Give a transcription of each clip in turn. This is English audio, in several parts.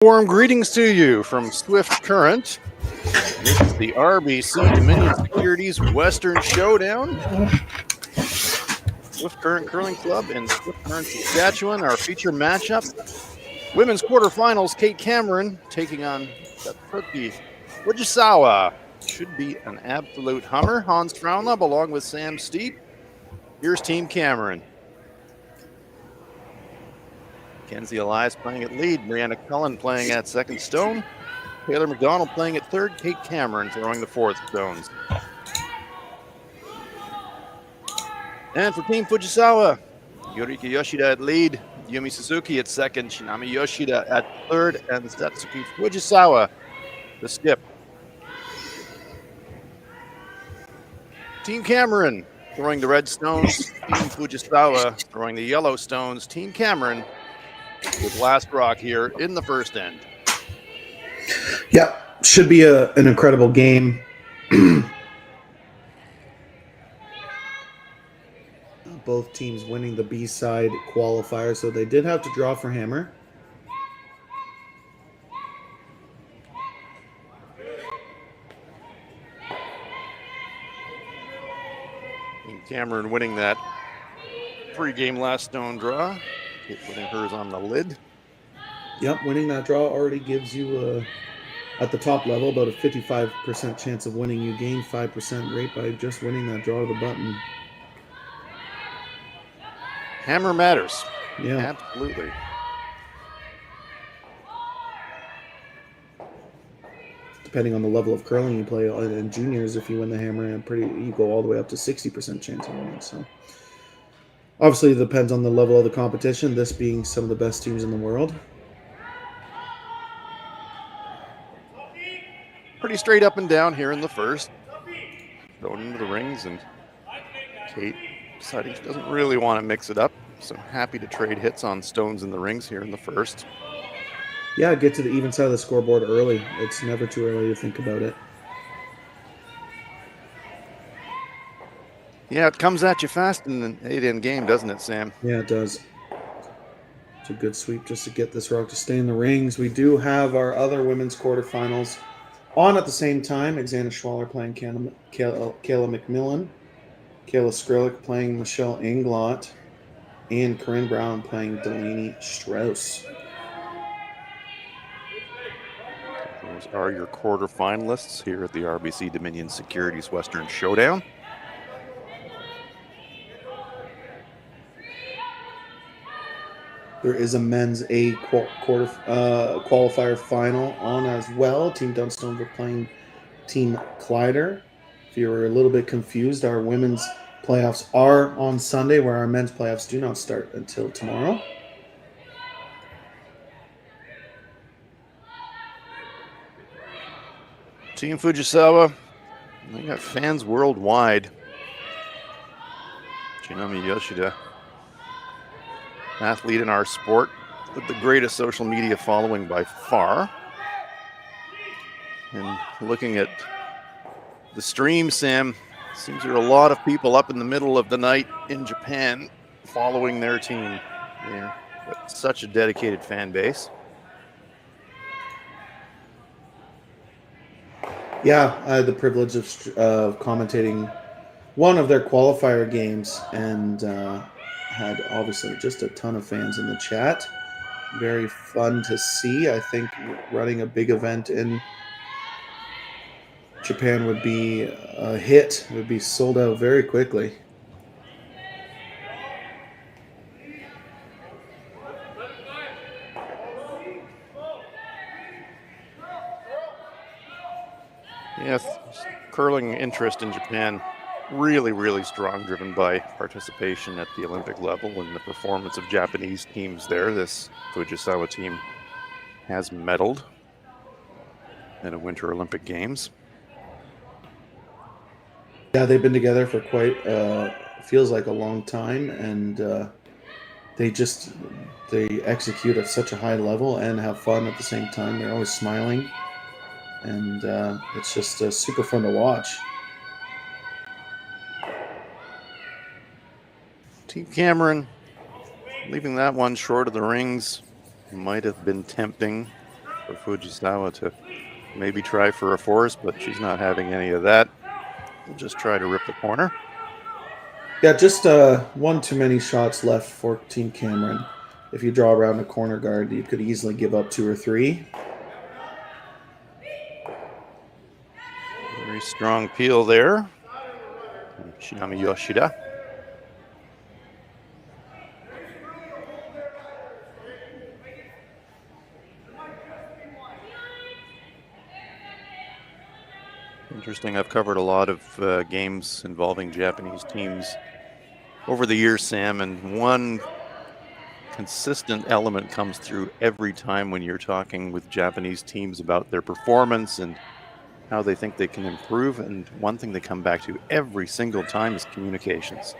Warm greetings to you from Swift Current. This is the RBC Dominion Securities Western Showdown. Swift Current Curling Club in Swift Current, Saskatchewan. Our feature matchup, women's quarterfinals, Kate Cameron taking on Satsuki Fujisawa. Should be an absolute hummer. Hans Frauenlob along with Sam Steep. Here's Team Cameron. Kenzie Elias playing at lead. Brianna Cullen playing at second stone. Taylor McDonald playing at third. Kate Cameron throwing the fourth stones. And for Team Fujisawa, Yorika Yoshida at lead. Yumi Suzuki at second. Shinami Yoshida at third. And Satsuki Fujisawa, the skip. Team Cameron throwing the red stones. Team Fujisawa throwing the yellow stones. Team Cameron with last rock here in the first end. Yeah, should be an incredible game. Both teams winning the B-side qualifier, so they did have to draw for hammer. Team Cameron winning that pre-game last stone draw. Putting hers on the lid. Yep, winning that draw already gives you, at the top level, about a 55% chance of winning. You gain 5% rate by just winning that draw to the button. Hammer matters. Yeah. Absolutely. Depending on the level of curling you play in juniors, if you win the hammer, you go all the way up to 60% chance of winning. So obviously, it depends on the level of the competition, this being some of the best teams in the world. Pretty straight up and down here in the first. Thrown into the rings, and Kate deciding she doesn't really want to mix it up. So happy to trade hits on stones in the rings here in the first. Yeah, get to the even side of the scoreboard early. It's never too early to think about it. Yeah, it comes at you fast in an 8-end game, doesn't it, Sam? Yeah, it does. It's a good sweep just to get this rock to stay in the rings. We do have our other women's quarterfinals on at the same time. Xana Schwaller playing Kayla McMillan. Kayla Skrillick playing Michelle Inglot. And Corinne Brown playing Delaney Strauss. Those are your quarterfinalists here at the RBC Dominion Securities Western Showdown. There is a men's A qualifier final on as well. Team Dunstone were playing Team Kleider. If you were a little bit confused, our women's playoffs are on Sunday, where our men's playoffs do not start until tomorrow. Team Fujisawa, they got fans worldwide. Shinami Yoshida, athlete in our sport with the greatest social media following by far. And looking at the stream, Sam, seems there are a lot of people up in the middle of the night in Japan following their team. They've got such a dedicated fan base. Yeah, I had the privilege of commentating one of their qualifier games and had obviously just a ton of fans in the chat. Very fun to see. I think running a big event in Japan would be a hit. It would be sold out very quickly. Yes, curling interest in Japan really, really strong, driven by participation at the Olympic level and the performance of Japanese teams there. This Fujisawa team has medaled in a Winter Olympic Games. Yeah, they've been together for quite feels like a long time, and they execute at such a high level and have fun at the same time. They're always smiling, and it's just super fun to watch. Team Cameron leaving that one short of the rings might have been tempting. for Fujisawa to maybe try for a force, but she's not having any of that. We'll just try to rip the corner. Yeah, just one too many shots left for Team Cameron. If you draw around a corner guard, you could easily give up 2 or 3. Very strong peel there. Shinami Yoshida. Interesting. I've covered a lot of games involving Japanese teams over the years, Sam, and one consistent element comes through every time when you're talking with Japanese teams about their performance and how they think they can improve. And one thing they come back to every single time is communications.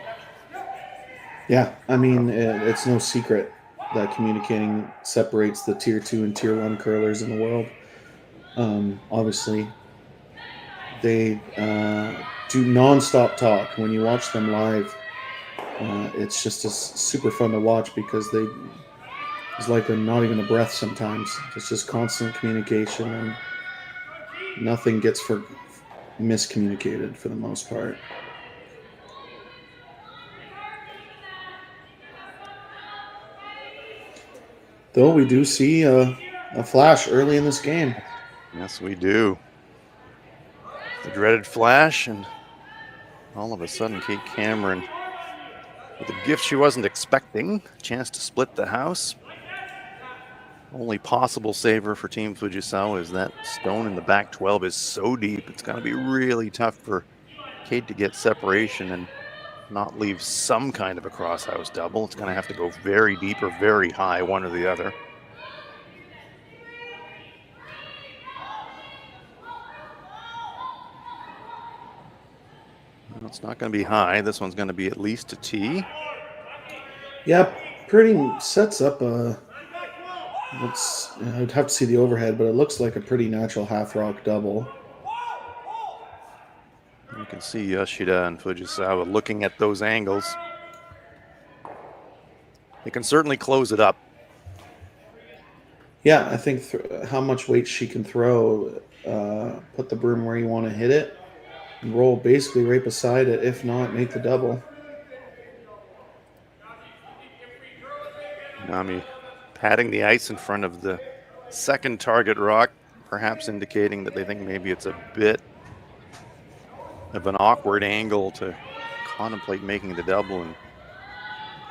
Yeah, I mean, it's no secret that communicating separates the Tier 2 and Tier 1 curlers in the world. Obviously, they do nonstop talk. When you watch them live, it's just super fun to watch because it's like not even a breath sometimes. It's just constant communication, and nothing gets miscommunicated for the most part. Though we do see a flash early in this game. Yes, we do. The dreaded flash, and all of a sudden, Kate Cameron, with a gift she wasn't expecting, a chance to split the house. Only possible saver for Team Fujisawa is that stone in the back 12 is so deep. It's going to be really tough for Kate to get separation and not leave some kind of a cross-house double. It's going to have to go very deep or very high, one or the other. Well, it's not going to be high. This one's going to be at least a T. Yeah, pretty sets up a... I'd have to see the overhead, but it looks like a pretty natural half-rock double. You can see Yoshida and Fujisawa looking at those angles. They can certainly close it up. Yeah, I think how much weight she can throw, put the broom where you want to hit it, and roll basically right beside it. If not, make the double. Nami patting the ice in front of the second target rock, perhaps indicating that they think maybe it's a bit of an awkward angle to contemplate making the double, and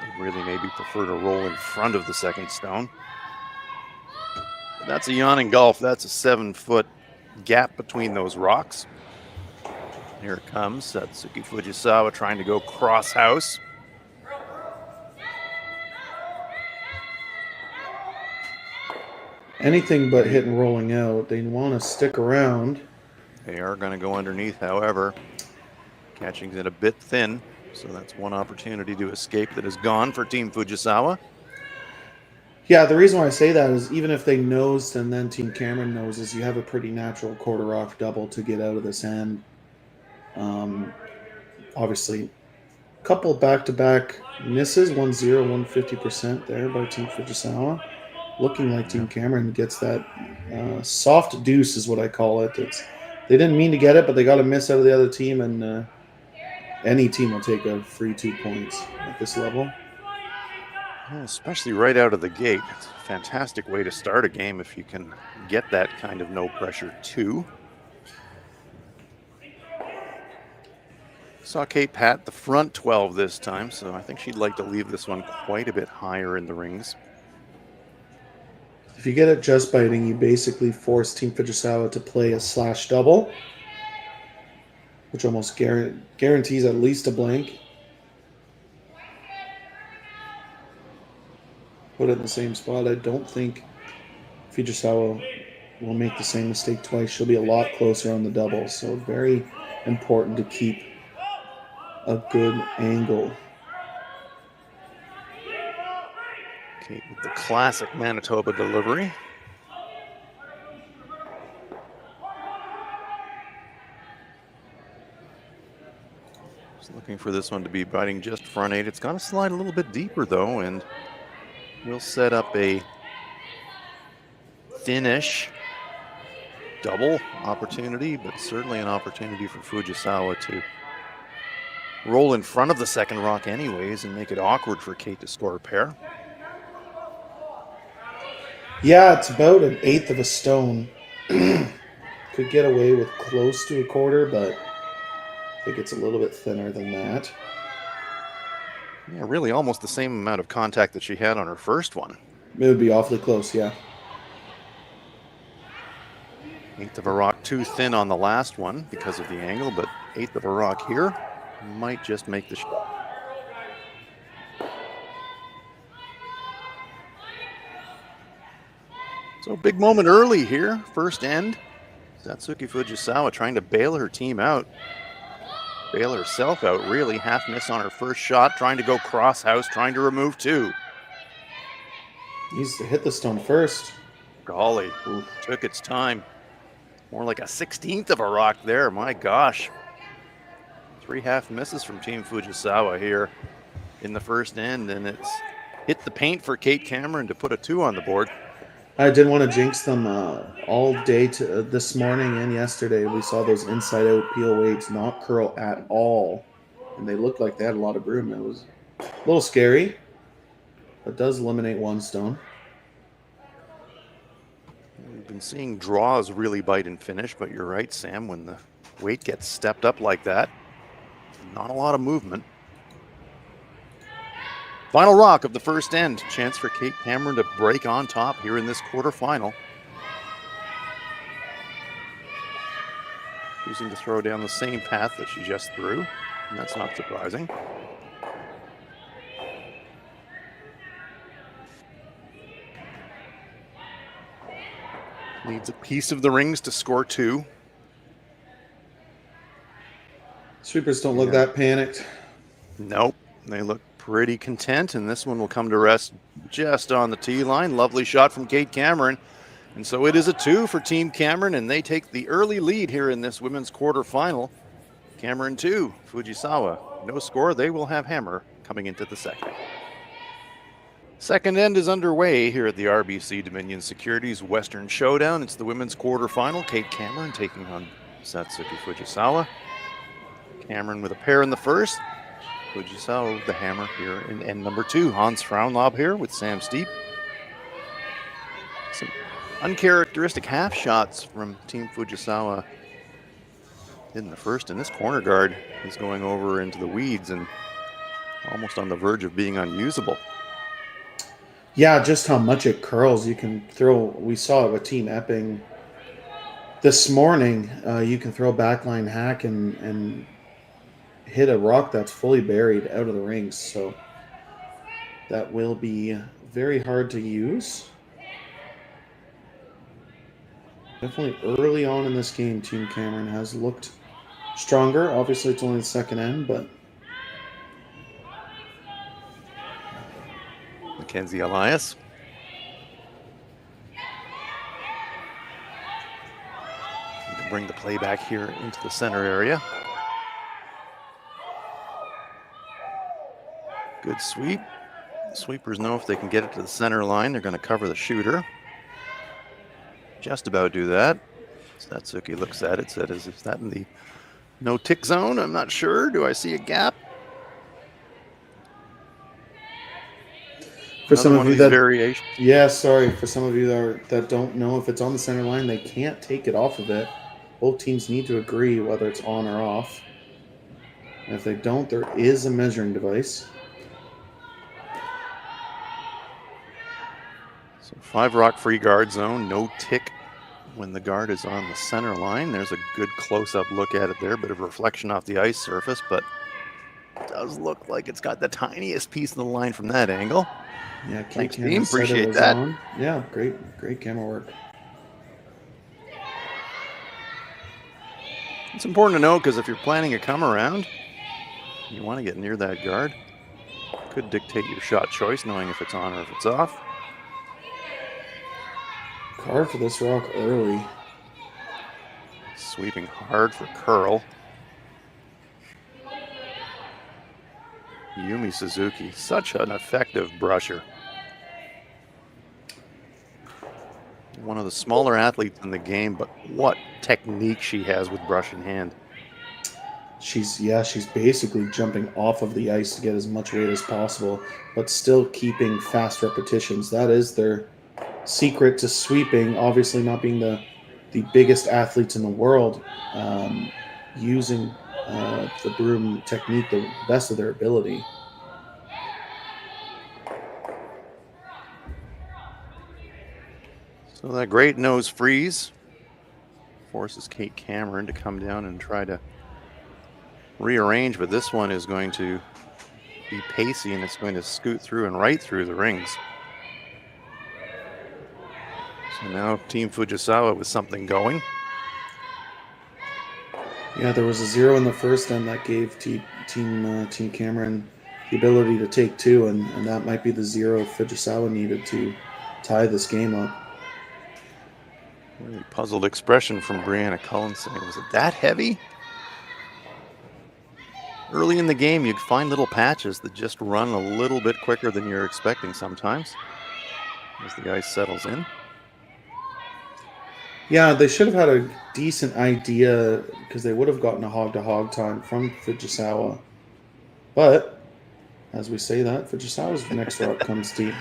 they really maybe prefer to roll in front of the second stone. But that's a yawning gulf. That's a 7-foot gap between those rocks. Here it comes. Satsuki Fujisawa trying to go cross house. Anything but hitting rolling out. They want to stick around. They are going to go underneath, however. Catching's it a bit thin, so that's one opportunity to escape that is gone for Team Fujisawa. Yeah, the reason why I say that is even if they nosed and then Team Cameron noses, you have a pretty natural quarter rock double to get out of this end. Obviously, a couple back-to-back misses, 1-0, 150% there by Team Fujisawa. Looking like Team Cameron gets that soft deuce is what I call it. They didn't mean to get it, but they got a miss out of the other team, and any team will take a free 2 points at this level. Well, especially right out of the gate. It's a fantastic way to start a game if you can get that kind of no pressure too. Saw Kate pat the front 12 this time, so I think she'd like to leave this one quite a bit higher in the rings. If you get it just biting, you basically force Team Fujisawa to play a slash double, which almost guarantees at least a blank. Put it in the same spot. I don't think Fujisawa will make the same mistake twice. She'll be a lot closer on the double, so very important to keep a good angle. Kate with the classic Manitoba delivery. Just looking for this one to be biting just front 8. It's going to slide a little bit deeper though, and we'll set up a finish. Double opportunity, but certainly an opportunity for Fujisawa to roll in front of the second rock anyways and make it awkward for Kate to score a pair. Yeah, it's about an eighth of a stone. Could get away with close to a quarter, but I think it's a little bit thinner than that. Yeah, really almost the same amount of contact that she had on her first one. It would be awfully close, yeah. Eighth of a rock too thin on the last one because of the angle, but eighth of a rock here might just make the shot. So big moment early here, first end. Satsuki Fujisawa trying to bail her team out. Bail herself out, really. Half miss on her first shot, trying to go cross house, trying to remove two. Needs to hit the stone first. Golly, took its time. More like a 16th of a rock there, my gosh. 3 half misses from Team Fujisawa here in the first end, and it's hit the paint for Kate Cameron to put a 2 on the board. I didn't want to jinx them all day this morning and yesterday. We saw those inside-out peel weights not curl at all, and they looked like they had a lot of room. It was a little scary, but does eliminate 1 stone. We've been seeing draws really bite and finish, but you're right, Sam, when the weight gets stepped up like that, not a lot of movement. Final rock of the first end. Chance for Kate Cameron to break on top here in this quarterfinal. Choosing to throw down the same path that she just threw, and that's not surprising. Needs a piece of the rings to score 2. Sweepers don't look that panicked. Nope, they look pretty content, and this one will come to rest just on the tee line. Lovely shot from Kate Cameron. And so it is a 2 for Team Cameron, and they take the early lead here in this women's quarterfinal. Cameron 2, Fujisawa no score. They will have hammer coming into the second. Second end is underway here at the RBC Dominion Securities Western Showdown. It's the women's quarterfinal. Kate Cameron taking on Satsuki Fujisawa. Cameron with a pair in the first. Fujisawa with the hammer here in end number 2. Hans Frauenlob here with Sam Steep. Some uncharacteristic half shots from Team Fujisawa in the first, and this corner guard is going over into the weeds and almost on the verge of being unusable. Yeah, just how much it curls. You can throw, we saw it with Team Epping this morning. You can throw a backline hack and hit a rock that's fully buried out of the rings. So that will be very hard to use. Definitely early on in this game, Team Cameron has looked stronger. Obviously, it's only the second end, but Mackenzie Elias. To bring the play back here into the center area. Good sweep. Sweepers know if they can get it to the center line, they're going to cover the shooter. Just about do that. Satsuki looks at it, said, is that in the no tick zone? I'm not sure. Do I see a gap? For some of you that variations. Yeah, sorry. For some of you that don't know if it's on the center line, they can't take it off of it. Both teams need to agree whether it's on or off. And if they don't, there is a measuring device. So 5 rock free guard zone, no tick when the guard is on the center line. There's a good close-up look at it there, bit of reflection off the ice surface, but it does look like it's got the tiniest piece of the line from that angle. Yeah, thanks team, appreciate that. Yeah, great camera work. It's important to know because if you're planning a come around, you want to get near that guard. Could dictate your shot choice, knowing if it's on or if it's off. Card for this rock early. Sweeping hard for curl. Yumi Suzuki, such an effective brusher. One of the smaller athletes in the game, but what technique she has with brush in hand. She's basically jumping off of the ice to get as much weight as possible, but still keeping fast repetitions. That is their secret to sweeping. Obviously, not being the biggest athletes in the world, using the broom technique the best of their ability. So that great nose freeze forces Kate Cameron to come down and try to rearrange, but this one is going to be pacey and it's going to scoot through and right through the rings. So now Team Fujisawa with something going. Yeah, there was a 0 in the first, and that gave Team Cameron the ability to take 2, and that might be the 0 Fujisawa needed to tie this game up. Really puzzled expression from Brianna Cullen saying, was it that heavy? Early in the game, you'd find little patches that just run a little bit quicker than you're expecting sometimes as the ice settles in. Yeah, they should have had a decent idea because they would have gotten a hog-to-hog time from Fujisawa. But, as we say that, Fujisawa's next route comes deep.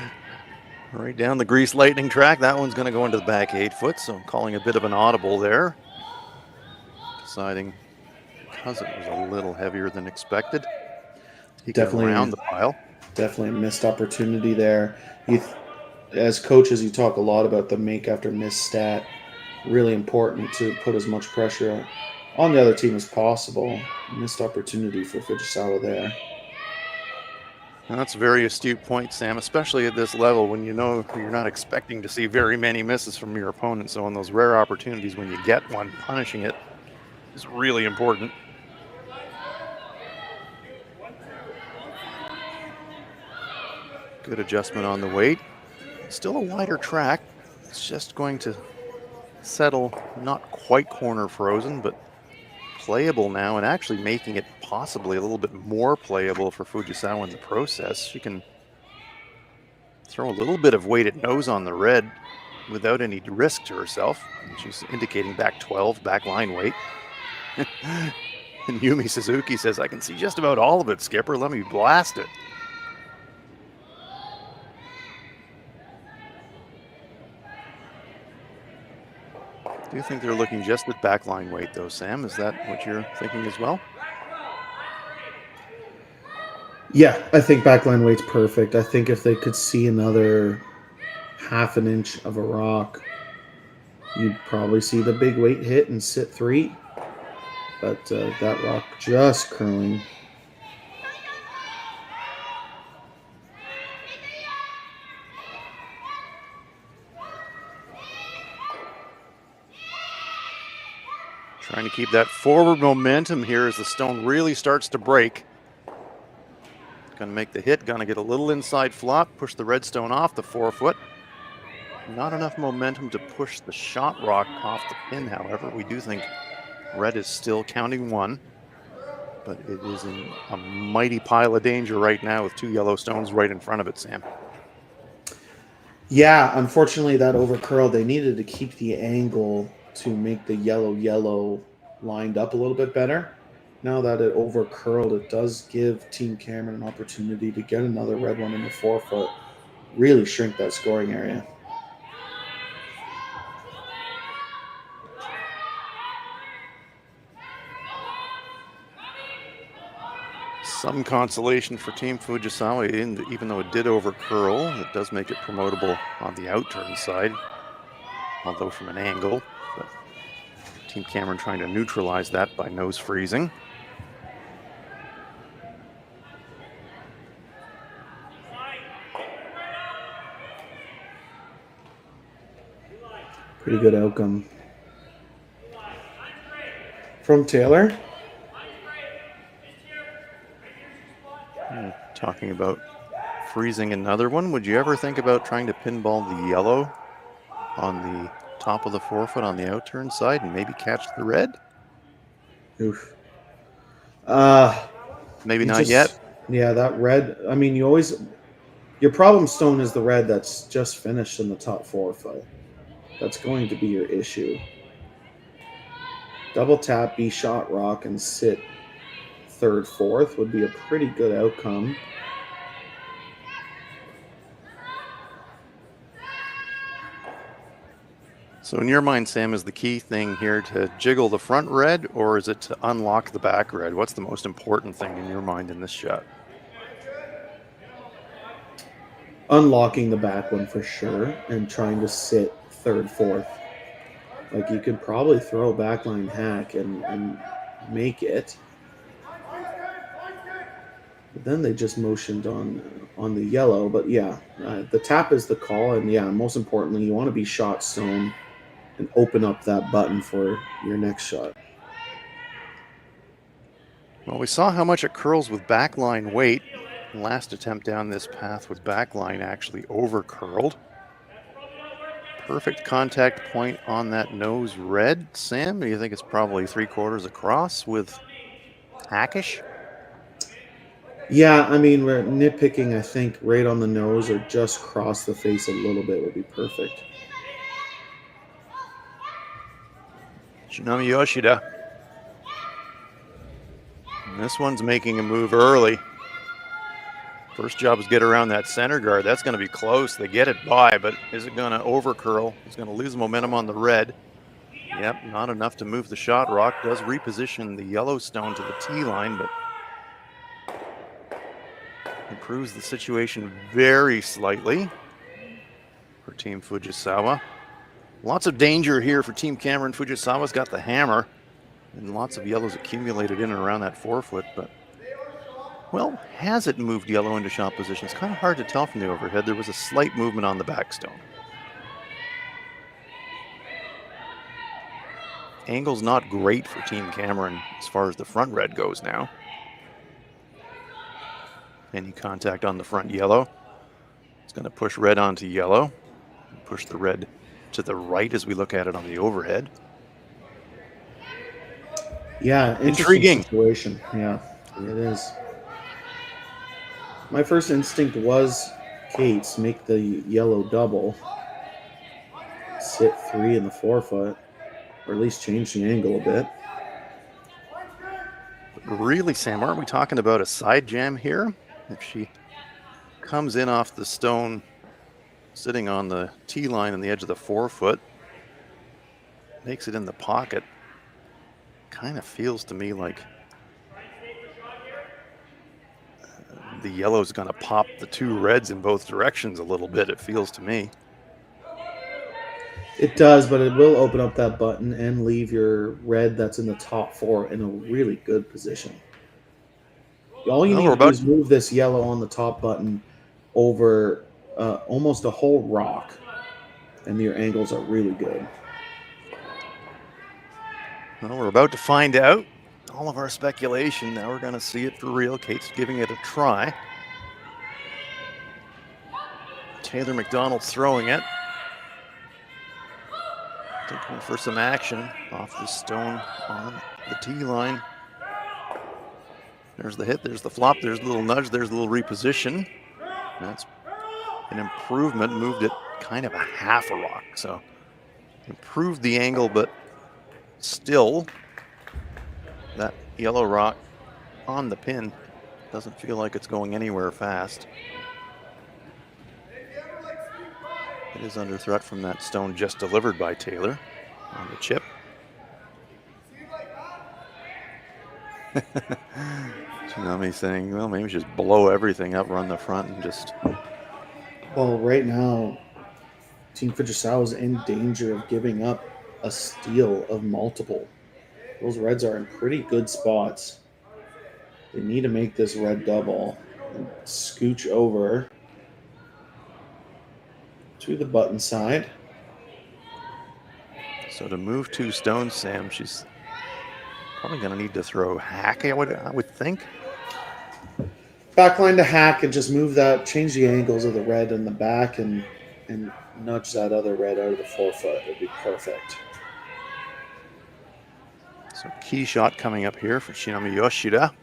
Right down the grease lightning track. That one's going to go into the back 8 foot, so I'm calling a bit of an audible there. Deciding because it was a little heavier than expected. He Definitely around the pile. Definitely a missed opportunity there. As coaches, you talk a lot about the make after miss stat. Really important to put as much pressure on the other team as possible. Missed opportunity for Fujisawa there. That's a very astute point, Sam, especially at this level when you know you're not expecting to see very many misses from your opponent. So on those rare opportunities when you get one, punishing it is really important. Good adjustment on the weight. Still a wider track. It's just going to settle, not quite corner frozen, but playable now, and actually making it possibly a little bit more playable for Fujisawa in the process. She can throw a little bit of weighted nose on the red without any risk to herself. She's indicating back 12, back line weight. And Yumi Suzuki says, I can see just about all of it, Skipper. Let me blast it. Do you think they're looking just at backline weight, though, Sam? Is that what you're thinking as well? Yeah, I think backline weight's perfect. I think if they could see another half an inch of a rock, you'd probably see the big weight hit and sit 3. But that rock just curling. Trying to keep that forward momentum here as the stone really starts to break. Going to make the hit, going to get a little inside flop, push the red stone off the 4 foot. Not enough momentum to push the shot rock off the pin, however. We do think red is still counting 1, but it is in a mighty pile of danger right now with 2 yellow stones right in front of it, Sam. Yeah, unfortunately that overcurled. They needed to keep the angle to make the yellow lined up a little bit better. Now that it overcurled, it does give Team Cameron an opportunity to get another red one in the 4 foot. Really shrink that scoring area. Some consolation for Team Fujisawa, even though it did overcurl. It does make it promotable on the outturn side, although from an angle. But Team Cameron trying to neutralize that by nose freezing. Pretty good outcome from Taylor. Talking about freezing another one. Would you ever think about trying to pinball the yellow on the top of the 4 foot on the outturn side and maybe catch the red? Oof. Maybe not yet. Yeah, that red. I mean, your problem stone is the red that's just finished in the top 4 foot. That's going to be your issue. Double tap, be shot rock, and sit third, fourth would be a pretty good outcome. So in your mind, Sam, is the key thing here to jiggle the front red, or is it to unlock the back red? What's the most important thing in your mind in this shot? Unlocking the back one for sure, and trying to sit third, fourth. Like, you could probably throw a backline hack and make it. But then they just motioned on the yellow. But yeah, the tap is the call, and yeah, most importantly, you want to be shot stone and open up that button for your next shot. Well, we saw how much it curls with backline weight. Last attempt down this path with backline actually over curled. Perfect contact point on that nose red. Sam, do you think it's probably 3/4 across with hackish? Yeah, I mean, we're nitpicking, I think, right on the nose or just cross the face a little bit would be perfect. Shinami Yoshida. And this one's making a move early. First job is get around that center guard. That's going to be close. They get it by, but is it going to over curl? He's going to lose momentum on the red. Yep, not enough to move the shot rock. Does reposition the Yellowstone to the tee line, but improves the situation very slightly for Team Fujisawa. Lots of danger here for Team Cameron. Fujisawa's got the hammer, and lots of yellows accumulated in and around that forefoot, but well, has it moved yellow into shot position? It's kind of hard to tell from the overhead. There was a slight movement on the backstone. Angle's not great for Team Cameron as far as the front red goes now. Any contact on the front yellow. It's going to push red onto yellow. Push the red to the right as we look at it on the overhead. Yeah, intriguing situation. Yeah, it is. My first instinct was Kate's, make the yellow double, sit 3 in the forefoot, or at least change the angle a bit. But really, Sam, aren't we talking about a side jam here? If she comes in off the stone, sitting on the tee line on the edge of the forefoot, makes it in the pocket, kind of feels to me like the yellow's going to pop the two reds in both directions a little bit, it feels to me. It does, but it will open up that button and leave your red that's in the top 4 in a really good position. All you need to do is move this yellow on the top button over almost a whole rock, and your angles are really good. Well, we're about to find out. All of our speculation, now we're going to see it for real. Kate's giving it a try. Taylor McDonald's throwing it. Looking for some action off the stone on the tee line. There's the hit, there's the flop, there's a little nudge, there's a little reposition. That's an improvement, moved it kind of a half a rock. So improved the angle, but still that yellow rock on the pin doesn't feel like it's going anywhere fast. It is under threat from that stone just delivered by Taylor on the chip. Tsunami saying, well, maybe just blow everything up, run the front, and just... Well, right now, Team Fujisawa is in danger of giving up a steal of multiple. Those reds are in pretty good spots. They need to make this red double and scooch over to the button side. So to move 2 stones, Sam, she's probably going to need to throw hack, I would think. Backline to hack and just move that, change the angles of the red in the back and nudge that other red out of the forefoot. It would be perfect. So key shot coming up here for Shinami Yoshida.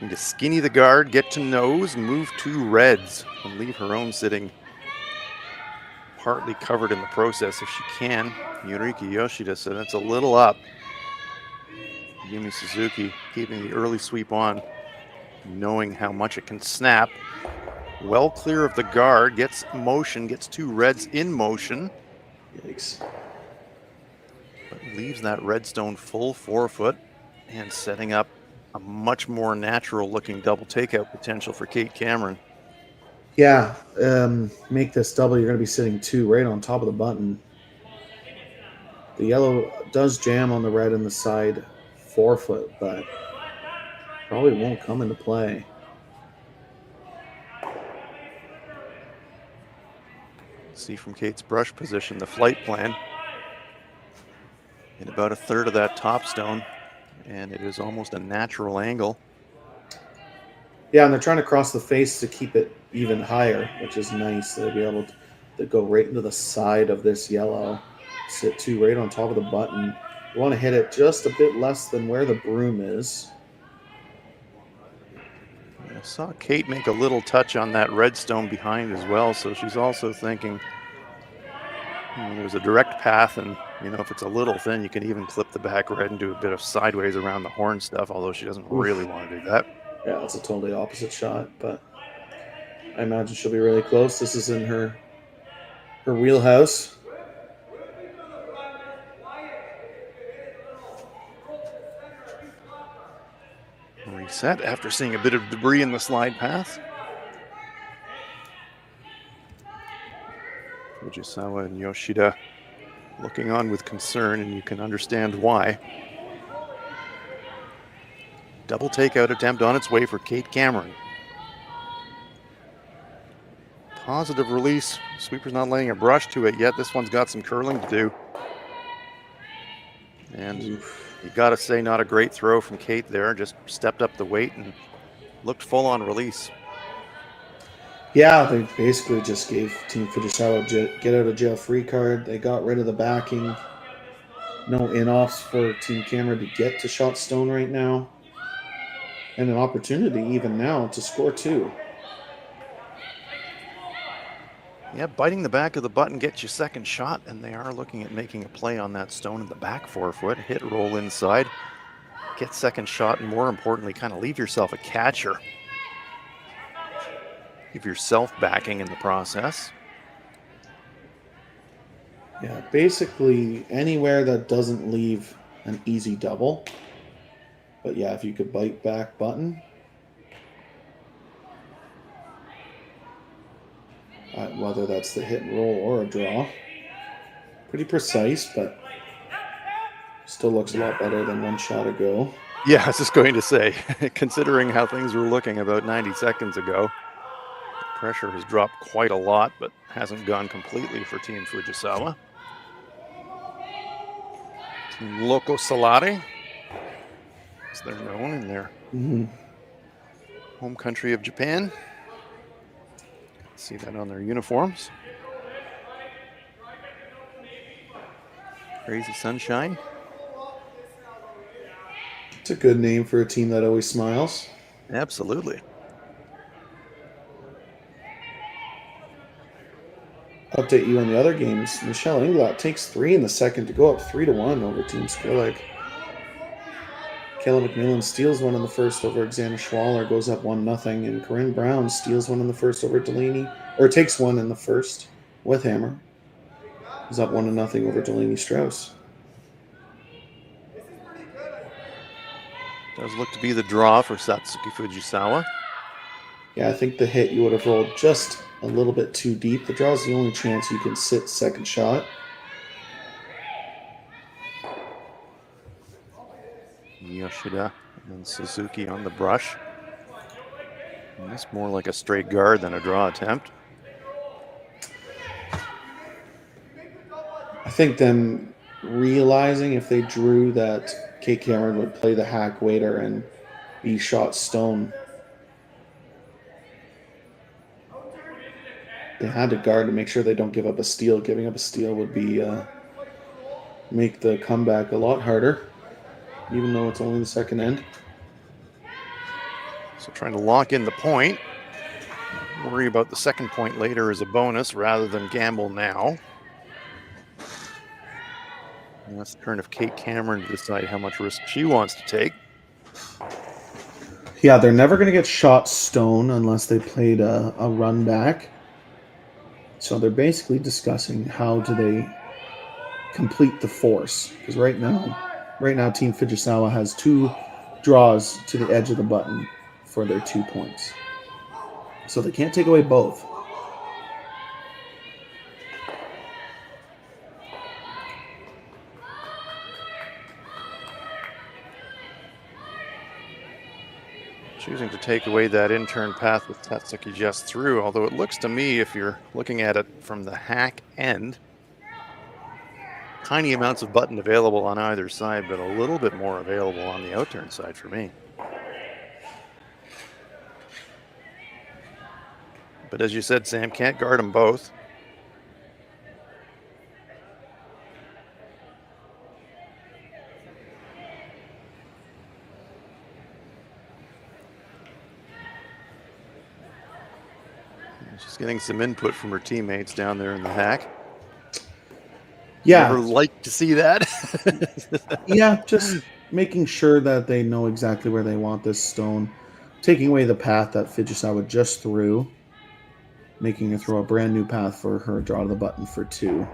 Looking to skinny the guard, get to nose, move 2 reds, and leave her own sitting partly covered in the process if she can. Yuriki Yoshida said that's a little up. Yumi Suzuki keeping the early sweep on, knowing how much it can snap. Well clear of the guard, gets motion, gets 2 reds in motion. Yikes. But leaves that redstone full forefoot and setting up a much more natural looking double takeout potential for Kate Cameron. Yeah, make this double. You're going to be sitting 2 right on top of the button. The yellow does jam on the red in the side forefoot, but probably won't come into play. See from Kate's brush position the flight plan. In about 1/3 of that top stone, and it is almost a natural angle. Yeah, and they're trying to cross the face to keep it even higher, which is nice. They'll be able to go right into the side of this yellow, sit 2 right on top of the button. You want to hit it just a bit less than where the broom is. I saw Kate make a little touch on that redstone behind as well, so she's also thinking, there's a direct path, and if it's a little thin, you can even clip the back red and do a bit of sideways around the horn stuff, although she doesn't really want to do that. Yeah, it's a totally opposite shot, but I imagine she'll be really close. This is in her wheelhouse. Reset after seeing a bit of debris in the slide path. Fujisawa and Yoshida looking on with concern, and you can understand why. Double takeout attempt on its way for Kate Cameron. Positive release. Sweeper's not laying a brush to it yet. This one's got some curling to do. And you got to say, not a great throw from Kate there. Just stepped up the weight and looked full on release. Yeah, they basically just gave Team Fujisawa a get out of jail free card. They got rid of the backing. No in-offs for Team Cameron to get to shot stone right now. And an opportunity even now to score 2. Yeah, biting the back of the button gets you second shot, and they are looking at making a play on that stone in the back forefoot. Hit, roll inside, get second shot, and more importantly, kind of leave yourself a catcher. Give yourself backing in the process. Yeah, basically anywhere that doesn't leave an easy double. But yeah, if you could bite back button. Whether that's the hit and roll or a draw. Pretty precise, but still looks a lot better than 1 shot ago. Yeah, I was just going to say, considering how things were looking about 90 seconds ago, pressure has dropped quite a lot, but hasn't gone completely for Team Fujisawa. Team Loco Salare, as they're known in their home country of Japan. See that on their uniforms. Crazy Sunshine. It's a good name for a team that always smiles. Absolutely. Update you on the other games. Michelle Inglot takes 3 in the second to go up 3-1 over Team Skrillex. Kayla McMillan steals one in the first over Xana Schwaller, goes up 1-0, and Corinne Brown steals one in the first over Delaney, or takes one in the first with Hammer. Is up 1-0 over Delaney Strauss. Does look to be the draw for Satsuki Fujisawa. Yeah, I think the hit you would have rolled just a little bit too deep. The draw is the only chance you can sit second shot. Yoshida and Suzuki on the brush. And this more like a straight guard than a draw attempt. I think them realizing if they drew that Kate Cameron would play the hack waiter and be shot stone. They had to guard to make sure they don't give up a steal. Giving up a steal would be make the comeback a lot harder, even though it's only the second end. So trying to lock in the point. Worry about the second point later as a bonus rather than gamble now. And that's the turn of Kate Cameron to decide how much risk she wants to take. Yeah, they're never going to get shot stone unless they played a run back. So they're basically discussing how do they complete the force. Because right now, Team Fujisawa has 2 draws to the edge of the button for their 2 points. So they can't take away both. Choosing to take away that in-turn path with Satsuki just through, although it looks to me, if you're looking at it from the hack end, tiny amounts of button available on either side, but a little bit more available on the out-turn side for me. But as you said, Sam, can't guard them both. She's getting some input from her teammates down there in the hack. Yeah. Never like to see that. Yeah, just making sure that they know exactly where they want this stone. Taking away the path that Fujisawa just threw. Making her throw a brand new path for her draw the button for 2.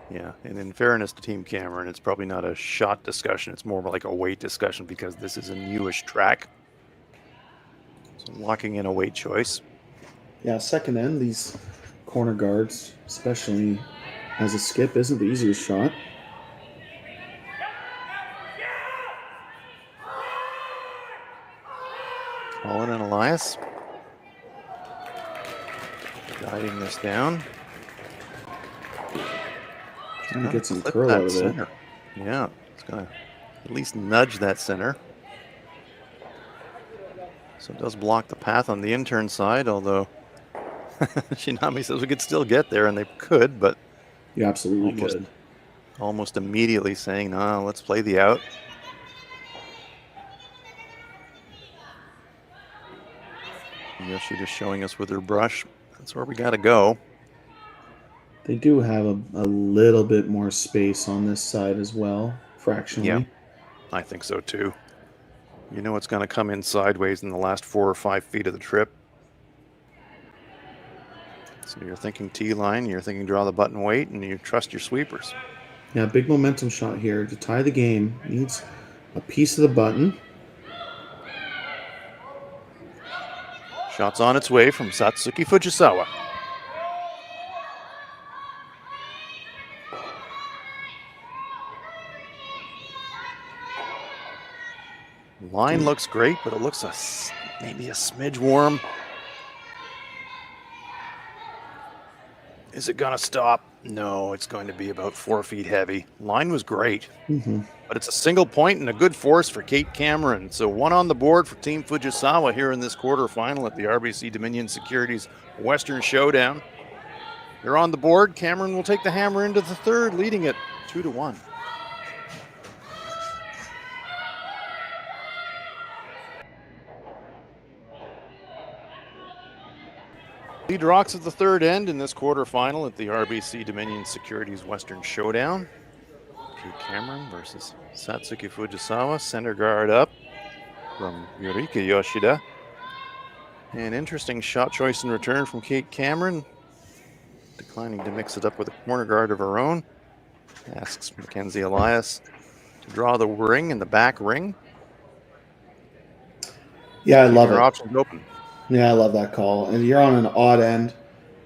Yeah, and in fairness to Team Cameron, it's probably not a shot discussion. It's more like a weight discussion because this is a newish track. So locking in a weight choice. Yeah, second end, these corner guards, especially as a skip, isn't the easiest shot. Colin and Elias guiding this down. Trying to get some curl out of center. Yeah, it's going to at least nudge that center. So it does block the path on the in-turn side, although Shinami says we could still get there, and they could, but you absolutely could. Almost immediately saying, no, let's play the out. Yoshida showing us with her brush. That's where we got to go. They do have a little bit more space on this side as well, fractionally. Yeah, I think so too. You know it's going to come in sideways in the last 4 or 5 feet of the trip. So you're thinking T-line, you're thinking draw the button weight, and you trust your sweepers. Yeah, big momentum shot here to tie the game. Needs a piece of the button. Shots on its way from Satsuki Fujisawa. Line looks great, but it looks maybe a smidge warm. Is it going to stop? No, it's going to be about 4 feet heavy. Line was great, but it's a single point and a good force for Kate Cameron. So 1 on the board for Team Fujisawa here in this quarterfinal at the RBC Dominion Securities Western Showdown. They're on the board. Cameron will take the hammer into the third, leading it 2-1. Lead rocks at the third end in this quarterfinal at the RBC Dominion Securities Western Showdown. Kate Cameron versus Satsuki Fujisawa. Center guard up from Yurika Yoshida. An interesting shot choice in return from Kate Cameron. Declining to mix it up with a corner guard of her own. Asks Mackenzie Elias to draw the ring in the back ring. Yeah, I love it. Your options open. Yeah, I love that call. And you're on an odd end.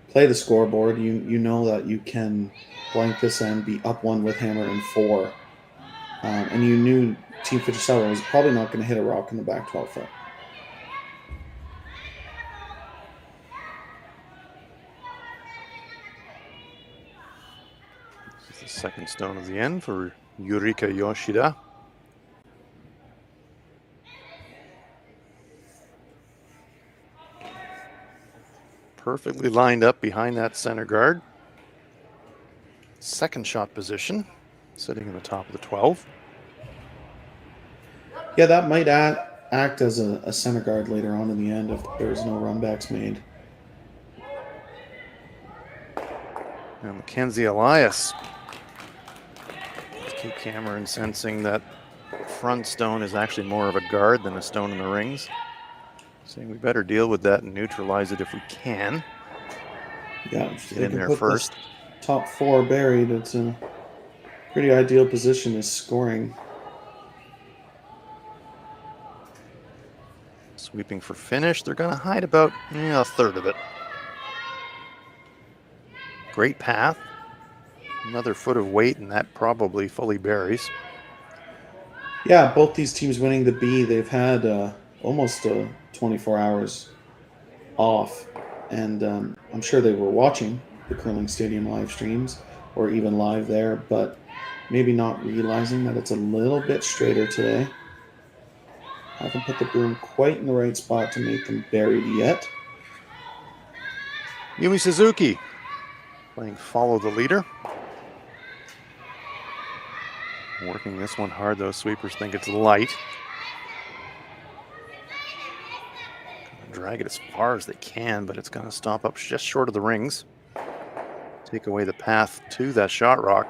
Play the scoreboard. You know that you can blank this end, be up 1 with hammer and 4. And you knew Team Fujisawa was probably not going to hit a rock in the back 12 foot. This is the second stone of the end for Yurika Yoshida. Perfectly lined up behind that center guard. Second shot position, sitting in the top of the 12. Yeah, that might add act as a center guard later on in the end if there's no runbacks made. And Mackenzie Elias. Kate Cameron sensing that front stone is actually more of a guard than a stone in the rings. Saying we better deal with that and neutralize it if we can. Yeah, if Get they in can there put first. this top 4 buried, it's a pretty ideal position is scoring. Sweeping for finish. They're going to hide about a third of it. Great path. Another foot of weight, and that probably fully buries. Yeah, both these teams winning the B, they've had almost 24 hours off. And I'm sure they were watching the Curling Stadium live streams or even live there, but maybe not realizing that it's a little bit straighter today. Haven't put the broom quite in the right spot to make them buried yet. Yumi Suzuki playing follow the leader. Working this one hard. Those sweepers think it's light. Drag it as far as they can, but it's going to stop up just short of the rings. Take away the path to that shot rock.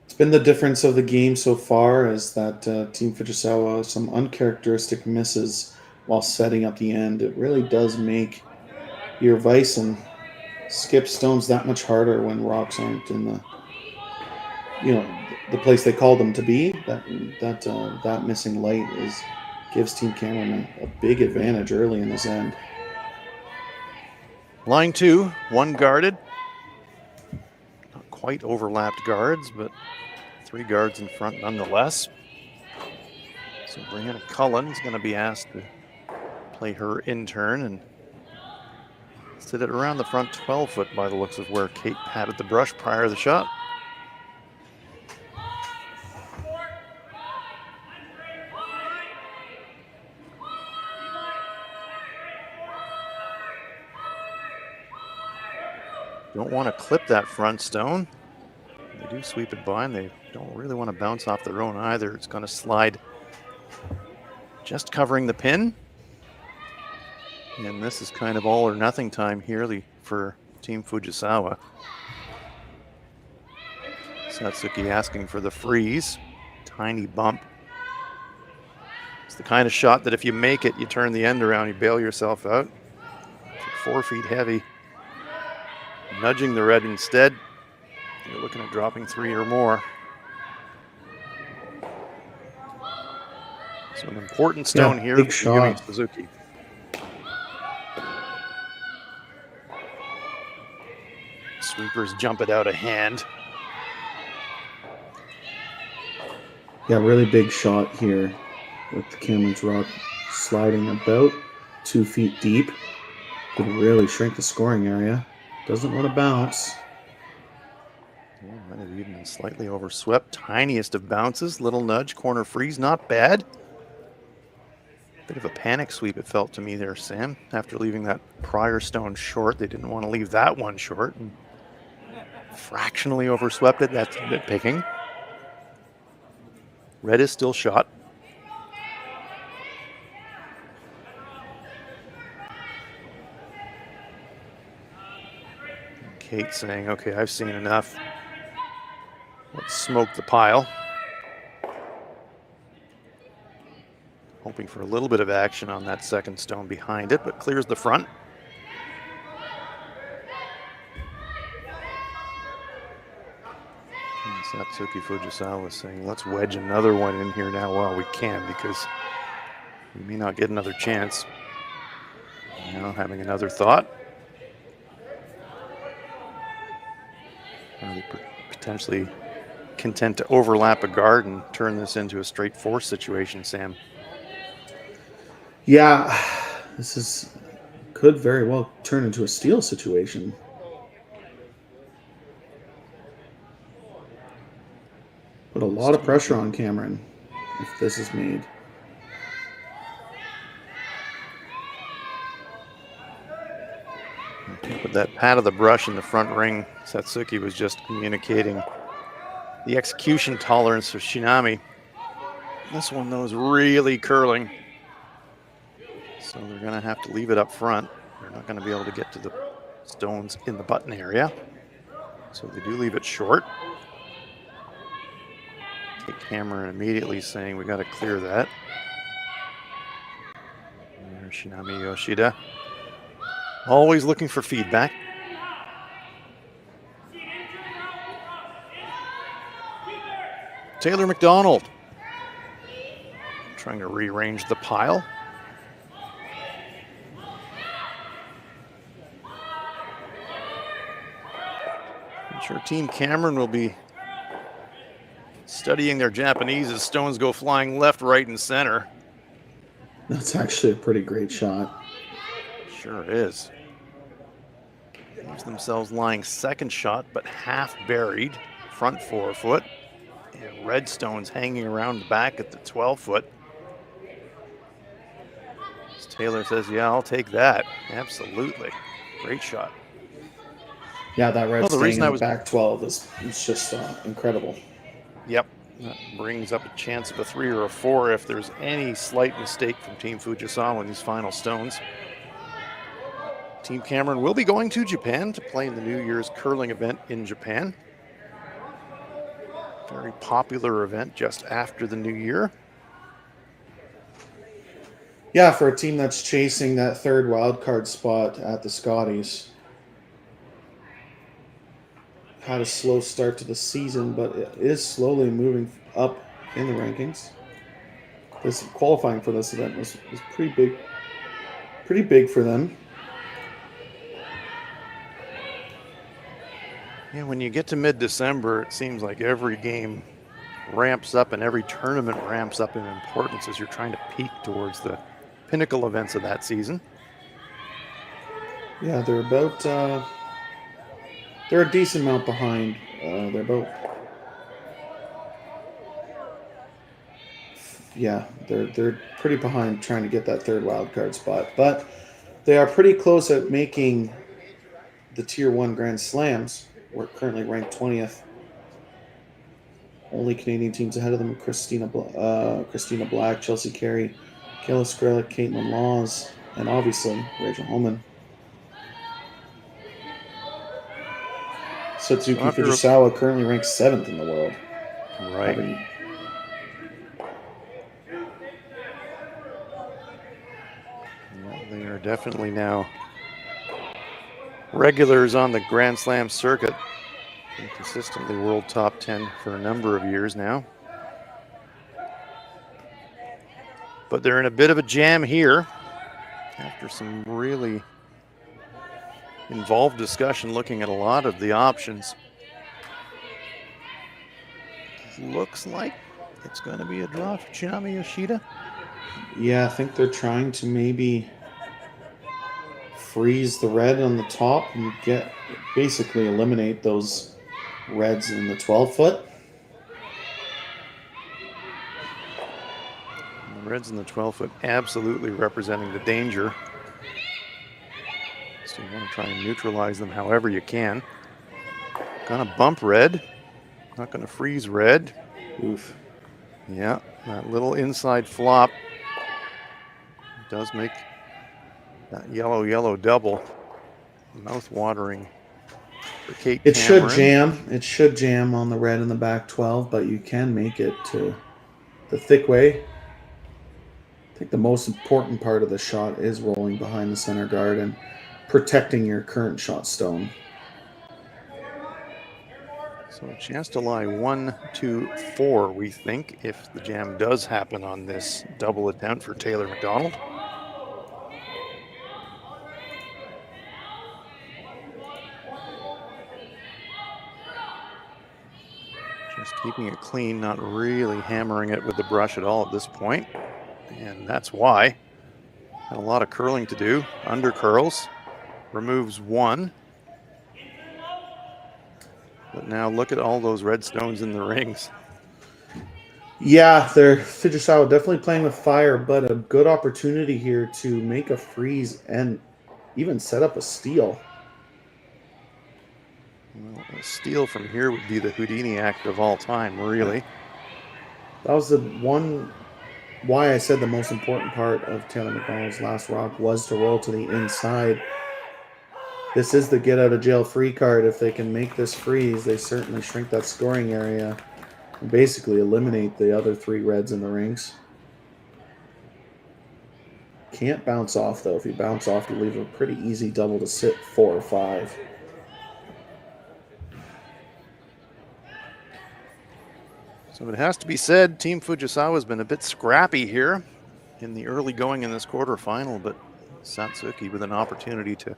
It's been the difference of the game so far is that Team Fujisawa, some uncharacteristic misses while setting up the end. It really does make your vice and skip stones that much harder when rocks aren't in the place they called them to be. That missing light gives Team Cameron a big advantage early in this end. Line 2, one guarded. Not quite overlapped guards, but 3 guards in front nonetheless. So Brianna Cullen's going to be asked to play her intern and sit at around the front 12 foot by the looks of where Kate patted the brush prior to the shot. Don't want to clip that front stone. They do sweep it by, and they don't really want to bounce off their own either. It's going to slide just covering the pin. And this is kind of all or nothing time here for Team Fujisawa. Satsuki asking for the freeze. Tiny bump. It's the kind of shot that if you make it, you turn the end around, you bail yourself out. 4 feet heavy. Nudging the red instead. You're looking at dropping 3 or more. So an important stone here big for shot. Yumi Suzuki. Sweepers jump it out of hand. Yeah, really big shot here with the Cameron's rock sliding about 2 feet deep. Could really shrink the scoring area. Doesn't want to bounce. Yeah, might have even been slightly overswept. Tiniest of bounces. Little nudge, corner freeze, not bad. Bit of a panic sweep it felt to me there, Sam. After leaving that prior stone short, they didn't want to leave that one short. And fractionally overswept it. That's nitpicking. Red is still shot. Kate saying, okay, I've seen enough. Let's smoke the pile. Hoping for a little bit of action on that second stone behind it, but clears the front. And Satsuki Fujisawa saying, let's wedge another one in here now while we can, because we may not get another chance. Now having another thought. Are they potentially content to overlap a guard and turn this into a straight force situation, Sam? Yeah, could very well turn into a steal situation. Put a lot of pressure on Cameron if this is made. With that pat of the brush in the front ring, Satsuki was just communicating the execution tolerance of Shinami. This one, though, is really curling. So they're going to have to leave it up front. They're not going to be able to get to the stones in the button area. So they do leave it short. Kate Cameron immediately saying, we got to clear that. There's Shinami Yoshida. Always looking for feedback. Taylor McDonald trying to rearrange the pile. I'm sure Team Cameron will be studying their Japanese as stones go flying left, right, and center. That's actually a pretty great shot. Sure is. Leaves themselves lying second shot, but half buried, front 4 foot. And red stones hanging around the back at the 12 foot. As Taylor says, yeah, I'll take that. Absolutely. Great shot. Yeah, that red the reason staying I in was the back 12 is just incredible. Yep. That brings up a chance of a 3 or a 4 if there's any slight mistake from Team Fujisawa in these final stones. Team Cameron will be going to Japan to play in the New Year's curling event in Japan. Very popular event just after the New Year. Yeah, for a team that's chasing that third wild card spot at the Scotties. Had a slow start to the season, but it is slowly moving up in the rankings. This qualifying for this event was pretty big for them. Yeah, when you get to mid-December, it seems like every game ramps up and every tournament ramps up in importance as you're trying to peak towards the pinnacle events of that season. Yeah, they're about they're a decent amount behind. They're about they're pretty behind trying to get that third wild card spot, but they are pretty close at making the Tier 1 Grand Slams. We're currently ranked 20th. Only Canadian teams ahead of them: Christina Black, Chelsea Carey, Kayla Skrellick, Caitlin Laws, and obviously Rachel Holman. Satsuki Fujisawa currently ranked 7th in the world. Right. They are definitely now regulars on the Grand Slam circuit. Been consistently world top 10 for a number of years now. But they're in a bit of a jam here after some really involved discussion looking at a lot of the options. Looks like it's going to be a draw for Shinami Yoshida. Yeah, I think they're trying to maybe freeze the red on the top and basically eliminate those reds in the 12 foot. The reds in the 12 foot absolutely representing the danger. So you want to try and neutralize them however you can. Gonna bump red, not gonna freeze red. Oof. Yeah, that little inside flop does make that yellow double mouth-watering for Kate It Cameron. should jam. It should jam on the red in the back 12, but you can make it to the thick way. I think the most important part of the shot is rolling behind the center guard and protecting your current shot stone. So a chance to lie 1, 2, 4, we think, if the jam does happen on this double attempt for Taylor McDonald. Just keeping it clean, not really hammering it with the brush at all at this point. And that's why. Had a lot of curling to do. Under curls. Removes 1. But now look at all those red stones in the rings. Yeah, they're Fujisawa definitely playing with fire, but a good opportunity here to make a freeze and even set up a steal. Well, a steal from here would be the Houdini act of all time, really. That was the one why I said the most important part of Taylor McDonald's last rock was to roll to the inside. This is the get out of jail free card. If they can make this freeze, they certainly shrink that scoring area and basically eliminate the other 3 reds in the rings. Can't bounce off, though. If you bounce off, you leave a pretty easy double to sit 4 or 5. So it has to be said, Team Fujisawa has been a bit scrappy here in the early going in this quarterfinal, but Satsuki with an opportunity to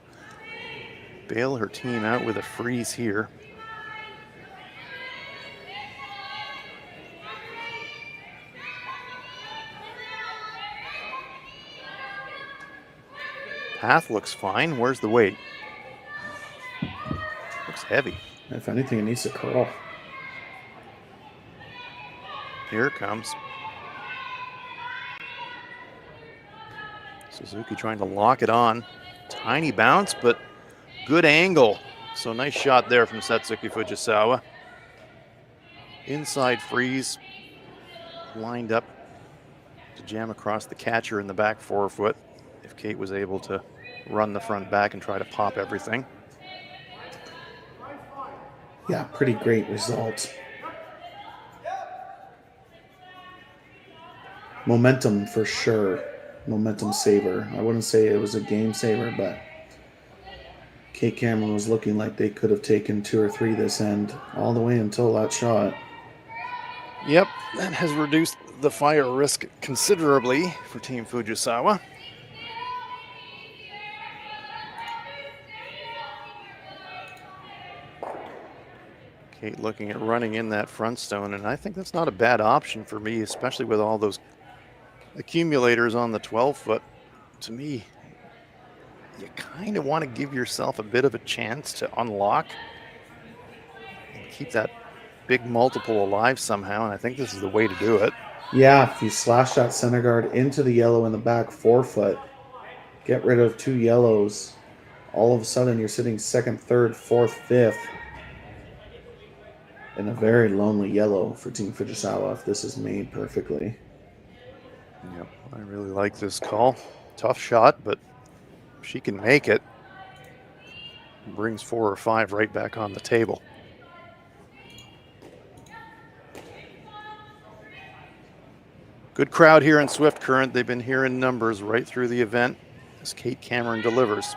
bail her team out with a freeze here. Path looks fine. Where's the weight? Looks heavy. If anything, it needs to curl. Here it comes. Suzuki trying to lock it on. Tiny bounce, but good angle. So nice shot there from Satsuki Fujisawa. Inside freeze. Lined up to jam across the catcher in the back forefoot. If Kate was able to run the front back and try to pop everything. Yeah, pretty great result. Momentum for sure. Momentum saver. I wouldn't say it was a game saver, but Kate Cameron was looking like they could have taken 2 or 3 this end all the way until that shot. Yep, that has reduced the fire risk considerably for Team Fujisawa. Kate looking at running in that front stone, and I think that's not a bad option for me, especially with all those accumulators on the 12-foot. To me, you kind of want to give yourself a bit of a chance to unlock and keep that big multiple alive somehow, and I think this is the way to do it. Yeah, if you slash that center guard into the yellow in the back forefoot, get rid of 2 yellows, all of a sudden you're sitting 2nd, 3rd, 4th, 5th in a very lonely yellow for Team Fujisawa if this is made perfectly. Yep, I really like this call. Tough shot, but if she can make it, brings 4 or 5 right back on the table. Good crowd here in Swift Current. They've been here in numbers right through the event as Kate Cameron delivers.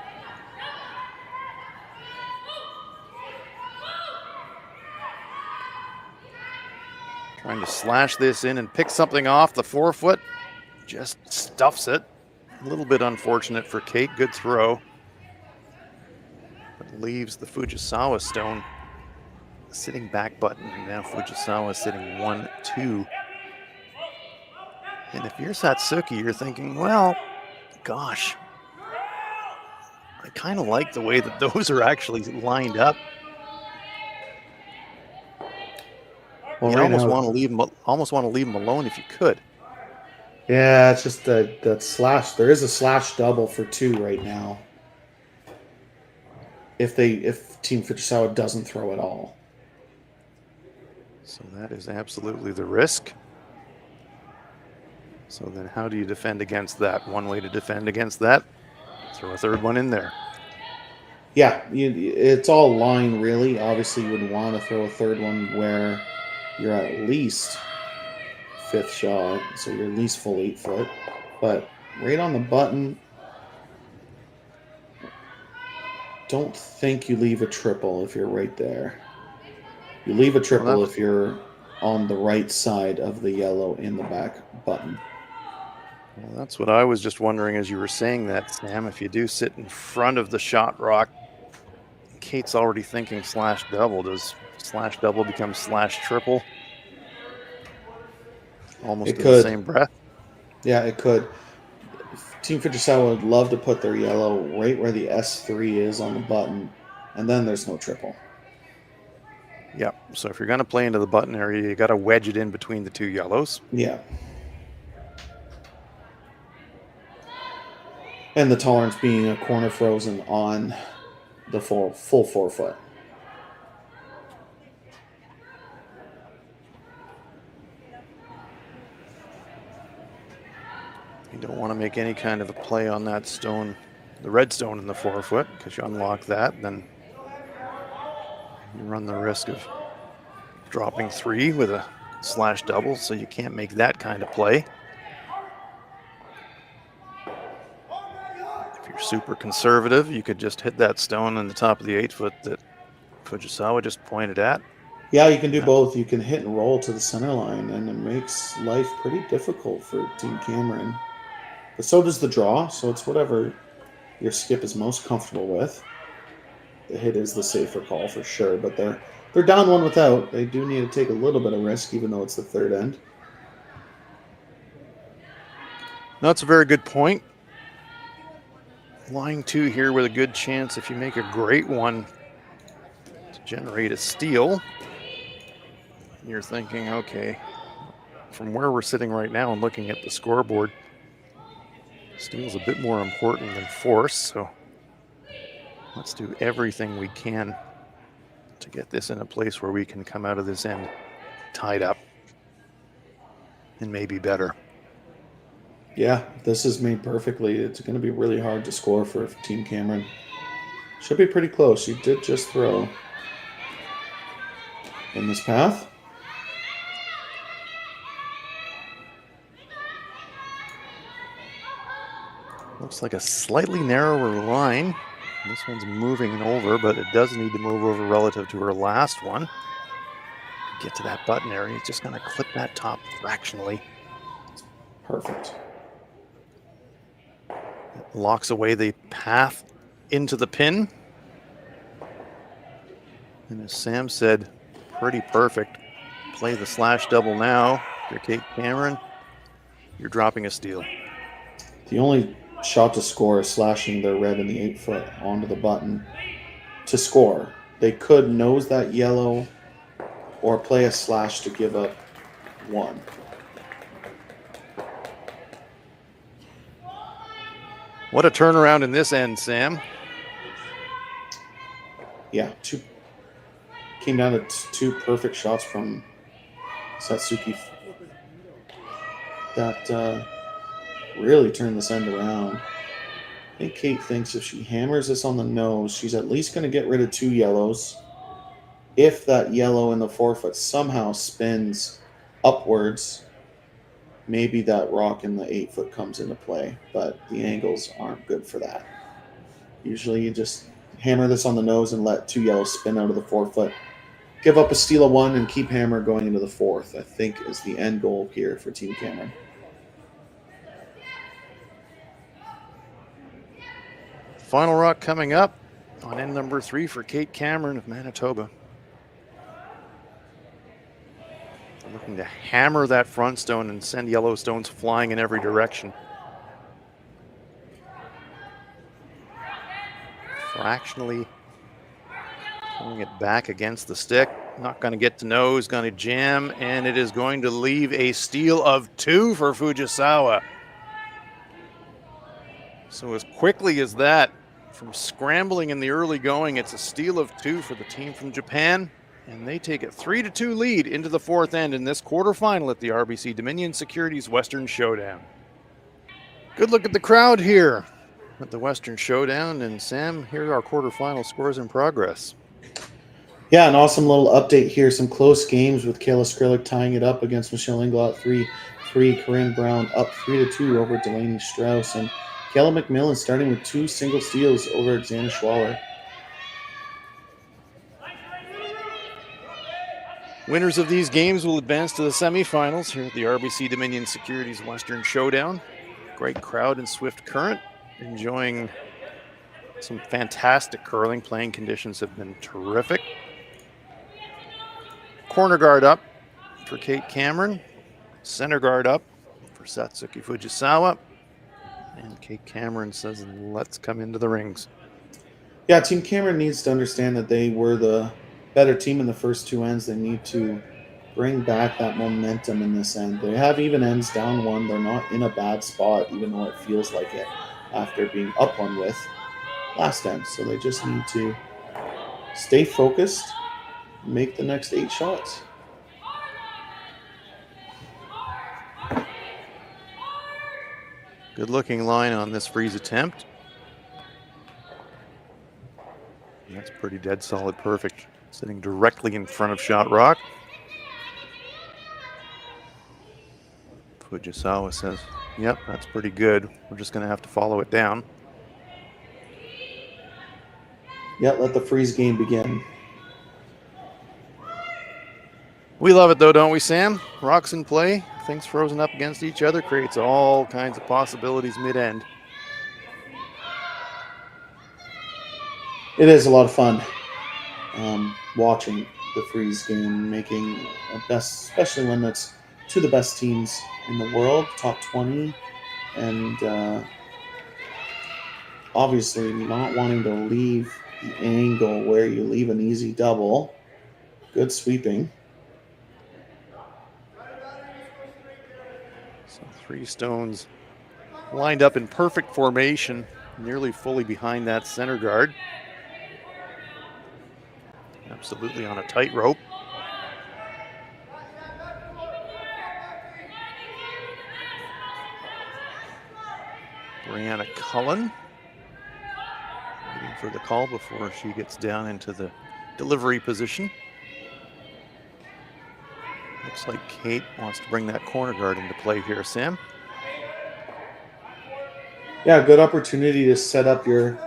Trying to slash this in and pick something off the forefoot. Just stuffs it. A little bit unfortunate for Kate. Good throw. But leaves the Fujisawa stone sitting back button. And now Fujisawa sitting 1-2. And if you're Satsuki, you're thinking, well, gosh, I kind of like the way that those are actually lined up. Well, you right almost now, want to leave them alone if you could. yeah, it's just that slash. There is a slash double for 2 right now. If Team Fujisawa doesn't throw at all. So that is absolutely the risk. So then how do you defend against that? One way to defend against that, throw a 3rd one in there. Yeah, it's all line really. Obviously, you would want to throw a 3rd one where you're at least 5th shot, so you're at least full 8-foot. But right on the button, don't think you leave a triple if you're right there. You leave a triple if you're on the right side of the yellow in the back button. Well, that's what I was just wondering as you were saying that, Sam. If you do sit in front of the shot rock, Kate's already thinking slash double. Does slash double become slash triple? Almost in the same breath. Yeah, it could. Team Fujisawa would love to put their yellow right where the S3 is on the button, and then there's no triple. Yeah, so if you're going to play into the button area, you got to wedge it in between the 2 yellows. Yeah. And the tolerance being a corner frozen on the full 4-foot. don't want to make any kind of a play on that stone, the red stone in the forefoot, because you unlock that, then you run the risk of dropping 3 with a slash double, so you can't make that kind of play. If you're super conservative, you could just hit that stone on the top of the 8-foot that Fujisawa just pointed at. Yeah, you can do both. You can hit and roll to the center line, and it makes life pretty difficult for Team Cameron. But so does the draw, so it's whatever your skip is most comfortable with. The hit is the safer call for sure, but they're down 1 without. They do need to take a little bit of risk, even though it's the third end. That's a very good point. Line 2 here with a good chance, if you make a great one, to generate a steal. You're thinking, okay, from where we're sitting right now and looking at the scoreboard, steal's a bit more important than force, so let's do everything we can to get this in a place where we can come out of this end tied up and maybe better. Yeah, this is made perfectly. It's going to be really hard to score for Team Cameron. Should be pretty close. You did just throw in this path. Looks like a slightly narrower line. This one's moving over, but it does need to move over relative to her last one. Get to that button area. It's just going to clip that top fractionally. Perfect. It locks away the path into the pin. And as Sam said, pretty perfect. Play the slash double now. If you're Kate Cameron, you're dropping a steal. The only shot to score is slashing their red in the 8-foot onto the button to score. They could nose that yellow or play a slash to give up 1. What a turnaround in this end, Sam. Yeah, came down to 2 perfect shots from Satsuki that really turned this end around. I think Kate thinks if she hammers this on the nose, she's at least going to get rid of 2 yellows. If that yellow in the forefoot somehow spins upwards, maybe that rock in the 8-foot comes into play, but the angles aren't good for that. Usually you just hammer this on the nose and let 2 yellows spin out of the forefoot. Give up a steal of 1 and keep hammer going into the 4th, I think is the end goal here for Team Cameron. Final rock coming up on end number 3 for Kate Cameron of Manitoba. Looking to hammer that front stone and send yellow stones flying in every direction. Fractionally pulling it back against the stick. Not going to get to nose, going to jam, and it is going to leave a steal of 2 for Fujisawa. So as quickly as that, from scrambling in the early going, it's a steal of 2 for the team from Japan. And they take a 3-2 lead into the 4th end in this quarterfinal at the RBC Dominion Securities Western Showdown. Good look at the crowd here at the Western Showdown. And Sam, here are our quarterfinal scores in progress. Yeah, an awesome little update here. Some close games with Kayla Skrlik tying it up against Michelle Inglot 3-3. Corinne Brown up 3-2 over Delaney Strauss. And Kayla McMillan starting with 2 single steals over Xana Schwaller. Winners of these games will advance to the semifinals here at the RBC Dominion Securities Western Showdown. Great crowd in Swift Current, enjoying some fantastic curling. Playing conditions have been terrific. Corner guard up for Kate Cameron. Center guard up for Satsuki Fujisawa. And Kate Cameron says, let's come into the rings. Yeah, Team Cameron needs to understand that they were the better team in the first 2 ends. They need to bring back that momentum in this end. They have even ends down 1. They're not in a bad spot, even though it feels like it after being up 1 with last end. So they just need to stay focused, make the next 8 shots. Good looking line on this freeze attempt. That's pretty dead solid perfect. Sitting directly in front of shot rock. Fujisawa says, yep, that's pretty good. We're just going to have to follow it down. Yeah, let the freeze game begin. We love it though, don't we, Sam? Rocks in play, things frozen up against each other, creates all kinds of possibilities mid-end. It is a lot of fun watching the freeze game, making a best, especially when it's two of the best teams in the world, top 20, and obviously not wanting to leave the angle where you leave an easy double. Good sweeping. So 3 stones lined up in perfect formation, nearly fully behind that center guard. Absolutely on a tightrope. Brianna Cullen waiting for the call before she gets down into the delivery position. Looks like Kate wants to bring that corner guard into play here, Sam. Yeah, good opportunity to set up your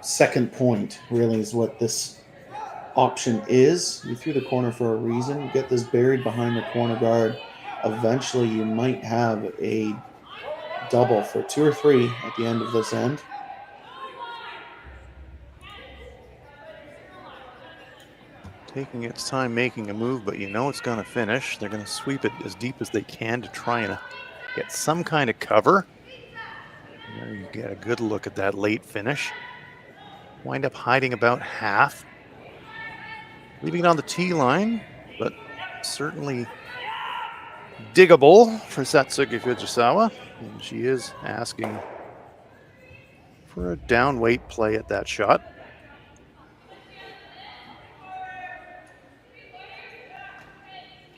second point, really, is what this option is. You threw the corner for a reason. You get this buried behind the corner guard. Eventually, you might have a double for 2 or 3 at the end of this end. Taking its time making a move, but you know it's going to finish. They're going to sweep it as deep as they can to try and get some kind of cover. There you get a good look at that late finish. Wind up hiding about half. Leaving it on the tee line, but certainly diggable for Satsuki Fujisawa. And she is asking for a down weight play at that shot.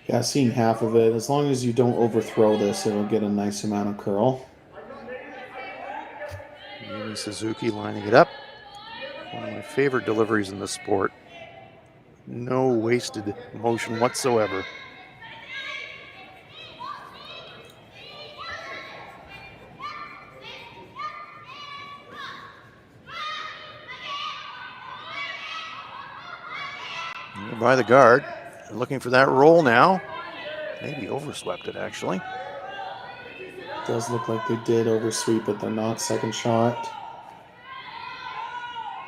Yeah, seeing half of it. As long as you don't overthrow this, it'll get a nice amount of curl. Yumi Suzuki lining it up. One of my favorite deliveries in the sport. No wasted motion whatsoever. By the guard, looking for that roll now. Maybe overswept it actually. Does look like they did oversweep it. They're not second shot.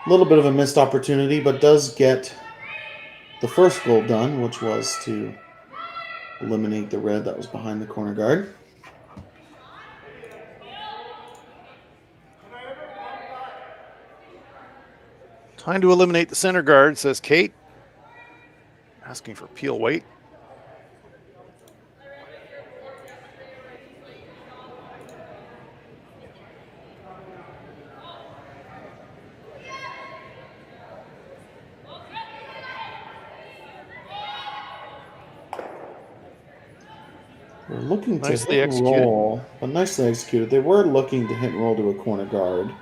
A little bit of a missed opportunity, but does get the first goal done, which was to eliminate the red that was behind the corner guard. Time to eliminate the center guard, says Kate. Asking for peel weight. They're looking to Nicely hit and executed. roll, but nicely executed. They were looking to hit and roll to a corner guard,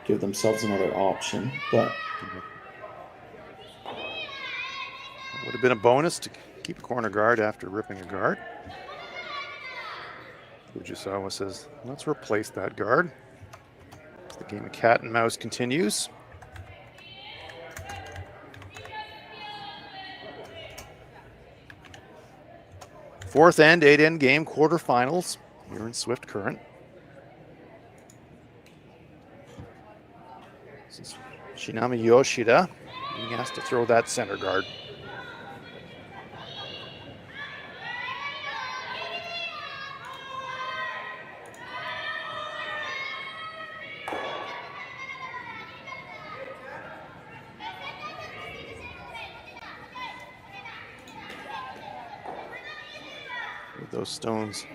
give themselves another option, but would have been a bonus to keep a corner guard after ripping a guard. Fujisawa says, let's replace that guard. The game of cat and mouse continues. Fourth end, 8-end game, quarterfinals here in Swift Current. This is Shinami Yoshida being asked to throw that center guard. With those stones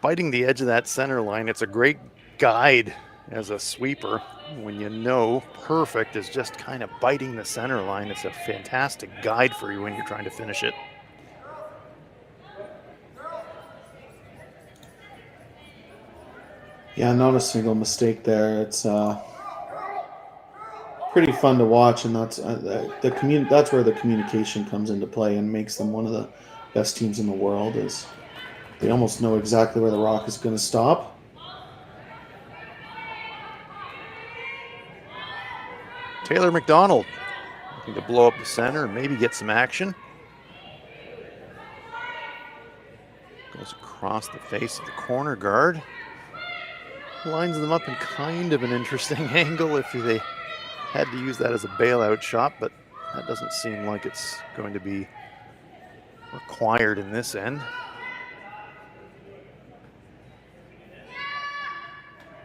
biting the edge of that center line, it's a great guide as a sweeper. When you know perfect is just kind of biting the center line, it's a fantastic guide for you when you're trying to finish it. Yeah, not a single mistake there. It's pretty fun to watch, and that's that's where the communication comes into play and makes them one of the best teams in the world. Is they almost know exactly where the rock is going to stop. Taylor McDonald looking to blow up the center and maybe get some action. Goes across the face of the corner guard. Lines them up in kind of an interesting angle if they had to use that as a bailout shot, but that doesn't seem like it's going to be required in this end.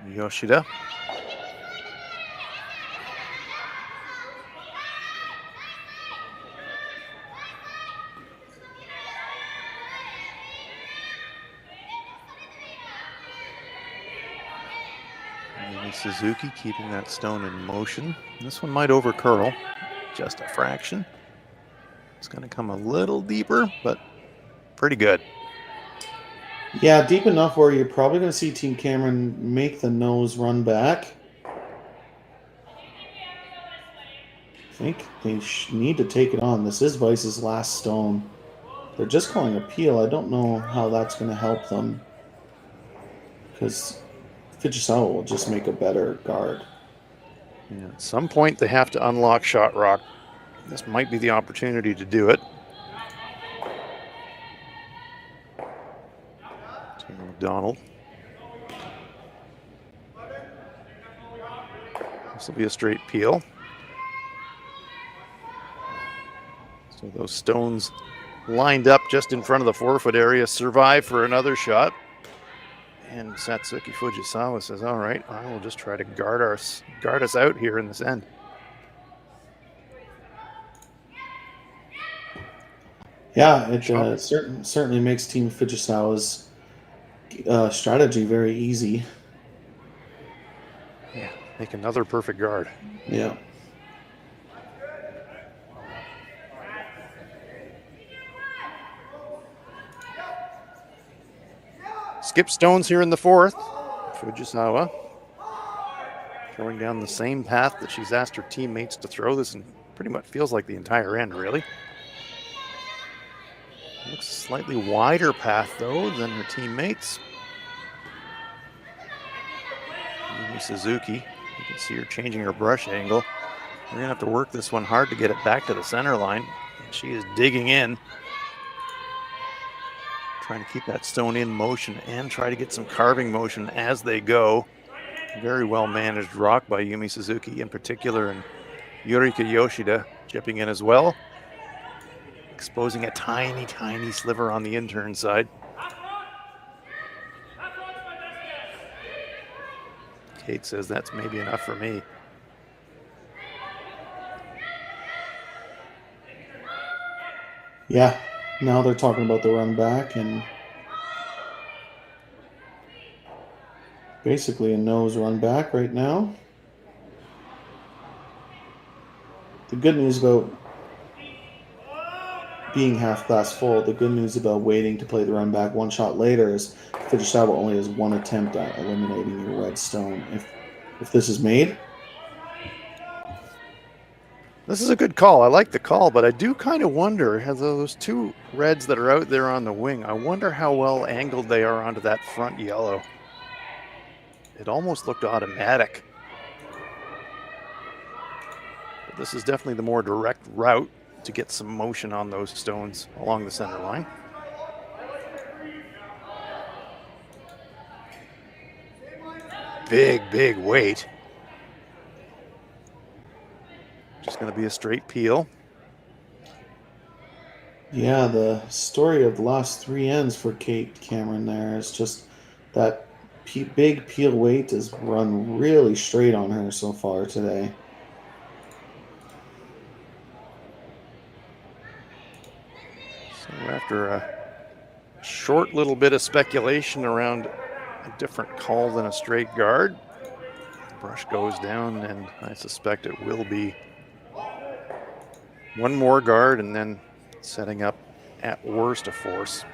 Yoshida. Suzuki keeping that stone in motion. This one might over curl, just a fraction. It's going to come a little deeper, but pretty good. Yeah, deep enough where you're probably going to see Team Cameron make the nose run back. I think they need to take it on. This is Vice's last stone. They're just calling a peel. I don't know how that's going to help them, because Fujisawa will just make a better guard. Yeah, at some point, they have to unlock shot rock. This might be the opportunity to do it. Taylor McDonald. This will be a straight peel. So those stones lined up just in front of the 4-foot area survive for another shot. And Satsuki Fujisawa says, all right, I will just try to guard us out here in this end. Yeah, it certainly makes Team Fujisawa's strategy very easy. Yeah, make another perfect guard. Yeah. Skip stones here in the 4th. Fujisawa throwing down the same path that she's asked her teammates to throw this, and pretty much feels like the entire end, really. Looks a slightly wider path, though, than her teammates. Suzuki, you can see her changing her brush angle. We're going to have to work this one hard to get it back to the center line. She is digging in, trying to keep that stone in motion and try to get some carving motion as they go. Very well managed rock by Yumi Suzuki in particular, and Yurika Yoshida chipping in as well, exposing a tiny, tiny sliver on the intern side. Kate says that's maybe enough for me. Yeah, now they're talking about the run back and basically a nose run back right now. The good news about being half glass full, the good news about waiting to play the run back one shot later is Fujisawa only has one attempt at eliminating your red stone. If this is made. This is a good call. I like the call, but I do kind of wonder, has those 2 reds that are out there on the wing, I wonder how well angled they are onto that front yellow. It almost looked automatic. But this is definitely the more direct route to get some motion on those stones along the center line. Big, big weight. Just going to be a straight peel. Yeah, the story of the last 3 ends for Kate Cameron there is just that big peel weight has run really straight on her so far today. So after a short little bit of speculation around a different call than a straight guard, the brush goes down, and I suspect it will be one more guard and then setting up at worst a force.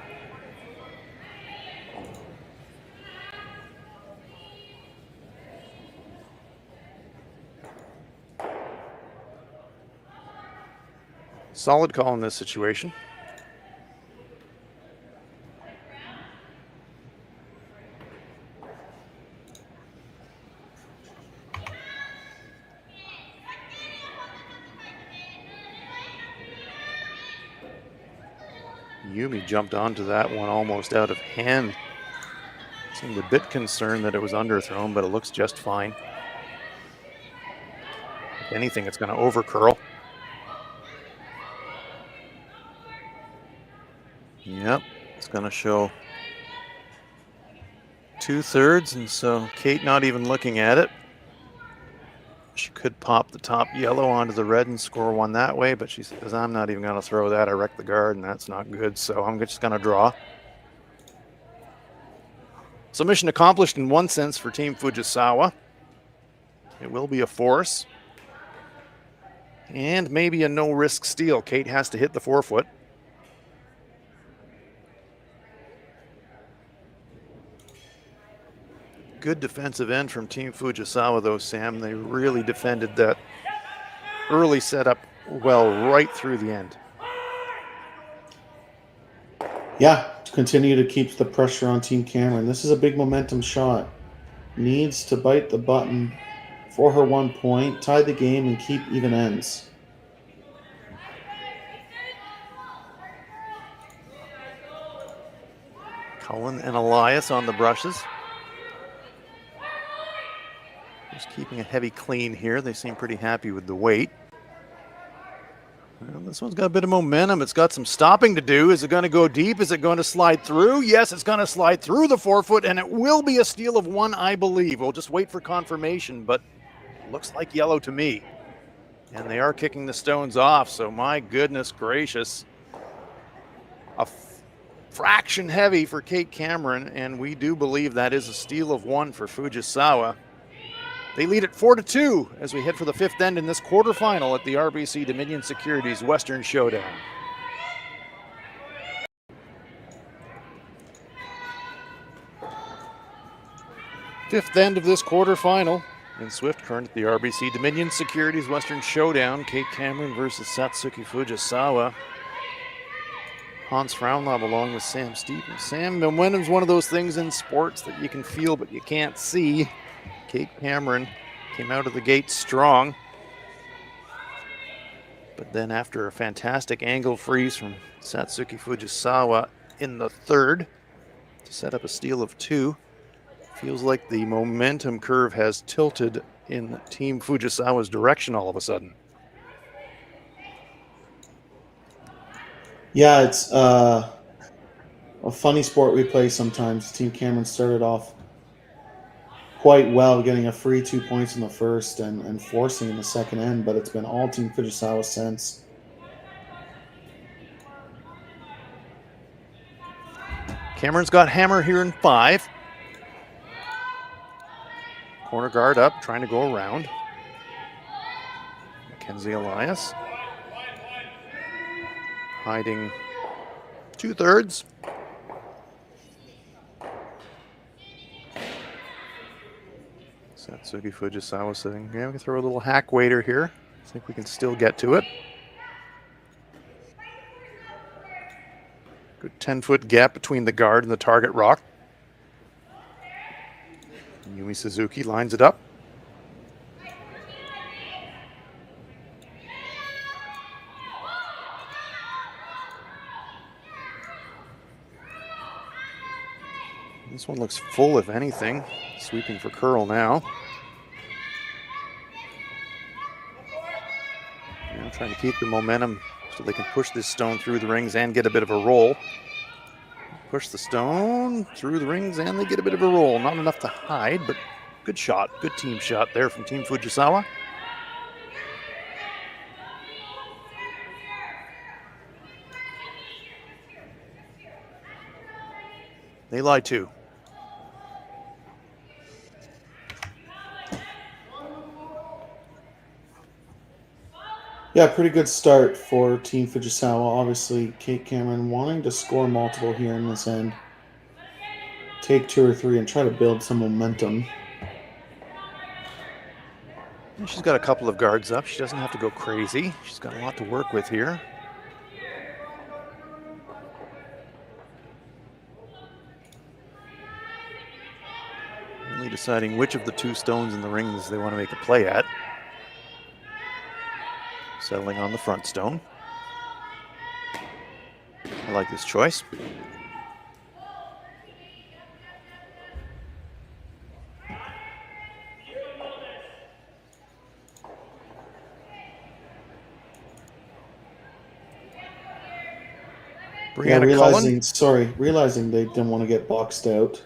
Solid call in this situation. Yumi jumped onto that one almost out of hand. Seemed a bit concerned that it was underthrown, but it looks just fine. If anything, it's going to overcurl. Yep, it's going to show 2/3, and so Kate not even looking at it. She could pop the top yellow onto the red and score one that way, but she says, I'm not even going to throw that. I wrecked the guard, and that's not good, so I'm just going to draw. So mission accomplished in one sense for Team Fujisawa. It will be a force. And maybe a no-risk steal. Kate has to hit the 4-foot. Good defensive end from Team Fujisawa, though, Sam. They really defended that early setup well right through the end. Yeah, continue to keep the pressure on Team Cameron. This is a big momentum shot. Needs to bite the button for her 1 point, tie the game, and keep even ends. Cullen and Elias on the brushes. Just keeping a heavy clean here. They seem pretty happy with the weight. Well, this one's got a bit of momentum. It's got some stopping to do. Is it going to go deep? Is it going to slide through? Yes, it's going to slide through the 4-foot, and it will be a steal of 1, I believe. We'll just wait for confirmation, but it looks like yellow to me. And they are kicking the stones off, so my goodness gracious. A fraction heavy for Kate Cameron, and we do believe that is a steal of 1 for Fujisawa. They lead it 4-2 as we head for the 5th end in this quarterfinal at the RBC Dominion Securities Western Showdown. Fifth end of this quarterfinal in swift current at the RBC Dominion Securities Western Showdown. Kate Cameron versus Satsuki Fujisawa. Hans Frauenlob along with Sam Stevens. Sam, momentum's one of those things in sports that you can feel but you can't see. Kate Cameron came out of the gate strong. But then after a fantastic angle freeze from Satsuki Fujisawa in the 3rd to set up a steal of 2, feels like the momentum curve has tilted in Team Fujisawa's direction all of a sudden. Yeah, it's a funny sport we play sometimes. Team Cameron started off quite well, getting a free 2 points in the first and forcing in the second end, but it's been all Team Fujisawa since. Cameron's got hammer here in 5. Corner guard up, trying to go around. Mackenzie Elias. Hiding 2/3. Satsuki Fujisawa saying, yeah, we can throw a little hack waiter here. I think we can still get to it. Good 10-foot gap between the guard and the target rock. Yumi Suzuki lines it up. This one looks full, if anything. Sweeping for curl now. Yeah, trying to keep the momentum so they can push this stone through the rings and get a bit of a roll. Push the stone through the rings and they get a bit of a roll. Not enough to hide, but good shot. Good team shot there from Team Fujisawa. They lie too. Yeah, pretty good start for Team Fujisawa. Obviously, Kate Cameron wanting to score multiple here in this end. Take 2 or 3 and try to build some momentum. And she's got a couple of guards up. She doesn't have to go crazy. She's got a lot to work with here. deciding which of the two stones in the rings they want to make a play at. Settling on the front stone. I like this choice. Realizing they didn't want to get boxed out.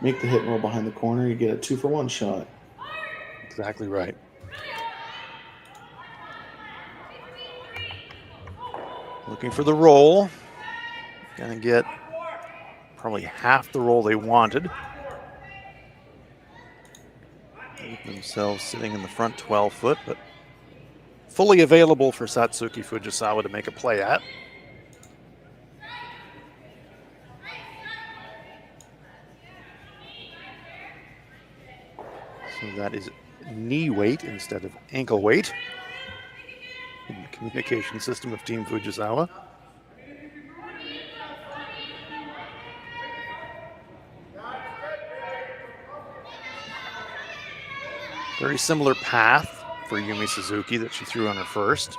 Make the hit and roll behind the corner. You get a 2-for-1 shot. Exactly right. Looking for the roll. Gonna get probably half the roll they wanted. Leave themselves sitting in the front 12 foot, but fully available for Satsuki Fujisawa to make a play at. So that is knee weight instead of ankle weight in the communication system of Team Fujisawa. Very similar path for Yumi Suzuki that she threw on her first.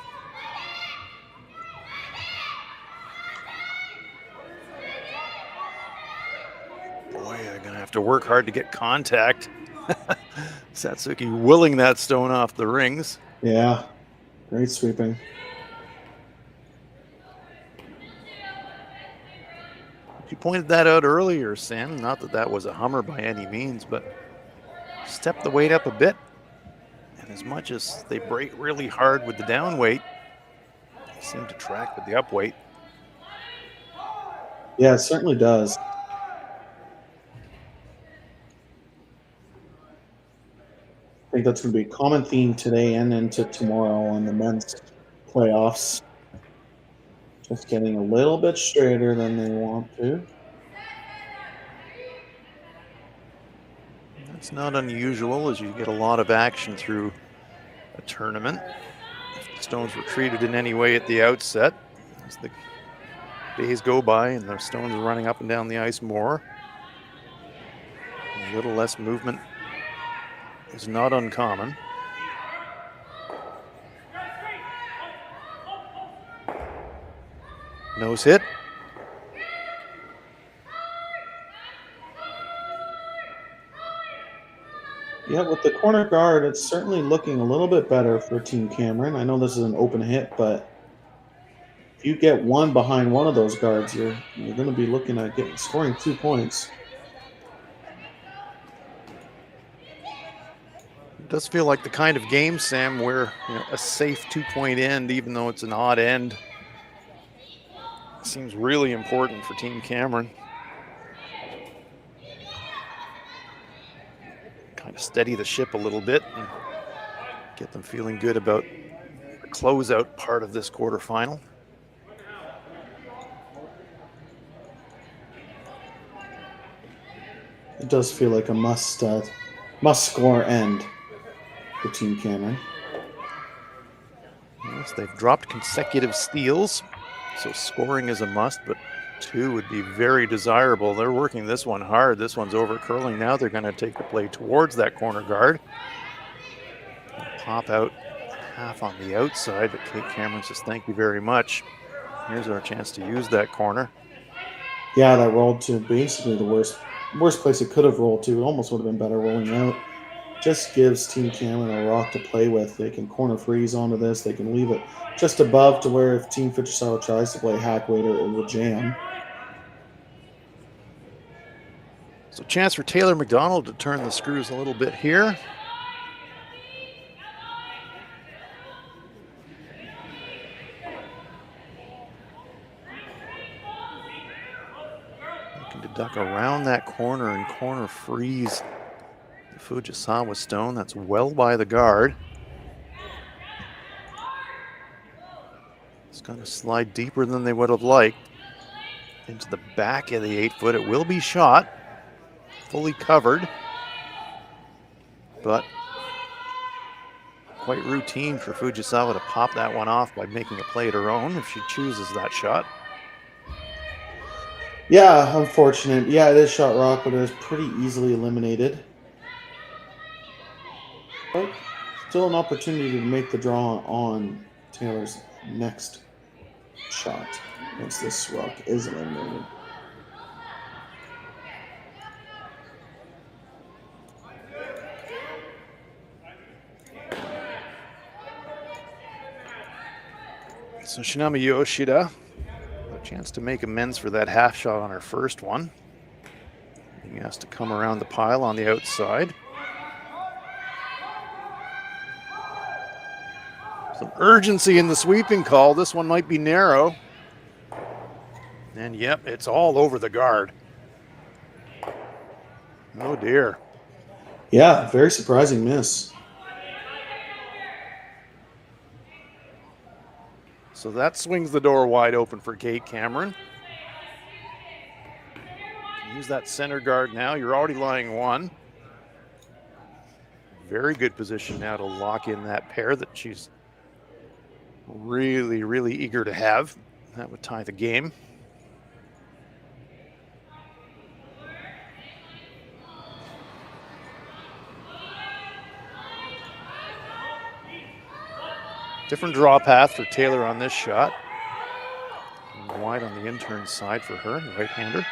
Boy, I'm gonna have to work hard to get contact. Satsuki willing that stone off the rings. Yeah, great sweeping. You pointed that out earlier, Sam. Not that that was a hummer by any means, but step the weight up a bit. And as much as they break really hard with the down weight, they seem to track with the up weight. Yeah, it certainly does. I think that's going to be a common theme today and into tomorrow on the men's playoffs. Just getting a little bit straighter than they want to. That's not unusual as you get a lot of action through a tournament. If the stones were treated in any way at the outset, as the days go by and the stones are running up and down the ice more, a little less movement is not uncommon. Nose hit. Yeah, with the corner guard, it's certainly looking a little bit better for Team Cameron. I know this is an open hit, but if you get one behind one of those guards, you're going to be looking at scoring 2 points. It does feel like the kind of game, Sam, where a safe 2-point end, even though it's an odd end, seems really important for Team Cameron. Kind of steady the ship a little bit and get them feeling good about the closeout part of this quarterfinal. It does feel like a must score end for Team Cameron. Yes, they've dropped consecutive steals, so scoring is a must, but 2 would be very desirable. They're working this one hard. This one's over curling now. They're going to take the play towards that corner guard. Pop out half on the outside, but Kate Cameron says, thank you very much. Here's our chance to use that corner. Yeah, that rolled to basically the worst place it could have rolled to. It almost would have been better rolling out. Just gives Team Cameron a rock to play with. They can corner freeze onto this. They can leave it just above to where if Team Fujisawa tries to play hack weight, it will jam. So chance for Taylor McDonald to turn the screws a little bit here. Looking to duck around that corner and corner freeze the Fujisawa stone. That's well by the guard. It's going to slide deeper than they would have liked into the back of the 8 foot. It will be shot, fully covered, but quite routine for Fujisawa to pop that one off by making a play at her own if she chooses that shot. Yeah, unfortunate. Yeah, it is shot rock, but it was pretty easily eliminated. Still an opportunity to make the draw on Taylor's next shot once this rock is eliminated. So Shinami Yoshida, a chance to make amends for that half shot on her first one. He has to come around the pile on the outside. Some urgency in the sweeping call. This one might be narrow. And yep, it's all over the guard. Oh dear. Yeah, very surprising miss. So that swings the door wide open for Kate Cameron. Use that center guard now. You're already lying one. Very good position now to lock in that pair that she's really, really eager to have. That would tie the game. Different draw path for Taylor on this shot. And wide on the intern side for her, the right-hander.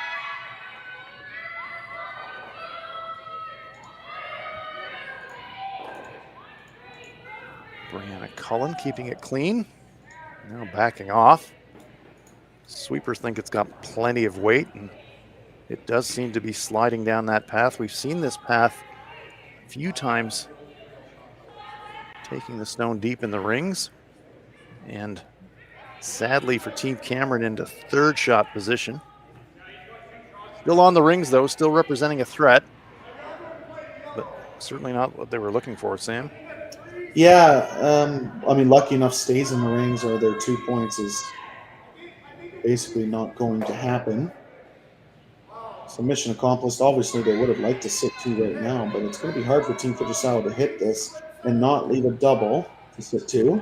Brianna Cullen keeping it clean. Now backing off. Sweepers think it's got plenty of weight, and it does seem to be sliding down that path. We've seen this path a few times, taking the stone deep in the rings. And sadly for Team Cameron into third shot position. Still on the rings though, still representing a threat. But certainly not what they were looking for, Sam. Yeah, I mean, lucky enough stays in the rings or their 2 points is basically not going to happen. So mission accomplished. Obviously, they would have liked to sit 2 right now, but it's going to be hard for Team Fujisawa to hit this and not leave a double to sit 2.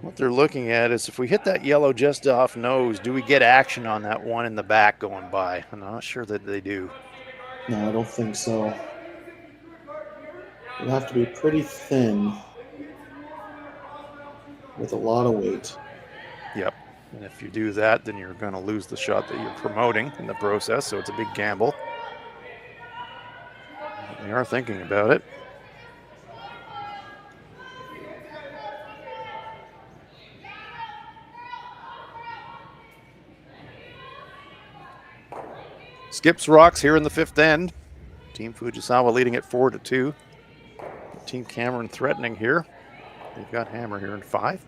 What they're looking at is if we hit that yellow just off nose, do we get action on that one in the back going by? I'm not sure that they do. No, I don't think so. It'll have to be pretty thin with a lot of weight. Yep. And if you do that, then you're going to lose the shot that you're promoting in the process, so it's a big gamble. They are thinking about it. Skips rocks here in the 5th end. Team Fujisawa leading it 4-2. Team Cameron threatening here. They've got hammer here in 5.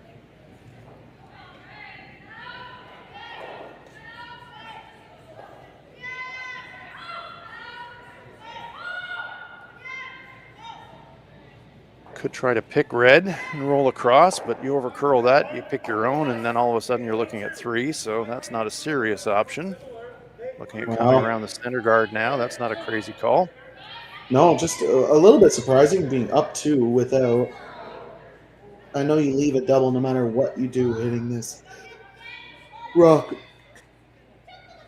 Could try to pick red and roll across, but you overcurl that, you pick your own, and then all of a sudden you're looking at 3, so that's not a serious option. Looking at coming around the center guard now. That's not a crazy call. No, just a little bit surprising being up 2 without. I know you leave a double no matter what you do hitting this rock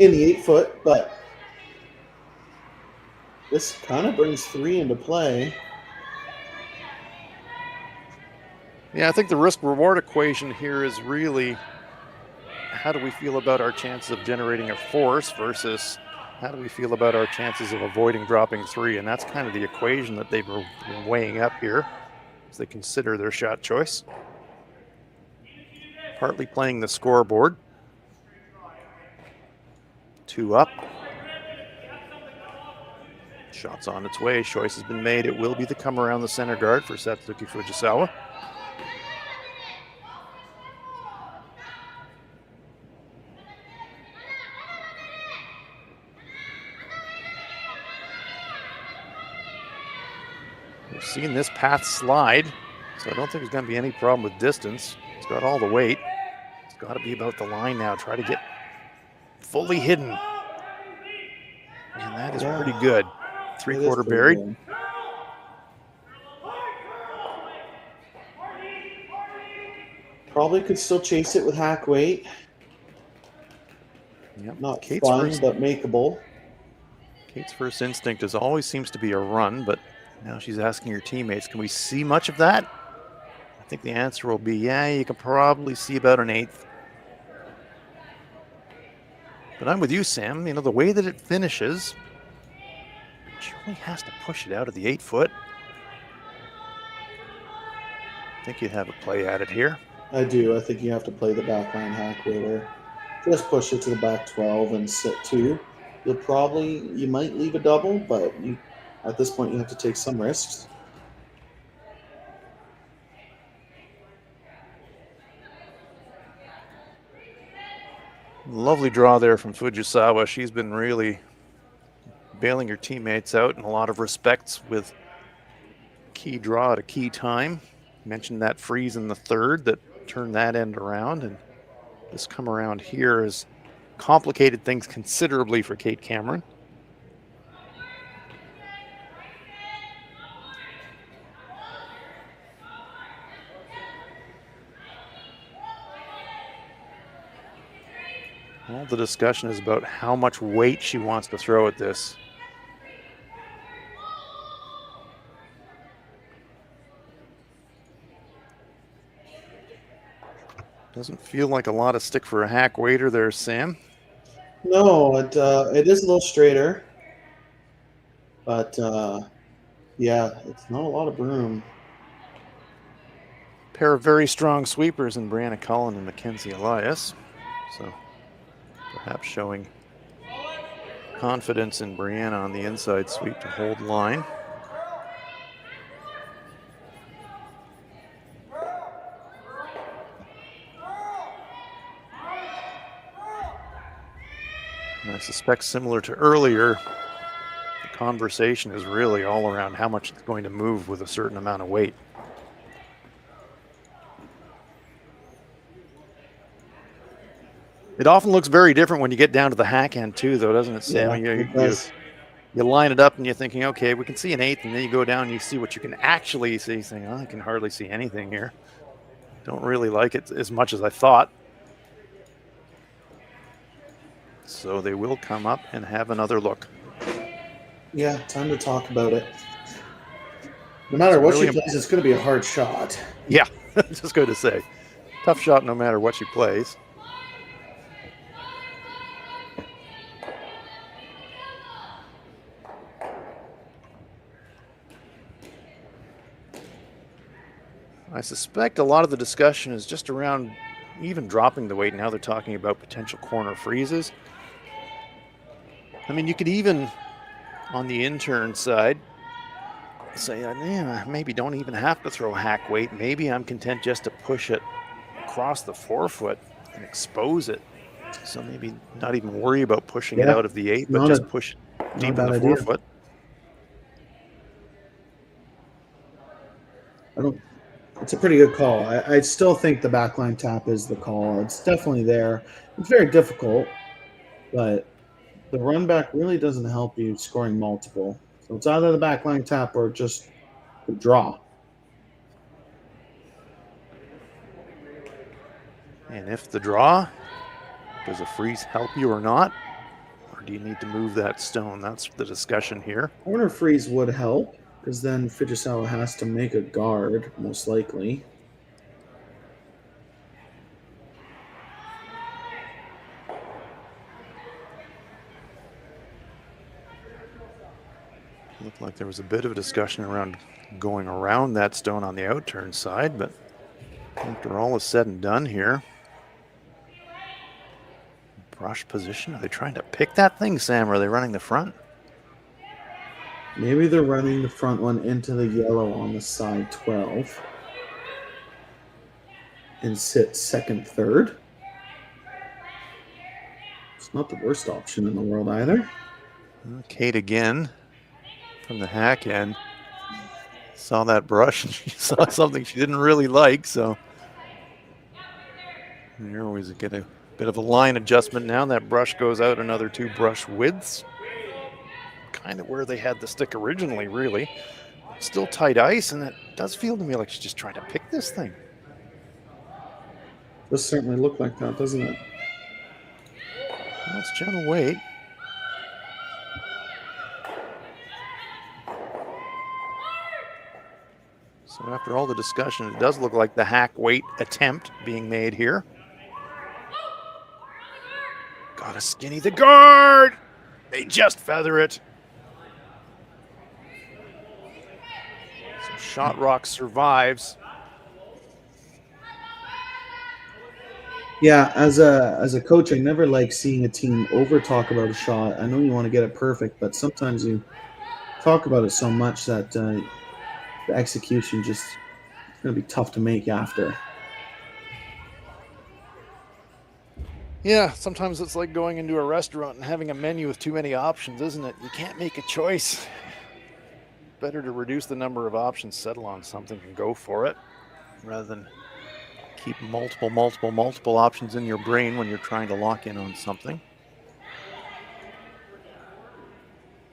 in the 8-foot, but this kind of brings 3 into play. Yeah, I think the risk-reward equation here is really how do we feel about our chances of generating a force versus how do we feel about our chances of avoiding dropping 3? And that's kind of the equation that they've been weighing up here as they consider their shot choice. Partly playing the scoreboard. 2 up. Shot's on its way. Choice has been made. It will be the come around the center guard for Satsuki Fujisawa. We've seen this path slide, so I don't think there's going to be any problem with distance. It's got all the weight. It's got to be about the line now. Try to get fully hidden. And that is pretty good. 3/4 buried. Good. Probably could still chase it with hack weight. Yep. Not Kate's fun, first. but makeable. Kate's first instinct is always seems to be a run, but now she's asking her teammates, can we see much of that? I think the answer will be, yeah, you can probably see about an eighth. But I'm with you, Sam. You know, the way that it finishes, she only has to push it out of the 8 foot. I think you have a play at it here. I do. I think you have to play the backline hack waiter. Just push it to the back 12 and sit 2. You might leave a double, but at this point you have to take some risks. Lovely draw there from Fujisawa. She's been really bailing her teammates out in a lot of respects with key draw at a key time. Mentioned that freeze in the third that turned that end around, and this come around here has complicated things considerably for Kate Cameron. All the discussion is about how much weight she wants to throw at this. Doesn't feel like a lot of stick for a hack waiter there, Sam. No, it is a little straighter, but yeah, it's not a lot of room. Pair of very strong sweepers in Brianna Cullen and Mackenzie Elias, so perhaps showing confidence in Brianna on the inside sweep to hold line. And I suspect similar to earlier, the conversation is really all around how much it's going to move with a certain amount of weight. It often looks very different when you get down to the hack end too, though, doesn't it, Sam? Yeah, you line it up and you're thinking, okay, we can see an eighth, and then you go down and you see what you can actually see, saying, oh, I can hardly see anything here. Don't really like it as much as I thought. So they will come up and have another look. Yeah, time to talk about it. No matter what she plays, it's going to be a hard shot. Yeah, just going to say. Tough shot no matter what she plays. I suspect a lot of the discussion is just around even dropping the weight. Now they're talking about potential corner freezes. I mean, you could even, on the intern side, say, yeah, maybe don't even have to throw hack weight. Maybe I'm content just to push it across the 4 foot and expose it. So maybe not even worry about pushing it out of the 8, but just push it deep in the 4 foot. It's a pretty good call. I still think the backline tap is the call. It's definitely there. It's very difficult, but the run back really doesn't help you scoring multiple. So it's either the backline tap or just the draw. And if the draw, does a freeze help you or not? Or do you need to move that stone? That's the discussion here. Corner freeze would help, because then Fujisawa has to make a guard, most likely. Looked like there was a bit of a discussion around going around that stone on the outturn side, but after all is said and done here, brush position. Are they trying to pick that thing, Sam, or are they running the front? Maybe they're running the front one into the yellow on the side 12 and sit second, third. It's not the worst option in the world either. Kate again from the hack end. Saw that brush and she saw something she didn't really like, so there we get a bit of a line adjustment now. That brush goes out another 2 brush widths. Kind of where they had the stick originally, really. Still tight ice, and it does feel to me like she's just trying to pick this thing. Does certainly look like that, doesn't it? Well, it's gentle weight. So after all the discussion, it does look like the hack weight attempt being made here. Gotta skinny the guard. They just feather it. So Shot Rock survives. Yeah, as a coach, I never like seeing a team over talk about a shot. I know you want to get it perfect, but sometimes you talk about it so much that the execution just it's going to be tough to make after. Yeah, sometimes it's like going into a restaurant and having a menu with too many options, isn't it? You can't make a choice. Better to reduce the number of options, settle on something, and go for it, rather than keep multiple options in your brain when you're trying to lock in on something.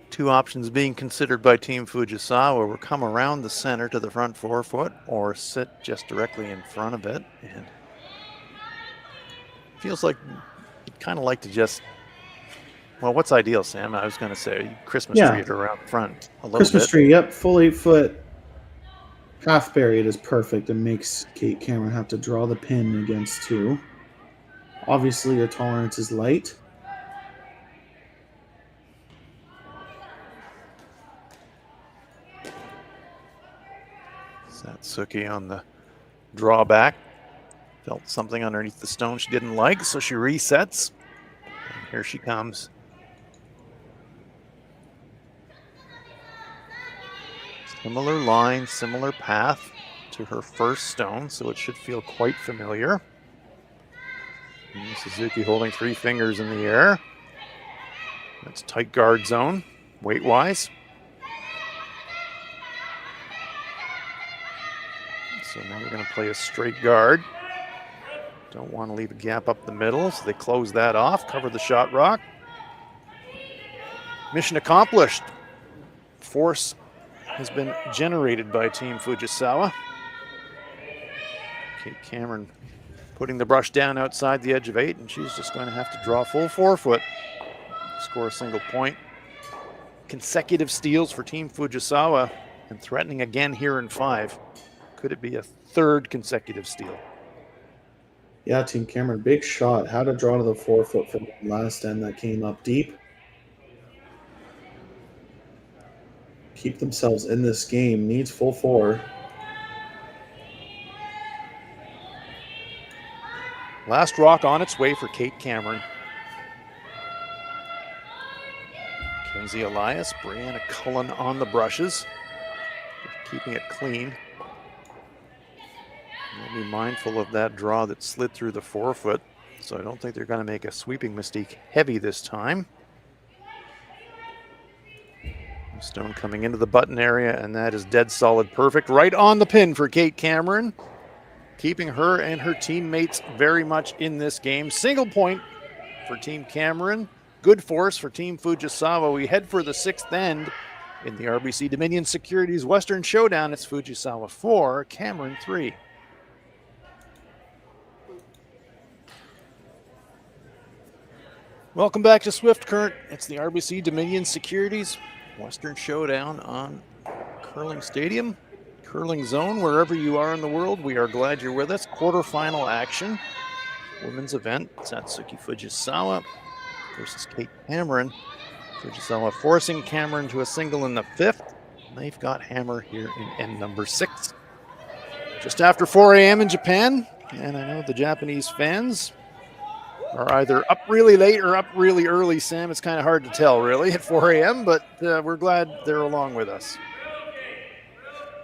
Two options being considered by Team Fujisawa were come around the center to the front forefoot or sit just directly in front of it. And feels like you'd kind of like to just, well, what's ideal, Sam? I was going to say Christmas tree it around front a little Christmas bit. tree, yep, full 8-foot. Half buried is perfect and makes Kate Cameron have to draw the pin against 2. Obviously, your tolerance is light. Satsuki on the drawback. Felt something underneath the stone she didn't like, so she resets. And here she comes. Similar line, similar path to her first stone, so it should feel quite familiar. And Suzuki holding 3 fingers in the air. That's tight guard zone, weight-wise. So now they're going to play a straight guard. Don't want to leave a gap up the middle, so they close that off, cover the shot rock. Mission accomplished. Force has been generated by Team Fujisawa. Kate Cameron putting the brush down outside the edge of 8, and she's just going to have to draw full forefoot, score a single point. Consecutive steals for Team Fujisawa, and threatening again here in 5. Could it be a 3rd consecutive steal? Yeah, Team Cameron, big shot. How to draw to the forefoot from the last end that came up deep. Keep themselves in this game. Needs full 4. Last rock on its way for Kate Cameron. Kenzie Elias, Brianna Cullen on the brushes, keeping it clean. They'll be mindful of that draw that slid through the forefoot, so I don't think they're going to make a sweeping mistake heavy this time. Stone coming into the button area, and that is dead solid perfect. Right on the pin for Kate Cameron, keeping her and her teammates very much in this game. Single point for Team Cameron. Good force for Team Fujisawa. We head for the 6th end in the RBC Dominion Securities Western Showdown. It's Fujisawa 4, Cameron 3. Welcome back to Swift Current. It's the RBC Dominion Securities Western Showdown on Curling Stadium, Curling Zone, wherever you are in the world. We are glad you're with us. Quarterfinal action, women's event. Satsuki Fujisawa versus Kate Cameron. Fujisawa forcing Cameron to a single in the 5th. They've got hammer here in end number 6. Just after 4 a.m. in Japan, and I know the Japanese fans are either up really late or up really early, Sam. It's kind of hard to tell, really, at 4 a.m., but we're glad they're along with us.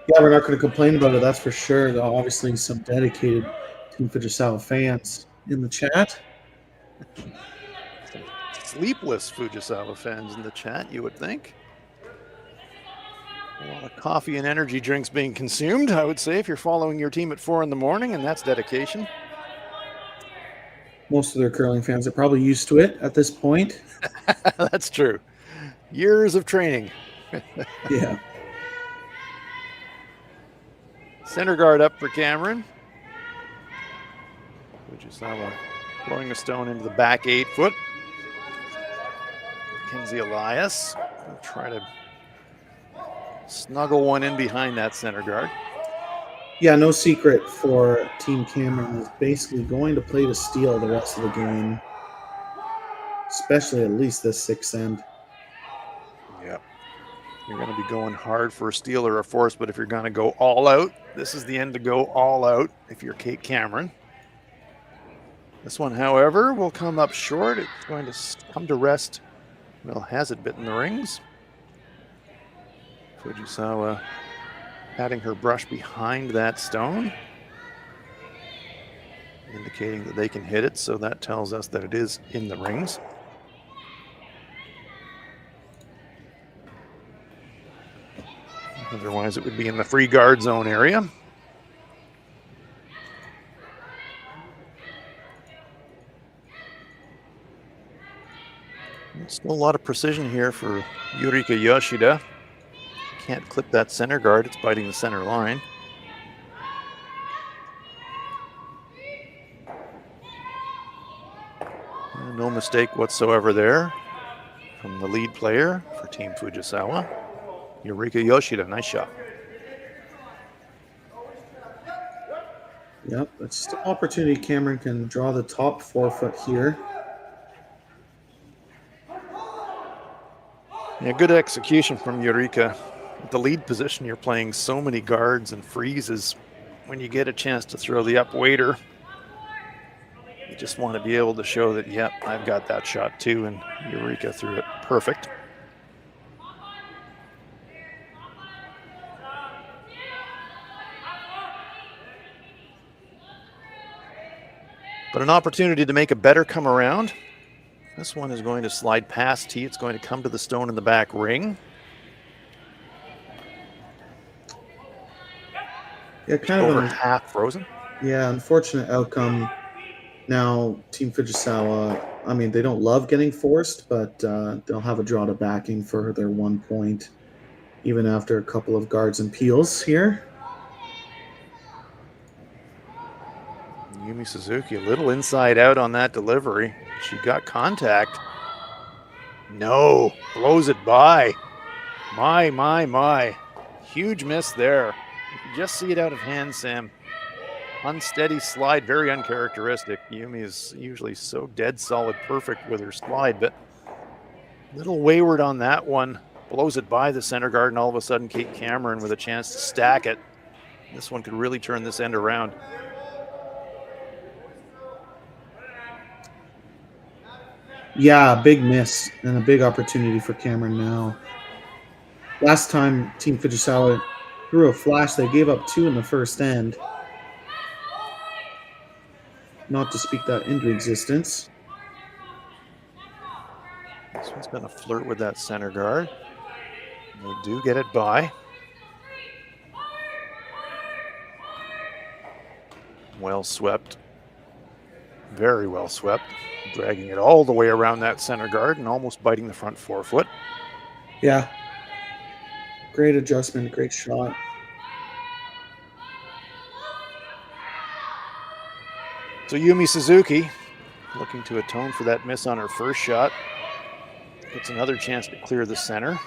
Yeah, we're not going to complain about it, that's for sure. Obviously, some dedicated Team Fujisawa fans in the chat. Some sleepless Fujisawa fans in the chat, you would think. A lot of coffee and energy drinks being consumed, I would say, if you're following your team at 4 in the morning, and that's dedication. Most of their curling fans are probably used to it at this point. That's true. Years of training. Yeah. Center guard up for Cameron. Fujisawa throwing a stone into the back 8-foot. Kenzie Elias will try to snuggle one in behind that center guard. Yeah, no secret for Team Cameron is basically going to play to steal the rest of the game, especially at least this sixth end. Yep. You're going to be going hard for a steal or a force, but if you're going to go all out, this is the end to go all out if you're Kate Cameron. This one, however, will come up short. It's going to come to rest. Well, has it bitten the rings? Fujisawa patting her brush behind that stone, indicating that they can hit it, so that tells us that it is in the rings. Otherwise, it would be in the free guard zone area. Still a lot of precision here for Yurika Yoshida. Can't clip that center guard, it's biting the center line. No mistake whatsoever there from the lead player for Team Fujisawa. Yurika Yoshida, nice shot. Yep, it's still an opportunity. Cameron can draw the top forefoot here. Yeah, good execution from Yurika. At the lead position, you're playing so many guards and freezes. When you get a chance to throw the up waiter, you just want to be able to show that, yep, I've got that shot too, and Yurika threw it perfect. But an opportunity to make a better come around. This one is going to slide past T. It's going to come to the stone in the back ring. Yeah, kind over of half frozen. Yeah, unfortunate outcome. Now, Team Fujisawa, I mean, they don't love getting forced, but they'll have a draw to backing for their 1 point, even after a couple of guards and peels here. Yumi Suzuki, a little inside out on that delivery. She got contact. No, blows it by. My. Huge miss there. You can just see it out of hand, Sam. Unsteady slide, very uncharacteristic. Yumi is usually so dead solid perfect with her slide, but a little wayward on that one. Blows it by the center guard, and all of a sudden Kate Cameron with a chance to stack it. This one could really turn this end around. Yeah, big miss and a big opportunity for Cameron now. Last time Team Fujisawa threw a flash, they gave up 2 in the first end. Not to speak that into existence. This one's going to flirt with that center guard. They do get it by. Well swept. Very well swept. Dragging it all the way around that center guard and almost biting the front forefoot. Yeah. Great adjustment, great shot. So Yumi Suzuki, looking to atone for that miss on her first shot, gets another chance to clear the center.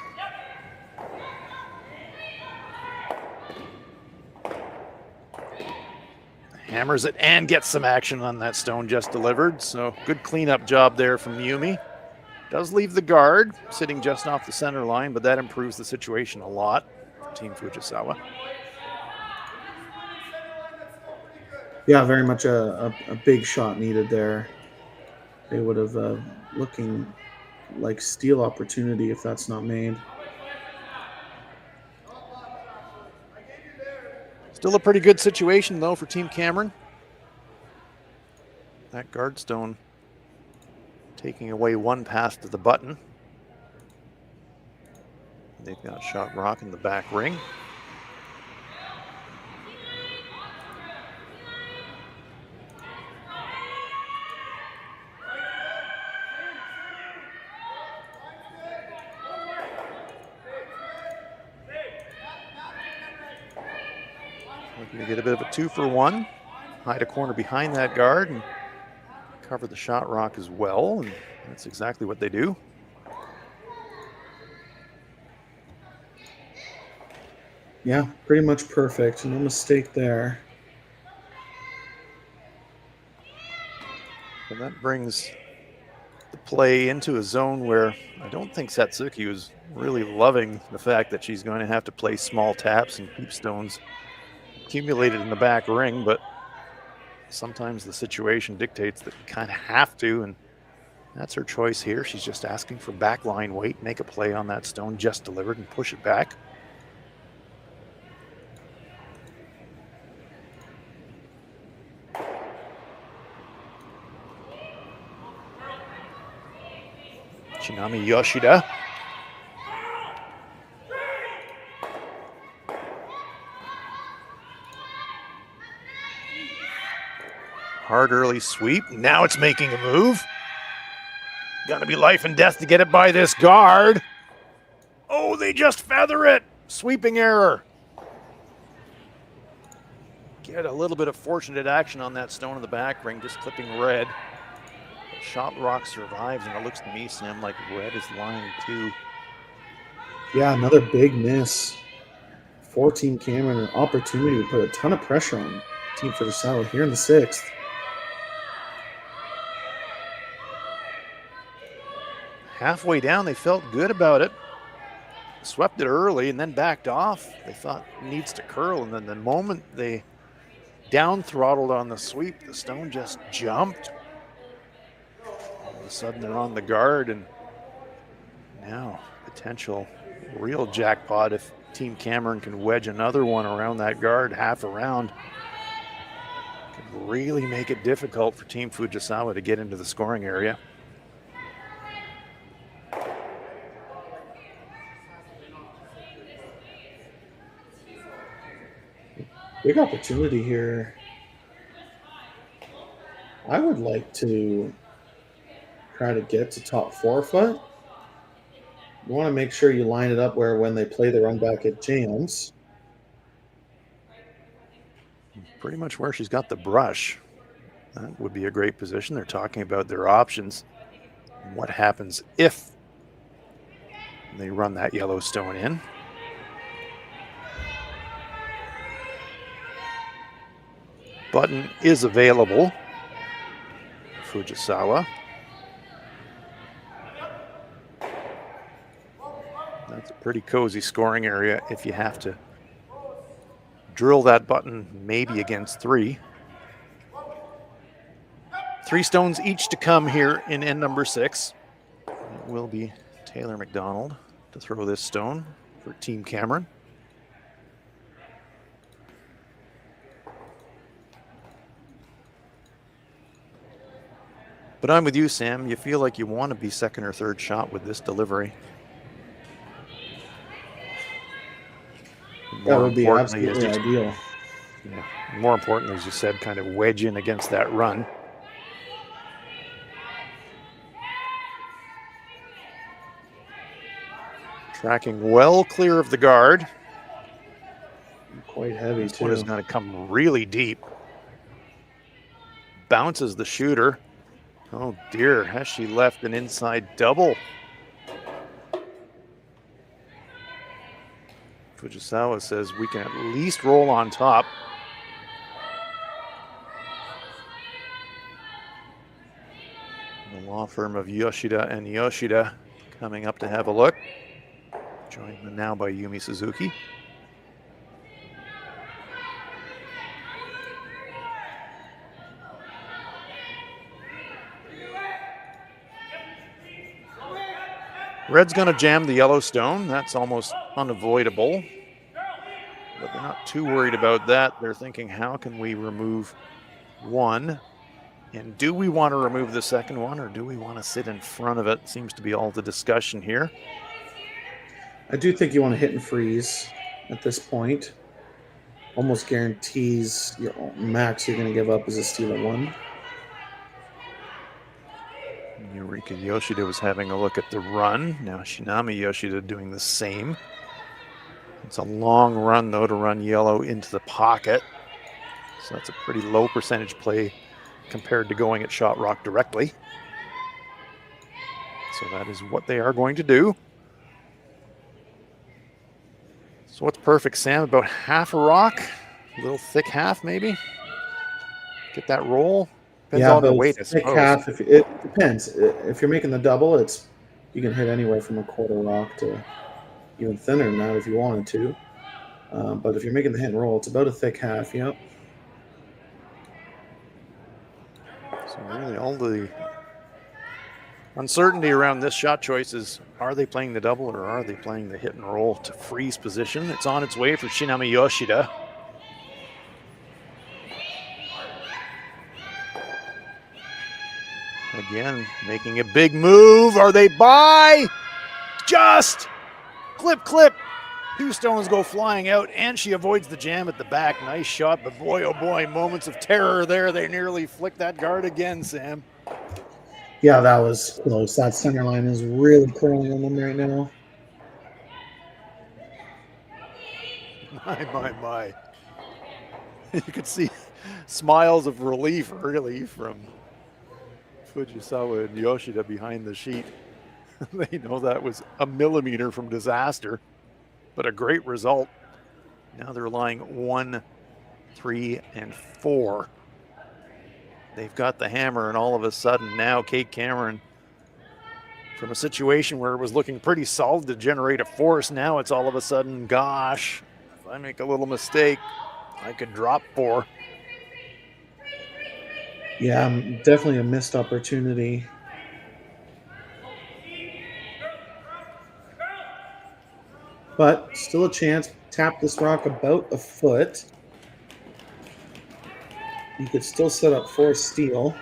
Hammers it and gets some action on that stone just delivered. So good cleanup job there from Yumi. Does leave the guard sitting just off the center line, but that improves the situation a lot for Team Fujisawa. Yeah, very much a big shot needed there. They would have looking like steal opportunity if that's not made. Still a pretty good situation, though, for Team Cameron. That guard stone taking away one pass to the button. They've got shot rock in the back ring. Looking to get a bit of a 2-for-1. Hide a corner behind that guard and cover the shot rock as well, and that's exactly what they do. Yeah, pretty much perfect. No mistake there. And that brings the play into a zone where I don't think Satsuki was really loving the fact that she's going to have to play small taps and keep stones accumulated in the back ring, but sometimes the situation dictates that you kind of have to, and that's her choice here. She's just asking for backline weight, make a play on that stone just delivered and push it back. Kitami Yoshida. Hard early sweep. Now it's making a move. Gonna be life and death to get it by this guard. Oh, they just feather it. Sweeping error. Get a little bit of fortunate action on that stone in the back ring, just clipping red. Shot rock survives, and it looks to me, Sam, like red is lying too. Yeah, another big miss for Team Cameron. An opportunity to put a ton of pressure on Team Fujisawa here in the 6th. Halfway down, they felt good about it. Swept it early and then backed off. They thought it needs to curl, and then the moment they down throttled on the sweep, the stone just jumped. All of a sudden, they're on the guard, and now potential real jackpot if Team Cameron can wedge another one around that guard half around. Could really make it difficult for Team Fujisawa to get into the scoring area. Big opportunity here. I would like to try to get to top 4 foot. You want to make sure you line it up where when they play the run back, it jams. Pretty much where she's got the brush. That would be a great position. They're talking about their options. What happens if they run that yellow stone in? Button is available. Fujisawa. That's a pretty cozy scoring area if you have to drill that button maybe against 3. 3 stones each to come here in end number 6. It will be Taylor McDonald to throw this stone for Team Cameron. But I'm with you, Sam. You feel like you want to be second or third shot with this delivery. That would be absolutely ideal. Yeah. More importantly, as you said, kind of wedge in against that run. Tracking well clear of the guard. Quite heavy, this too. One is going to come really deep. Bounces the shooter. Oh dear, has she left an inside double? Fujisawa says we can at least roll on top. The law firm of Yoshida and Yoshida coming up to have a look. Joined now by Yumi Suzuki. Red's going to jam the yellow stone. That's almost unavoidable. But they're not too worried about that. They're thinking, how can we remove one? And do we want to remove the second one, or do we want to sit in front of it? Seems to be all the discussion here. I do think you want to hit and freeze at this point. Almost guarantees your max you're going to give up is a steal of 1. Eureka Yoshida was having a look at the run. Now Shinami Yoshida doing the same. It's a long run, though, to run yellow into the pocket. So that's a pretty low percentage play compared to going at shot rock directly. So that is what they are going to do. So what's perfect, Sam? About half a rock, a little thick half maybe. Get that roll. Depends on the weight, I thick suppose. half. If it depends. If you're making the double, you can hit anywhere from a quarter rock to even thinner than that if you wanted to. But if you're making the hit and roll, it's about a thick half. Yep. So really all the uncertainty around this shot choice is, are they playing the double or are they playing the hit and roll to freeze position? It's on its way for Shinami Yoshida. Again, making a big move. Are they by? Just clip, clip. 2 stones go flying out, and she avoids the jam at the back. Nice shot, but boy, oh boy, moments of terror there. They nearly flicked that guard again, Sam. Yeah, that was close. That center line is really curling on them right now. My. You could see smiles of relief, really, from Fujisawa and Yoshida behind the sheet. They know that was a millimeter from disaster, but a great result. Now they're lying 1, 3, and 4. They've got the hammer, and all of a sudden now Kate Cameron, from a situation where it was looking pretty solid to generate a force, now it's all of a sudden, gosh, if I make a little mistake, I could drop 4. Yeah, definitely a missed opportunity. But still a chance. Tap this rock about a foot. You could still set up for steal.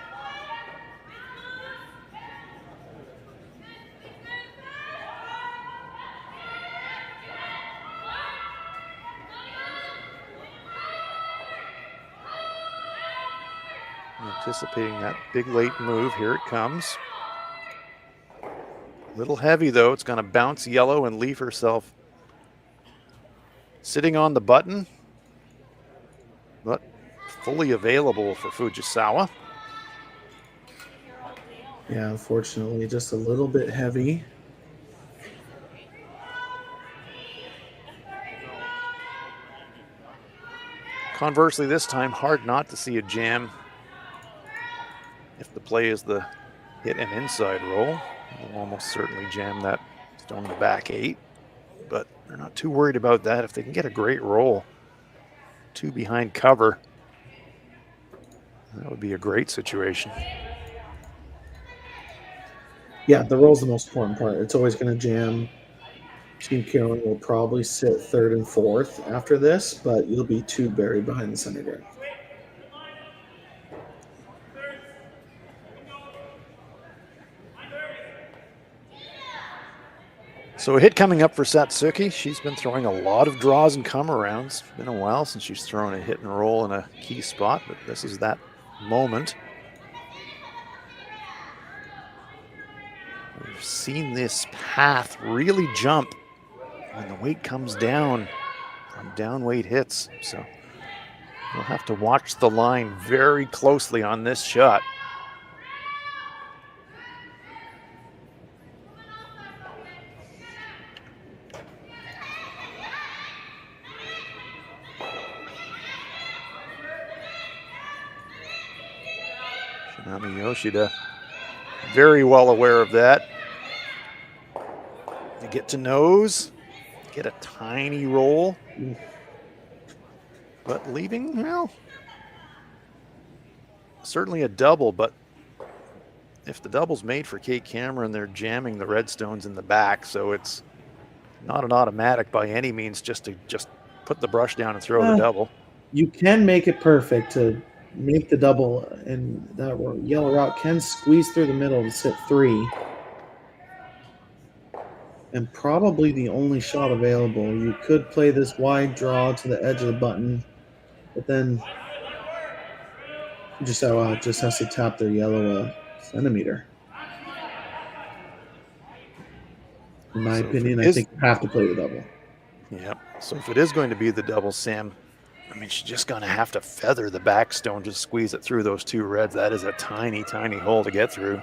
Anticipating that big late move. Here it comes. A little heavy though. It's going to bounce yellow and leave herself sitting on the button, but fully available for Fujisawa. Yeah, unfortunately, just a little bit heavy. Conversely, this time, hard not to see a jam. If the play is the hit and inside roll, we'll almost certainly jam that stone in the back 8. But they're not too worried about that. If they can get a great roll, 2 behind cover, that would be a great situation. Yeah, the roll's the most important part. It's always going to jam. Team Carolyn will probably sit 3rd and 4th after this, but you'll be 2 buried behind the center guard. So a hit coming up for Satsuki. She's been throwing a lot of draws and come arounds. It's been a while since she's thrown a hit and roll in a key spot, but this is that moment. We've seen this path really jump when the weight comes down from down weight hits. So you'll have to watch the line very closely on this shot. Shinami Yoshida, very well aware of that. You get to nose, get a tiny roll, but leaving, well, certainly a double, but if the double's made for Kate Cameron, they're jamming the redstones in the back, so it's not an automatic by any means just to put the brush down and throw the double. You can make it perfect to make the double, and that yellow rock can squeeze through the middle to sit 3. And probably the only shot available. You could play this wide draw to the edge of the button, but then just has to tap their yellow a centimeter. In my opinion, I think you have to play the double. Yep. So if it is going to be the double, Sam, I mean, she's just going to have to feather the back stone, just squeeze it through those 2 reds. That is a tiny, tiny hole to get through.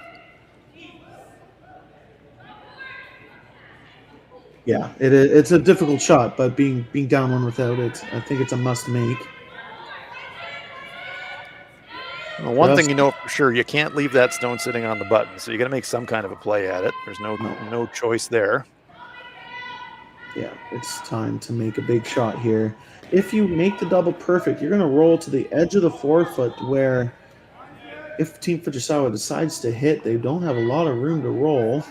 Yeah, it's a difficult shot, but being down one without it, I think it's a must make. Well, one thing you know for sure, you can't leave that stone sitting on the button, so you got to make some kind of a play at it. There's no choice there. Yeah, it's time to make a big shot here. If you make the double perfect, you're going to roll to the edge of the forefoot where if Team Fujisawa decides to hit, they don't have a lot of room to roll,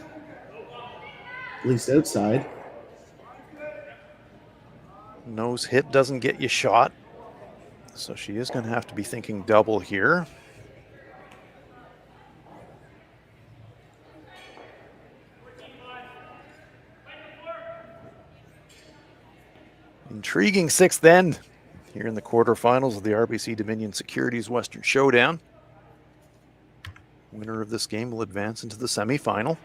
at least outside. Nose hit doesn't get you shot, so she is going to have to be thinking double here. Intriguing sixth end here in the quarterfinals of the RBC Dominion Securities Western Showdown. Winner of this game will advance into the semifinal.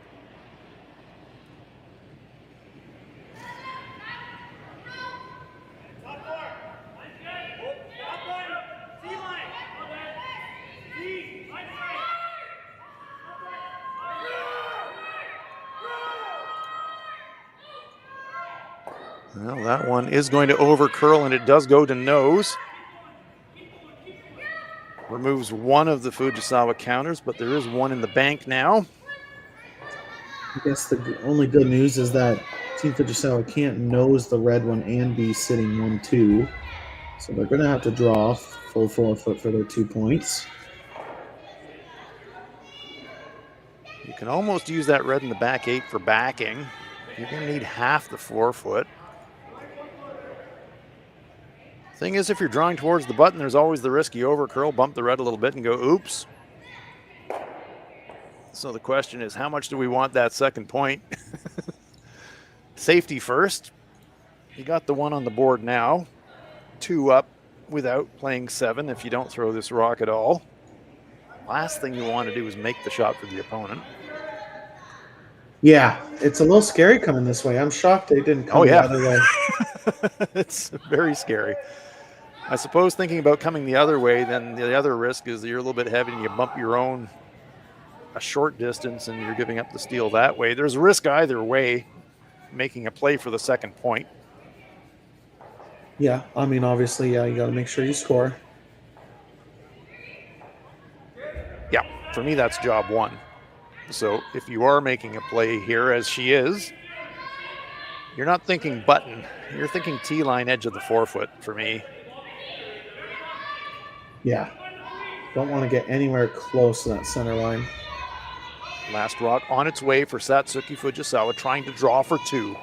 Well, that one is going to over curl, and it does go to nose. Removes one of the Fujisawa counters, but there is one in the bank now. I guess the only good news is that Team Fujisawa can't nose the red one and be sitting 1-2. So they're going to have to draw full forefoot for their 2 points. You can almost use that red in the back 8 for backing. You're going to need half the forefoot. Thing is, if you're drawing towards the button, there's always the risk you over curl, bump the red a little bit, and go, oops. So the question is, how much do we want that second point? Safety first. You got the one on the board now. 2 up without playing 7 if you don't throw this rock at all. Last thing you want to do is make the shot for the opponent. Yeah, it's a little scary coming this way. I'm shocked they didn't come the other way. It's very scary. I suppose thinking about coming the other way, then the other risk is that you're a little bit heavy and you bump your own a short distance and you're giving up the steal that way. There's a risk either way, making a play for the second point. Yeah, I mean, obviously, you got to make sure you score. Yeah, for me, that's job one. So if you are making a play here, as she is, you're not thinking button. You're thinking T-line edge of the forefoot for me. Yeah. Don't want to get anywhere close to that center line. Last rock on its way for Satsuki Fujisawa, trying to draw for 2.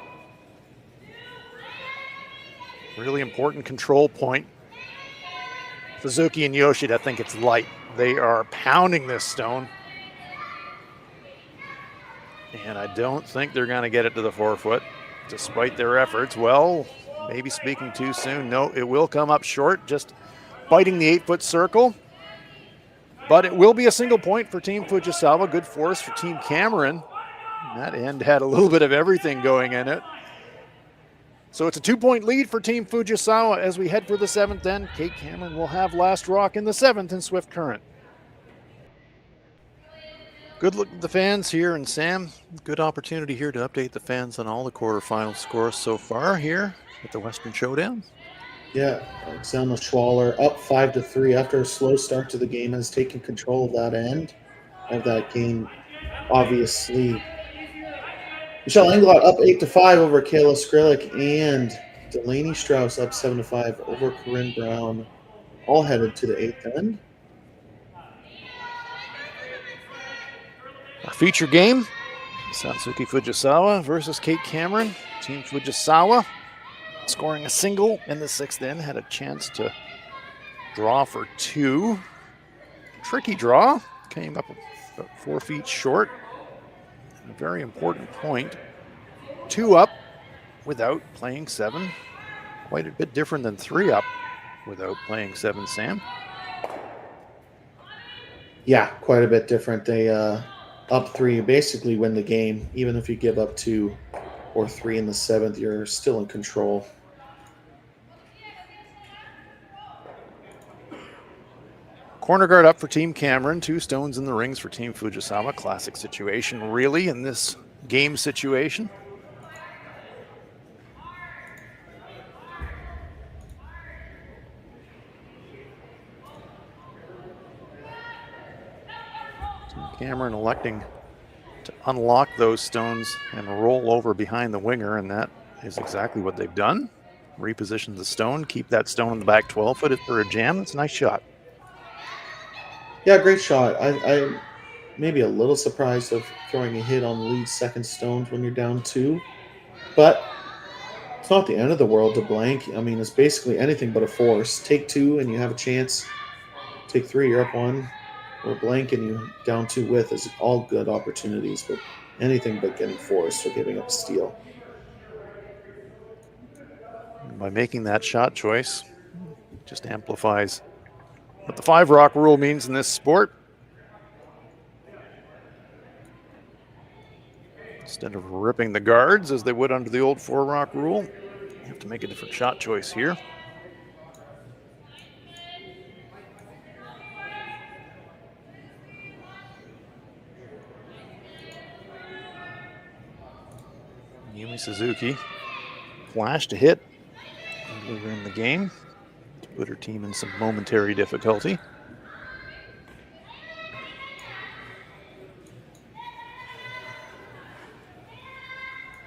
Really important control point. Suzuki and Yoshida think it's light. They are pounding this stone. And I don't think they're going to get it to the forefoot, despite their efforts. Well, maybe speaking too soon. No, it will come up short, just biting the 8-foot circle. But it will be a single point for Team Fujisawa. Good force for Team Cameron. And that end had a little bit of everything going in it. So it's a 2-point lead for Team Fujisawa as we head for the 7th end. Kate Cameron will have last rock in the 7th in Swift Current. Good look at the fans here, and Sam, good opportunity here to update the fans on all the quarterfinal scores so far here at the Western Showdown. Yeah, Selma Schwaller up 5-3 after a slow start to the game, has taken control of that end of that game. Obviously, Michelle Englot up 8-5 over Kayla Skrillick, and Delaney Strauss up 7-5 over Corinne Brown, all headed to the 8th end. Our feature game, Satsuki Fujisawa versus Kate Cameron. Team Fujisawa scoring a single in the 6th end, had a chance to draw for 2. Tricky draw, came up about 4 feet short. A very important point. 2 up without playing 7. Quite a bit different than 3 up without playing 7, Sam. Yeah, quite a bit different. They up 3, you basically win the game. Even if you give up 2 or 3 in the 7th, you're still in control. Corner guard up for Team Cameron. 2 stones in the rings for Team Fujisawa. Classic situation, really, in this game situation. Cameron electing to unlock those stones and roll over behind the winger, and that is exactly what they've done. Reposition the stone, keep that stone in the back 12, put it for a jam. It's a nice shot. Yeah, great shot. I maybe a little surprised of throwing a hit on the lead second stones when you're down 2, but it's not the end of the world to blank. I mean, it's basically anything but a force. Take 2 and you have a chance. Take 3, you're up 1. Or blank and you down 2 with is all good opportunities, but anything but getting forced or giving up a steal. By making that shot choice, just amplifies what the 5 rock rule means in this sport. Instead of ripping the guards as they would under the old 4 rock rule, you have to make a different shot choice here. Yumi Suzuki flashed a hit earlier in the game to put her team in some momentary difficulty.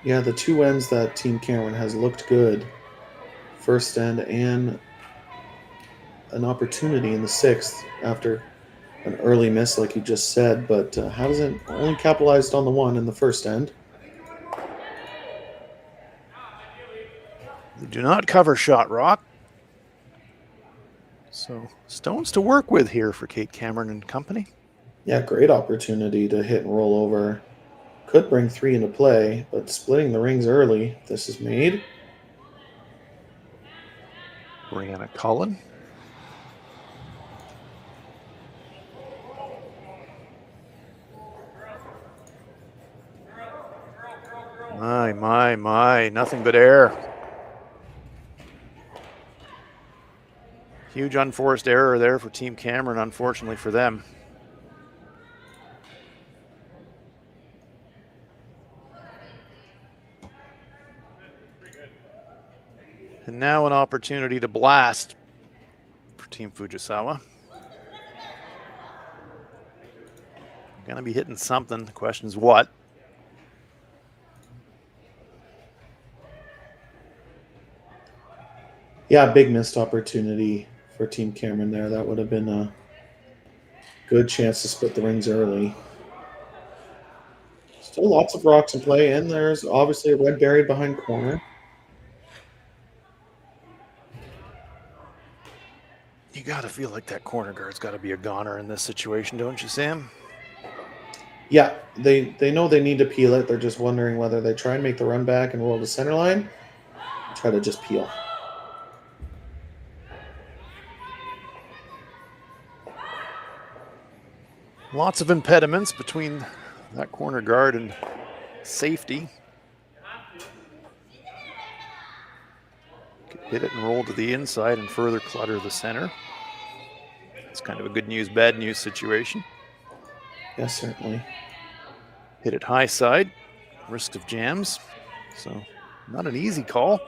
Yeah, the 2 ends that Team Cameron has looked good. First end and an opportunity in the 6th after an early miss, like you just said, but hasn't only capitalized on the 1 in the first end. They do not cover shot rock. So stones to work with here for Kate Cameron and company. Yeah, great opportunity to hit and roll over. Could bring 3 into play, but splitting the rings early, this is made. Brianna Cullen. My, nothing but air. Huge unforced error there for Team Cameron, unfortunately for them. And now an opportunity to blast for Team Fujisawa. Gonna be hitting something. The question is what? Yeah, big missed opportunity for Team Cameron there. That would have been a good chance to split the rings early. Still lots of rocks in play, and there's obviously a red buried behind corner. You gotta feel like that corner guard's gotta be a goner in this situation, don't you, Sam? Yeah, they know they need to peel it. They're just wondering whether they try and make the run back and roll to center line, try to just peel. Lots of impediments between that corner guard and safety. Could hit it and roll to the inside and further clutter the center. It's kind of a good news, bad news situation. Yes, certainly. Hit it high side, risk of jams. So not an easy call.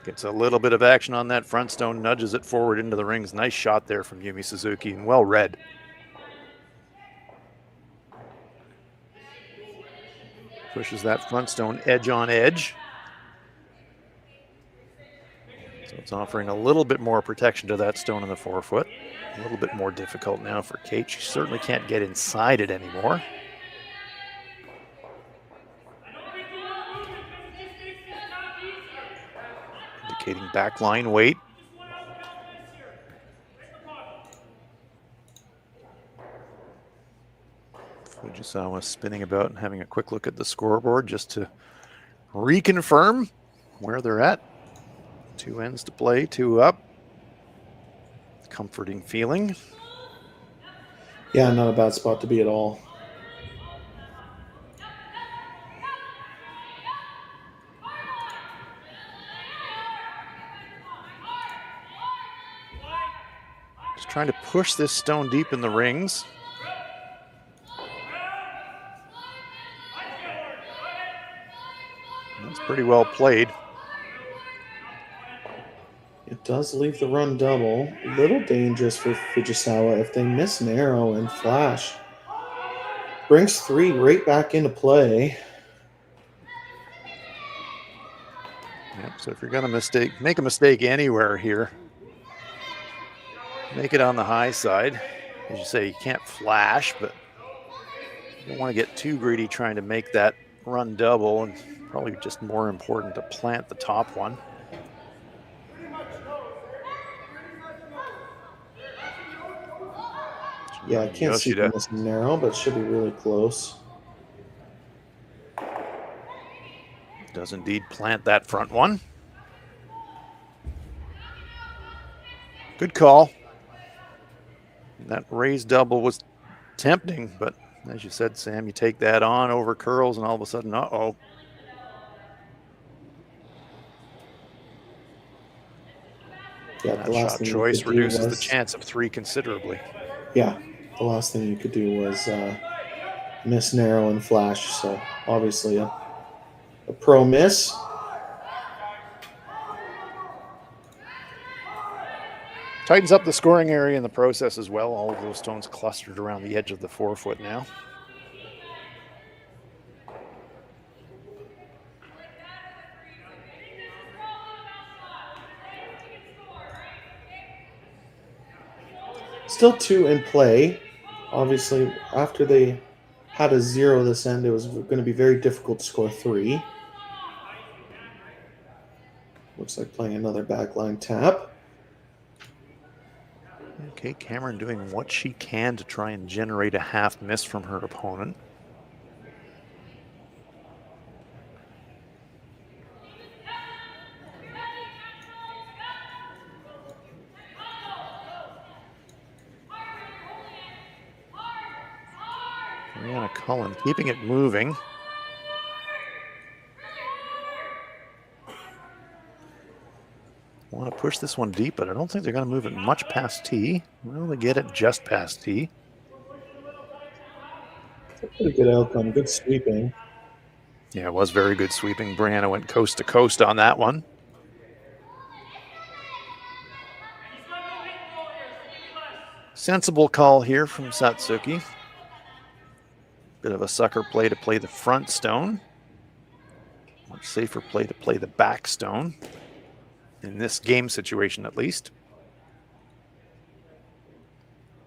Gets a little bit of action on that front stone, nudges it forward into the rings. Nice shot there from Yumi Suzuki, and well read. Pushes that front stone edge on edge. So it's offering a little bit more protection to that stone in the forefoot. A little bit more difficult now for Kate. She certainly can't get inside it anymore. Indicating backline weight. Fujisawa spinning about and having a quick look at the scoreboard just to reconfirm where they're at. 2 ends to play, 2 up. Comforting feeling. Yeah, not a bad spot to be at all. Just trying to push this stone deep in the rings. That's pretty well played. It does leave the run double. A little dangerous for Fujisawa if they miss narrow and flash. Brings 3 right back into play. Yep, so if you're going to make a mistake anywhere here, make it on the high side. As you say, you can't flash, but you don't want to get too greedy trying to make that run double, and probably just more important to plant the top one. Yeah, I can't see this narrow, but it should be really close. Does indeed plant that front one. Good call. That raised double was tempting, but as you said, Sam, you take that on over curls, and all of a sudden, uh-oh. Yeah, that shot choice reduces the chance of 3 considerably. Yeah, the last thing you could do was miss narrow and flash, so obviously a pro miss. Tightens up the scoring area in the process as well. All of those stones clustered around the edge of the forefoot now. Still 2 in play. Obviously, after they had a 0 this end, it was going to be very difficult to score 3. Looks like playing another backline tap. Okay, Cameron doing what she can to try and generate a half miss from her opponent. Brianna Cullen keeping it moving. Want to push this one deep, but I don't think they're going to move it much past T. Well, they get it just past T. It's a pretty good outcome. Good sweeping. Yeah, it was very good sweeping. Brianna went coast to coast on that one. Sensible call here from Satsuki. Bit of a sucker play to play the front stone. Much safer play to play the back stone. In this game situation, at least.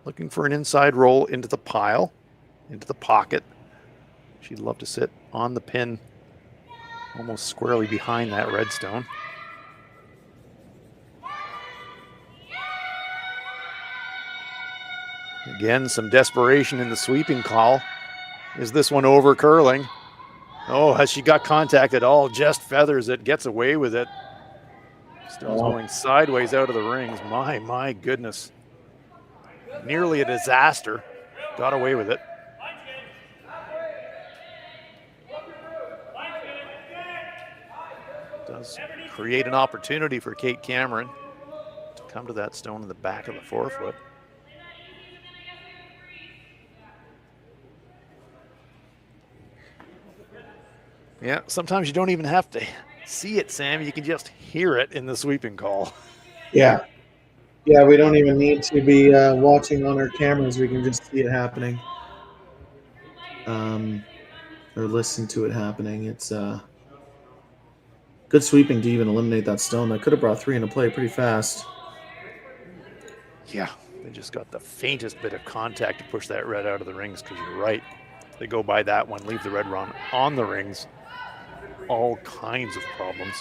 Looking for an inside roll into the pile, into the pocket. She'd love to sit on the pin, almost squarely behind that red stone. Again, some desperation in the sweeping call. Is this one over curling? Oh, has she got contact at all? Just feathers it, gets away with it. Stone's going sideways out of the rings. My goodness. Nearly a disaster. Got away with it. Does create an opportunity for Kate Cameron to come to that stone in the back of the forefoot. Yeah, sometimes you don't even have to see it, Sam. You can just hear it in the sweeping call. Yeah. Yeah, we don't even need to be watching on our cameras. We can just see it happening. Or listen to it happening. It's good sweeping to even eliminate that stone. That could have brought 3 into play pretty fast. Yeah, they just got the faintest bit of contact to push that red out of the rings, because you're right. They go by that one, leave the red run on the rings. All kinds of problems.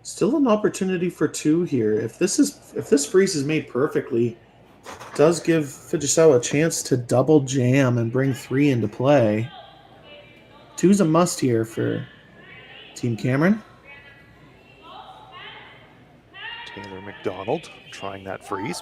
Still an opportunity for 2 here. If this freeze is made perfectly, it does give Fujisawa a chance to double jam and bring 3 into play. 2's a must here for Team Cameron. Taylor McDonald trying that freeze.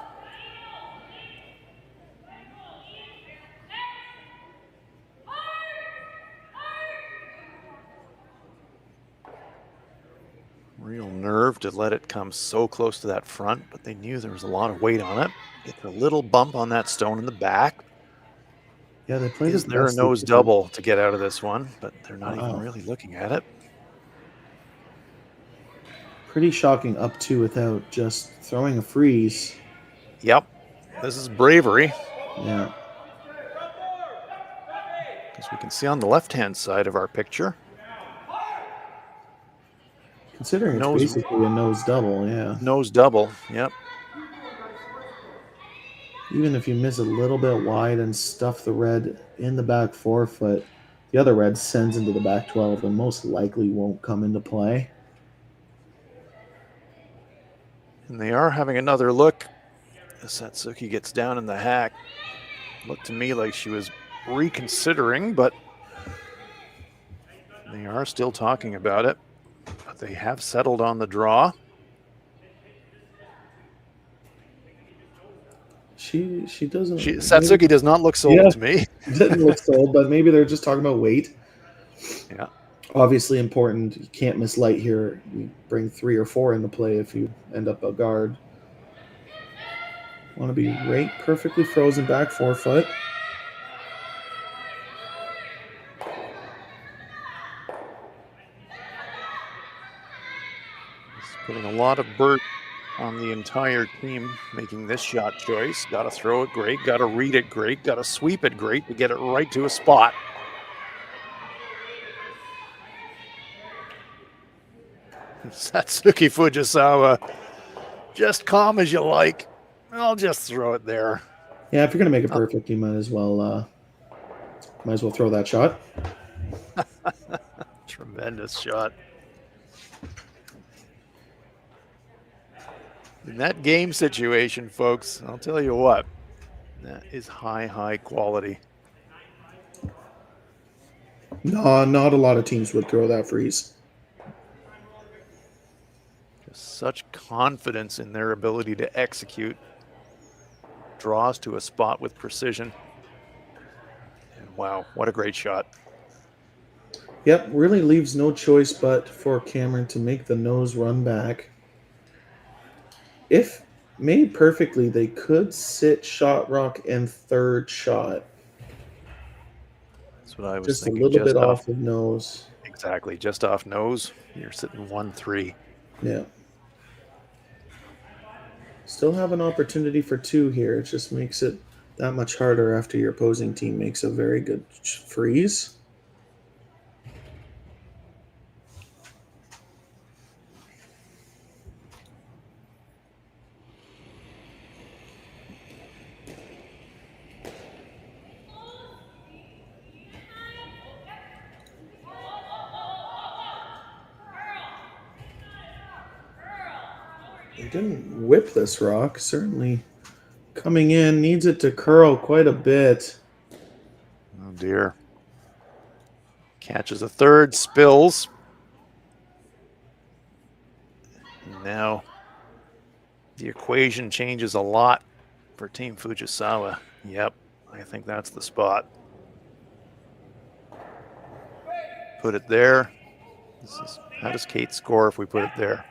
Real nerve to let it come so close to that front, but they knew there was a lot of weight on it. Get a little bump on that stone in the back. Yeah, they played Is as there a best they nose could. double to get out of this one? But they're not even Wow. really looking at it. Pretty shocking up two without just throwing a freeze. Yep, this is bravery. Yeah. As we can see on the left-hand side of our picture. Considering it's Nose, basically a nose double, yeah. nose double, yep. Even if you miss a little bit wide and stuff the red in the back 4-foot, the other red sends into the back 12 and most likely won't come into play. And they are having another look. As Satsuki gets down in the hack. Looked to me like she was reconsidering, but they are still talking about it. But they have settled on the draw. She doesn't. Satsuki does not look sold to me. Didn't look sold, but maybe they're just talking about weight. Yeah. Obviously important. You can't miss light here. You bring 3 or 4 into play if you end up a guard. Want to be right perfectly frozen back 4-foot. It's putting a lot of burden on the entire team making this shot choice. Got to throw it great, got to read it great, got to sweep it great to get it right to a spot. Satsuki Fujisawa, just calm as you like. I'll just throw it there. Yeah, if you're gonna make it perfect, you might as well throw that shot. Tremendous shot. In that game situation, folks, I'll tell you what, that is high quality. No, not a lot of teams would throw that freeze. Just such confidence in their ability to execute. Draws to a spot with precision. And wow, what a great shot. Yep, really leaves no choice but for Cameron to make the nose run back. If made perfectly, they could sit shot rock and third shot. That's what I was just thinking. A little bit off of nose. Exactly, just off nose. You're sitting 1-3. Yeah. Still have an opportunity for 2 here. It just makes it that much harder after your opposing team makes a very good freeze. They didn't whip this rock. Certainly coming in, needs it to curl quite a bit. Oh dear. Catches a third, spills. And now the equation changes a lot for Team Fujisawa. Yep, I think that's the spot. Put it there. How does Kate score if we put it there?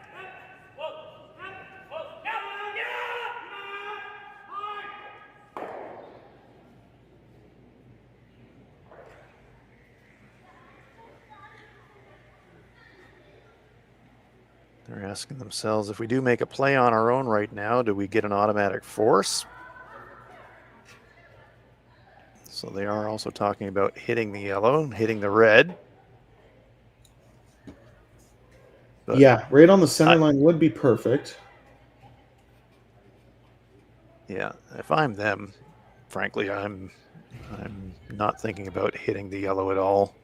They're asking themselves, if we do make a play on our own right now, do we get an automatic force? So they are also talking about hitting the yellow and hitting the red. But yeah, right on the center line would be perfect. Yeah, if I'm them, frankly, I'm not thinking about hitting the yellow at all.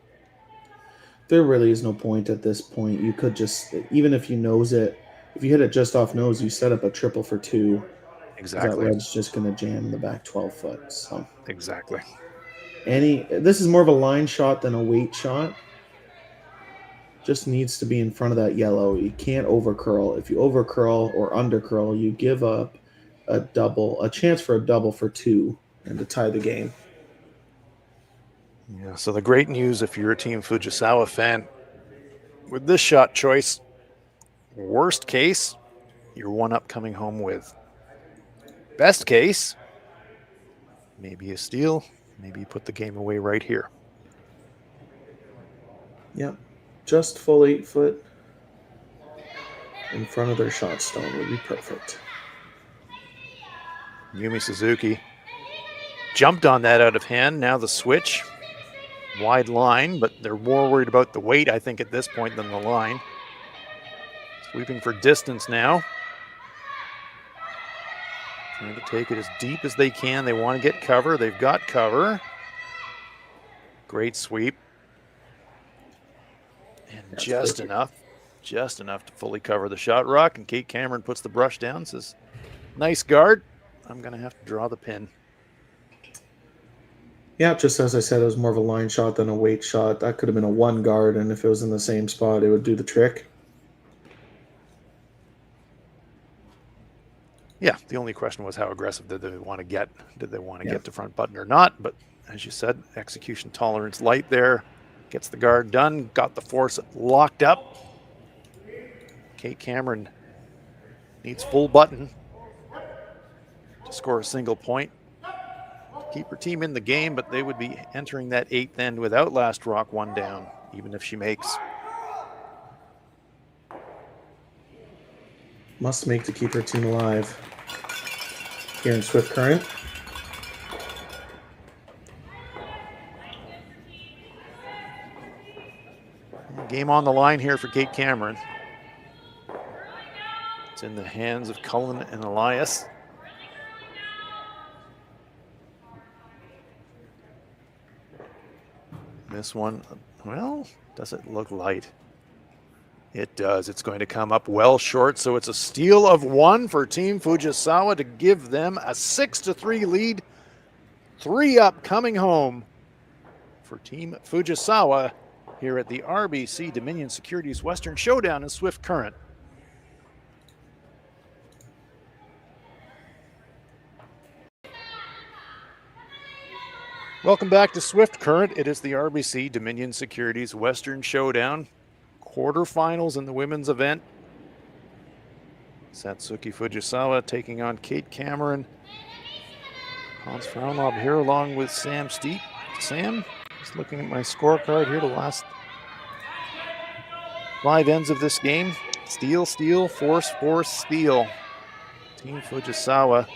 There really is no point at this point. You could just, even if you nose it, if you hit it just off nose, you set up a triple for 2. Exactly. That red's just going to jam in the back 12 foot. So exactly. This is more of a line shot than a weight shot. Just needs to be in front of that yellow. You can't over curl. If you over curl or under curl, you give up a chance for a double for 2 and to tie the game. Yeah, so the great news if you're a Team Fujisawa fan, with this shot choice, Worst case, you're one up coming home with. Best case, maybe a steal, maybe you put the game away right here. Yep, just full 8 foot in front of their shot stone would be perfect. Yumi Suzuki jumped on that out of hand. Now the switch. Wide line, but they're more worried about the weight, I think, at this point than the line. Sweeping for distance now. Trying to take it as deep as they can. They want to get cover. They've got cover. Great sweep. And That's just perfect. enough to fully cover the shot rock. And Kate Cameron puts the brush down, says, nice guard. I'm going to have to draw the pin. Yeah, just as I said, it was more of a line shot than a weight shot. That could have been a 1 guard, and if it was in the same spot, it would do the trick. Yeah, the only question was how aggressive did they want to get? Did they want to get to front button or not? But as you said, execution tolerance light there. Gets the guard done, got the force locked up. Kate Cameron needs full button to score a single point. Keep her team in the game, but they would be entering that 8th end without last rock 1 down, even if she makes. Must make to keep her team alive. Here in Swift Current. Game on the line here for Kate Cameron. It's in the hands of Cullen and Elias. This one, well, does it look light? It does. It's going to come up well short, so it's a steal of 1 for Team Fujisawa to give them a 6-3 lead. 3 up coming home for Team Fujisawa here at the RBC Dominion Securities Western Showdown in Swift Current. Welcome back to Swift Current. It is the RBC Dominion Securities Western Showdown. Quarterfinals in the women's event. Satsuki Fujisawa taking on Kate Cameron. Hans Frauenlob here along with Sam Steep. Sam, just looking at my scorecard here, the last 5 ends of this game. Steal, steal, force, force, steal. Team Fujisawa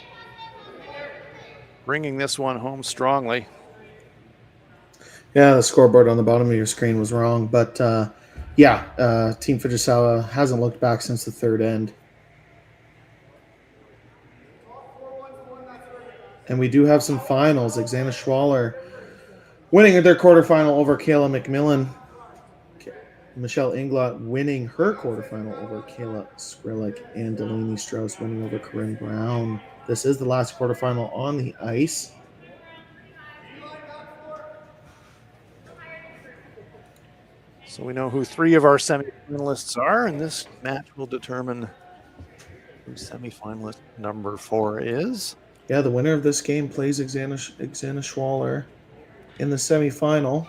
bringing this one home strongly. Yeah, the scoreboard on the bottom of your screen was wrong, but Team Fujisawa hasn't looked back since the 3rd end. And we do have some finals. Xana Schwaller winning their quarterfinal over Kayla McMillan. Michelle Inglot winning her quarterfinal over Kayla Skrillick, and Delaney Strauss winning over Corinne Brown. This is the last quarterfinal on the ice. So we know who 3 of our semifinalists are, and this match will determine who semifinalist number 4 is. Yeah, the winner of this game plays Xana Schwaller in the semifinal.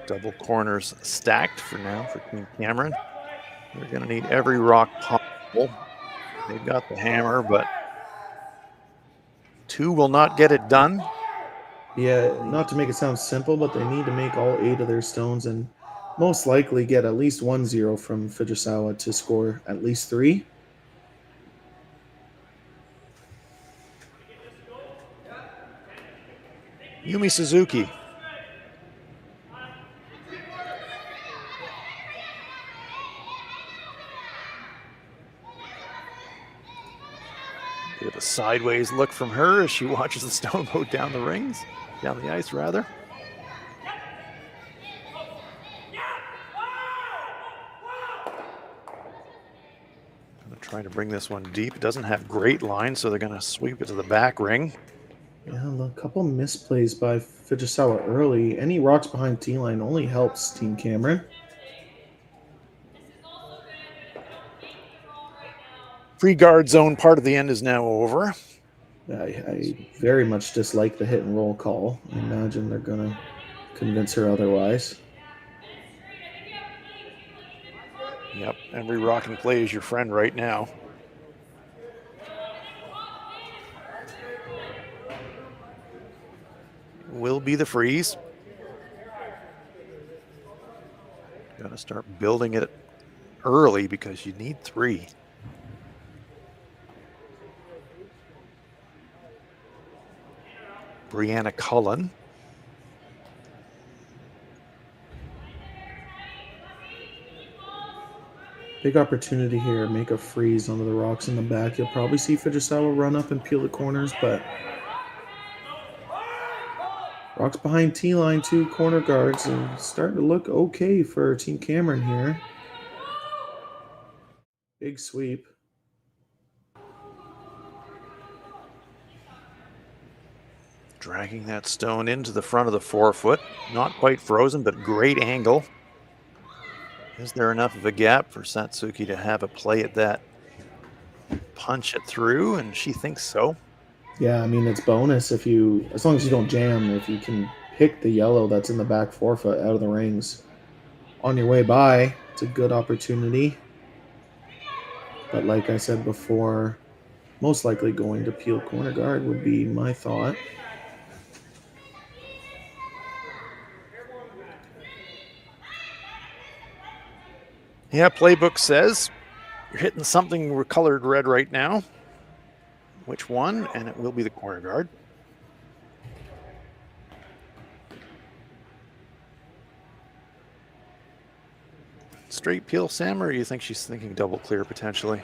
Double corners stacked for now for Team Cameron. They're going to need every rock possible. They've got the hammer, but 2 will not get it done. Yeah, not to make it sound simple, but they need to make all 8 of their stones and most likely get at least 1-0 from Fujisawa to score at least 3. Yumi Suzuki. Bit of a sideways look from her as she watches the stone go down the rings, down the ice rather. Trying to bring this one deep. It doesn't have great lines, so they're going to sweep it to the back ring. Yeah, a couple misplays by Fujisawa early. Any rocks behind T-line only helps Team Cameron. Free guard zone part of the end is now over. I very much dislike the hit and roll call. I imagine they're going to convince her otherwise. Every rock and play is your friend right now. Will be the freeze. Got to start building it early because you need 3. Brianna Cullen. Big opportunity here. Make a freeze onto the rocks in the back. You'll probably see Fujisawa run up and peel the corners, but rocks behind T-line, 2 corner guards, and starting to look okay for Team Cameron here. Big sweep. Dragging that stone into the front of the 4-foot. Not quite frozen, but great angle. Is there enough of a gap for Satsuki to have a play at that? Punch it through, and she thinks so. Yeah, I mean, it's bonus if you, as long as you don't jam, if you can pick the yellow that's in the back 4-foot out of the rings on your way by, it's a good opportunity. But like I said before, most likely going to peel corner guard would be my thought. Yeah, playbook says you're hitting something colored red right now. Which one? And it will be the corner guard. Straight peel, Sam, or do you think she's thinking double clear potentially?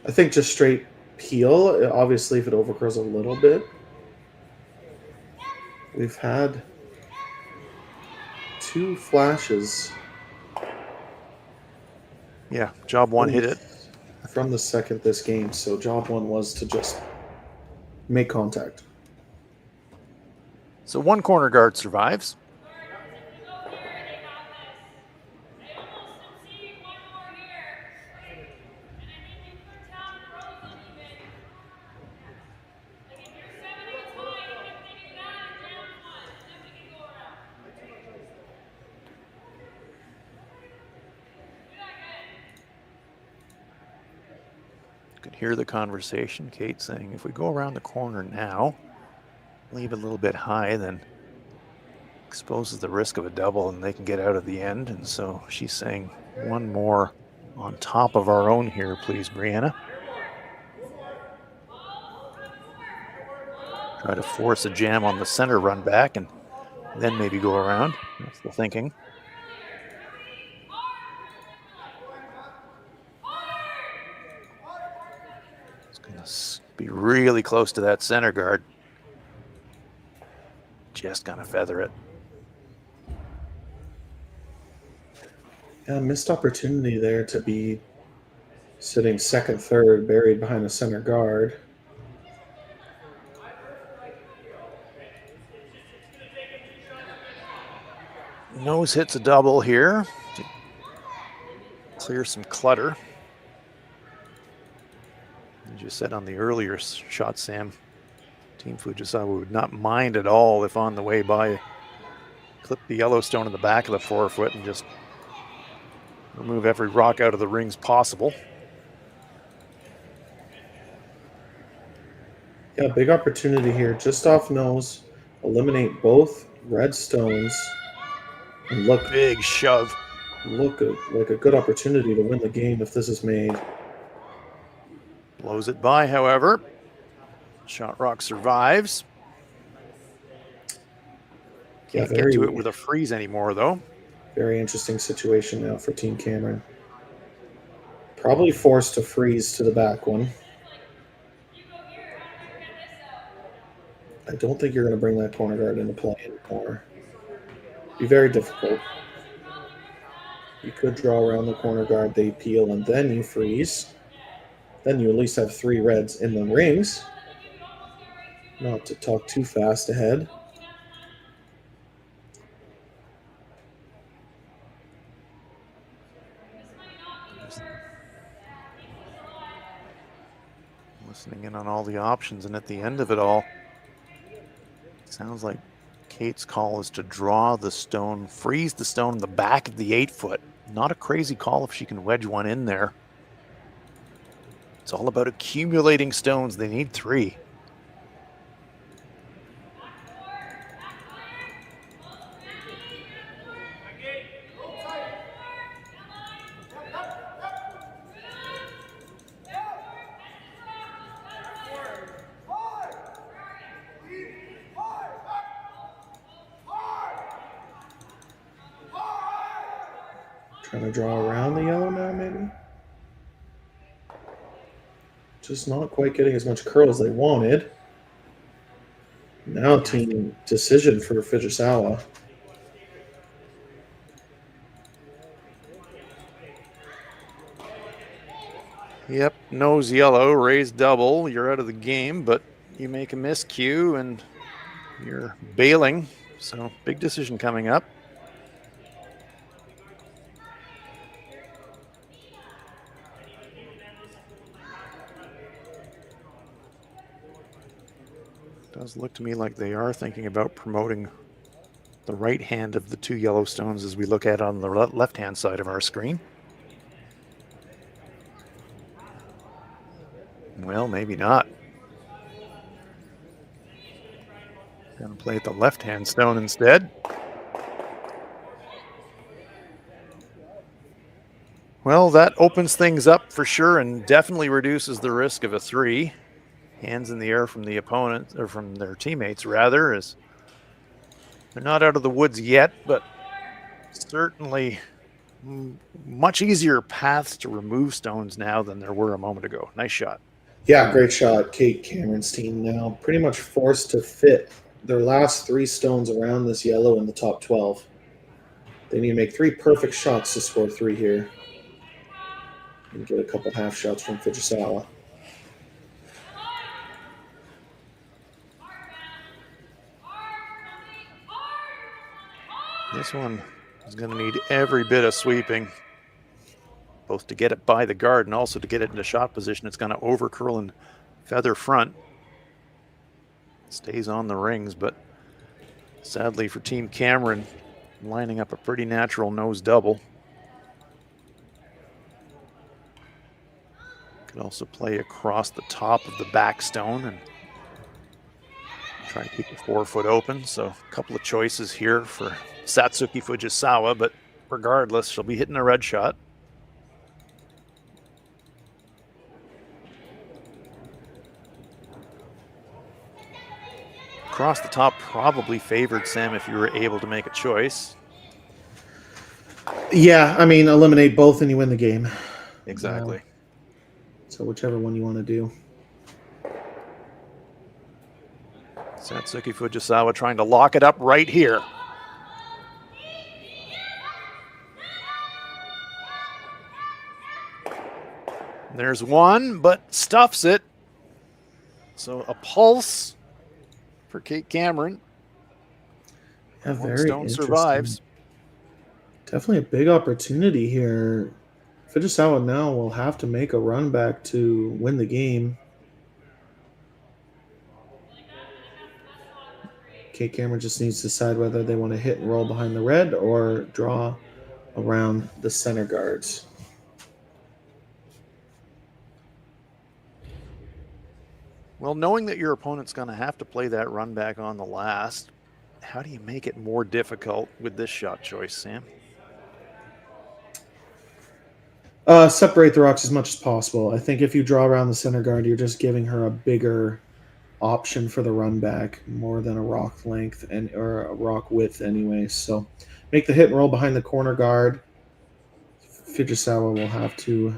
I think just straight peel. Obviously, if it overcurls a little bit. We've had 2 flashes. Yeah, job 1 hit it. From the second this game, so job 1 was to just make contact. So 1 corner guard survives. Could hear the conversation. Kate saying, if we go around the corner now, leave it a little bit high, then exposes the risk of a double and they can get out of the end. And so she's saying 1 more on top of our own here, please, Brianna. Try to force a jam on the center run back and then maybe go around. That's the thinking. Be really close to that center guard. Just gonna feather it. Yeah, missed opportunity there to be sitting second, third, buried behind the center guard. Nose hits a double here to clear some clutter. As you said on the earlier shot, Sam, Team Fujisawa would not mind at all if on the way by clip the Yellowstone in the back of the 4-foot and just remove every rock out of the rings possible. Yeah, big opportunity here. Just off nose, eliminate both red stones, and look big shove. Look like a good opportunity to win the game if this is made. Blows it by, however. Shot rock survives. Can't get to it with a freeze anymore, though. Very interesting situation now for Team Cameron. Probably forced to freeze to the back one. I don't think you're going to bring that corner guard into play anymore. Be very difficult. You could draw around the corner guard, they peel, and then you freeze. Then you at least have 3 reds in the rings. Not to talk too fast ahead. Listening in on all the options, and at the end of it all, it sounds like Kate's call is to draw the stone, freeze the stone in the back of the 8-foot. Not a crazy call if she can wedge one in there. It's all about accumulating stones. They need 3. Trying to draw around the yellow now, maybe? Just not quite getting as much curl as they wanted. Now team decision for Fujisawa. Yep, nose yellow, raise double. You're out of the game, but you make a miscue and you're bailing. So big decision coming up. Does look to me like they are thinking about promoting the right hand of the 2 yellow stones as we look at on the left-hand side of our screen. Well, maybe not. Gonna play the left-hand stone instead. Well, that opens things up for sure and definitely reduces the risk of a 3. Hands in the air from the opponent, or from their teammates rather, as they're not out of the woods yet, but certainly much easier paths to remove stones now than there were a moment ago. Nice shot. Yeah, great shot. Kate Cameron's team now pretty much forced to fit their last 3 stones around this yellow in the top 12. They need to make 3 perfect shots to score 3 here. And get a couple half shots from Fujisawa. This one is going to need every bit of sweeping, both to get it by the guard and also to get it into shot position. It's going to over curl and feather front. Stays on the rings, but sadly for Team Cameron, lining up a pretty natural nose double. Could also play across the top of the back stone and try and keep the 4-foot open. So a couple of choices here for Satsuki Fujisawa, but regardless, she'll be hitting a red shot. Across the top probably favored Sam if you were able to make a choice. Yeah, I mean, eliminate both and you win the game. Exactly. So whichever one you want to do. Satsuki Fujisawa trying to lock it up right here. There's one, but stuffs it. So a pulse for Kate Cameron. Yeah, One very stone interesting. survives. Definitely a big opportunity here. Fujisawa now will have to make a run back to win the game. Kate Cameron just needs to decide whether they want to hit and roll behind the red or draw around the center guards. Well, knowing that your opponent's going to have to play that run back on the last, how do you make it more difficult with this shot choice, Sam? Separate the rocks as much as possible. I think if you draw around the center guard, you're just giving her a bigger option for the run back, more than a rock length or a rock width anyway. So make the hit and roll behind the corner guard. Fujisawa will have to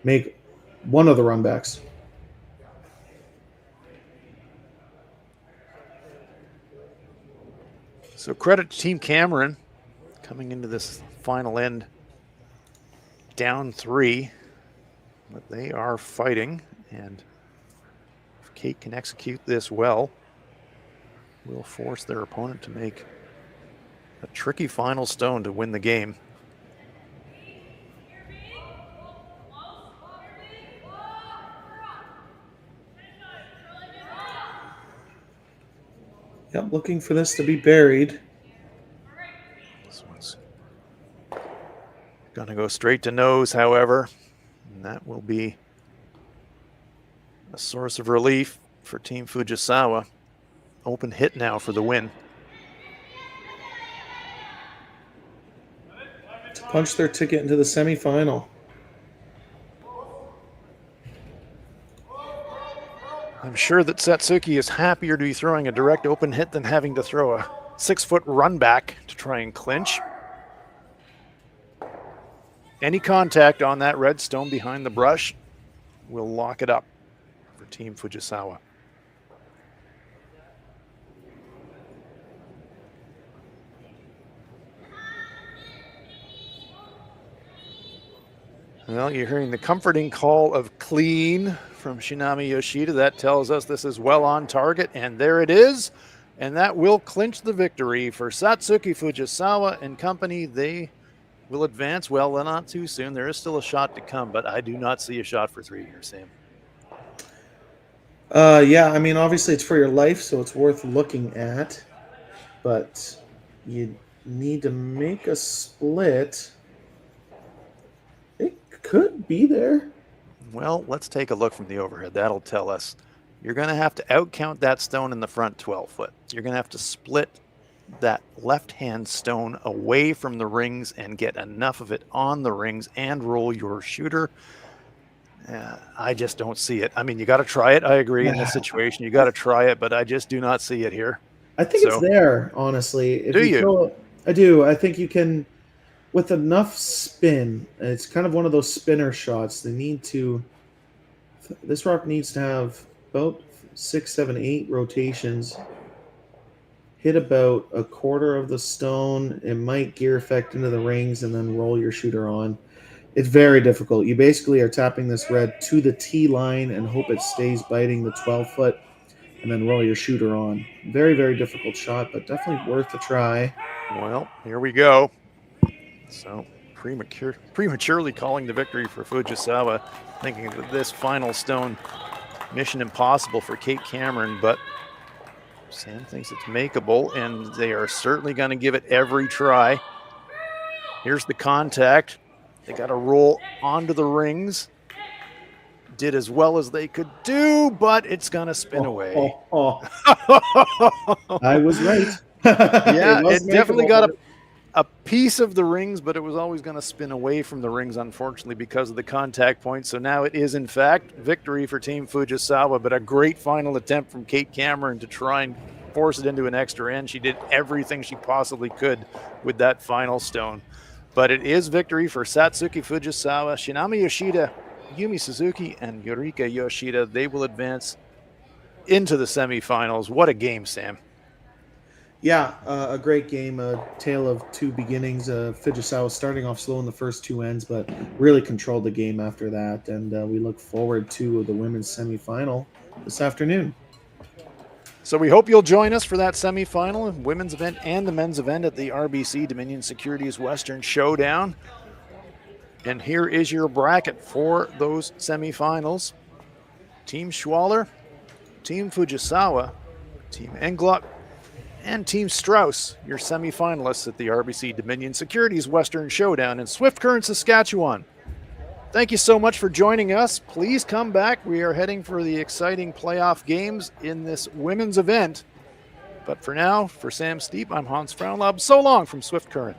make one of the run backs. So credit to Team Cameron coming into this final end down 3, but they are fighting, and if Kate can execute this well, will force their opponent to make a tricky final stone to win the game. Yep, looking for this to be buried. This one's Going to go straight to nose, however, and that will be a source of relief for Team Fujisawa. Open hit now for the win. To punch their ticket into the semifinal. I'm sure that Satsuki is happier to be throwing a direct open hit than having to throw a 6-foot run back to try and clinch. Any contact on that red stone behind the brush will lock it up for Team Fujisawa. Well, you're hearing the comforting call of clean from Shinami Yoshida. That tells us this is well on target, and there it is. And that will clinch the victory for Satsuki Fujisawa and company. They will advance. Well, not too soon. There is still a shot to come, but I do not see a shot for 3 here, Sam. Yeah, I mean, obviously it's for your life, so it's worth looking at. But you need to make a split. It could be there. Well, let's take a look from the overhead. That'll tell us. You're going to have to outcount that stone in the front 12-foot. You're going to have to split that left-hand stone away from the rings and get enough of it on the rings and roll your shooter. I just don't see it. I mean, you got to try it. I agree in this situation. You got to try it, but I just do not see it here. I think it's there, honestly. If do you? I do. I think you can, with enough spin, it's kind of one of those spinner shots. This rock needs to have about 6, 7, 8 rotations. Hit about a quarter of the stone. It might gear effect into the rings and then roll your shooter on. It's very difficult. You basically are tapping this red to the T line and hope it stays biting the 12-foot and then roll your shooter on. Very, very difficult shot, but definitely worth a try. Well, here we go. So prematurely calling the victory for Fujisawa, thinking that this final stone, mission impossible for Kate Cameron, but Sam thinks it's makeable, and they are certainly going to give it every try. Here's the contact. They got to roll onto the rings. Did as well as they could do, but it's going to spin away. I was right. Yeah, it definitely got a piece of the rings, but it was always going to spin away from the rings, unfortunately, because of the contact point. So now it is, in fact, victory for Team Fujisawa, but a great final attempt from Kate Cameron to try and force it into an extra end. She did everything she possibly could with that final stone. But it is victory for Satsuki Fujisawa, Shinami Yoshida, Yumi Suzuki, and Yurika Yoshida. They will advance into the semifinals. What a game, Sam. Yeah, a great game, a tale of two beginnings. Fujisawa starting off slow in the first 2 ends, but really controlled the game after that. And we look forward to the women's semifinal this afternoon. So we hope you'll join us for that semifinal, women's event and the men's event at the RBC Dominion Securities Western Showdown. And here is your bracket for those semifinals. Team Schwaller, Team Fujisawa, Team Englot, and Team Strauss, your semifinalists at the RBC Dominion Securities Western Showdown in Swift Current, Saskatchewan. Thank you so much for joining us. Please come back. We are heading for the exciting playoff games in this women's event. But for now, for Sam Steep, I'm Hans Frauenlob. So long from Swift Current.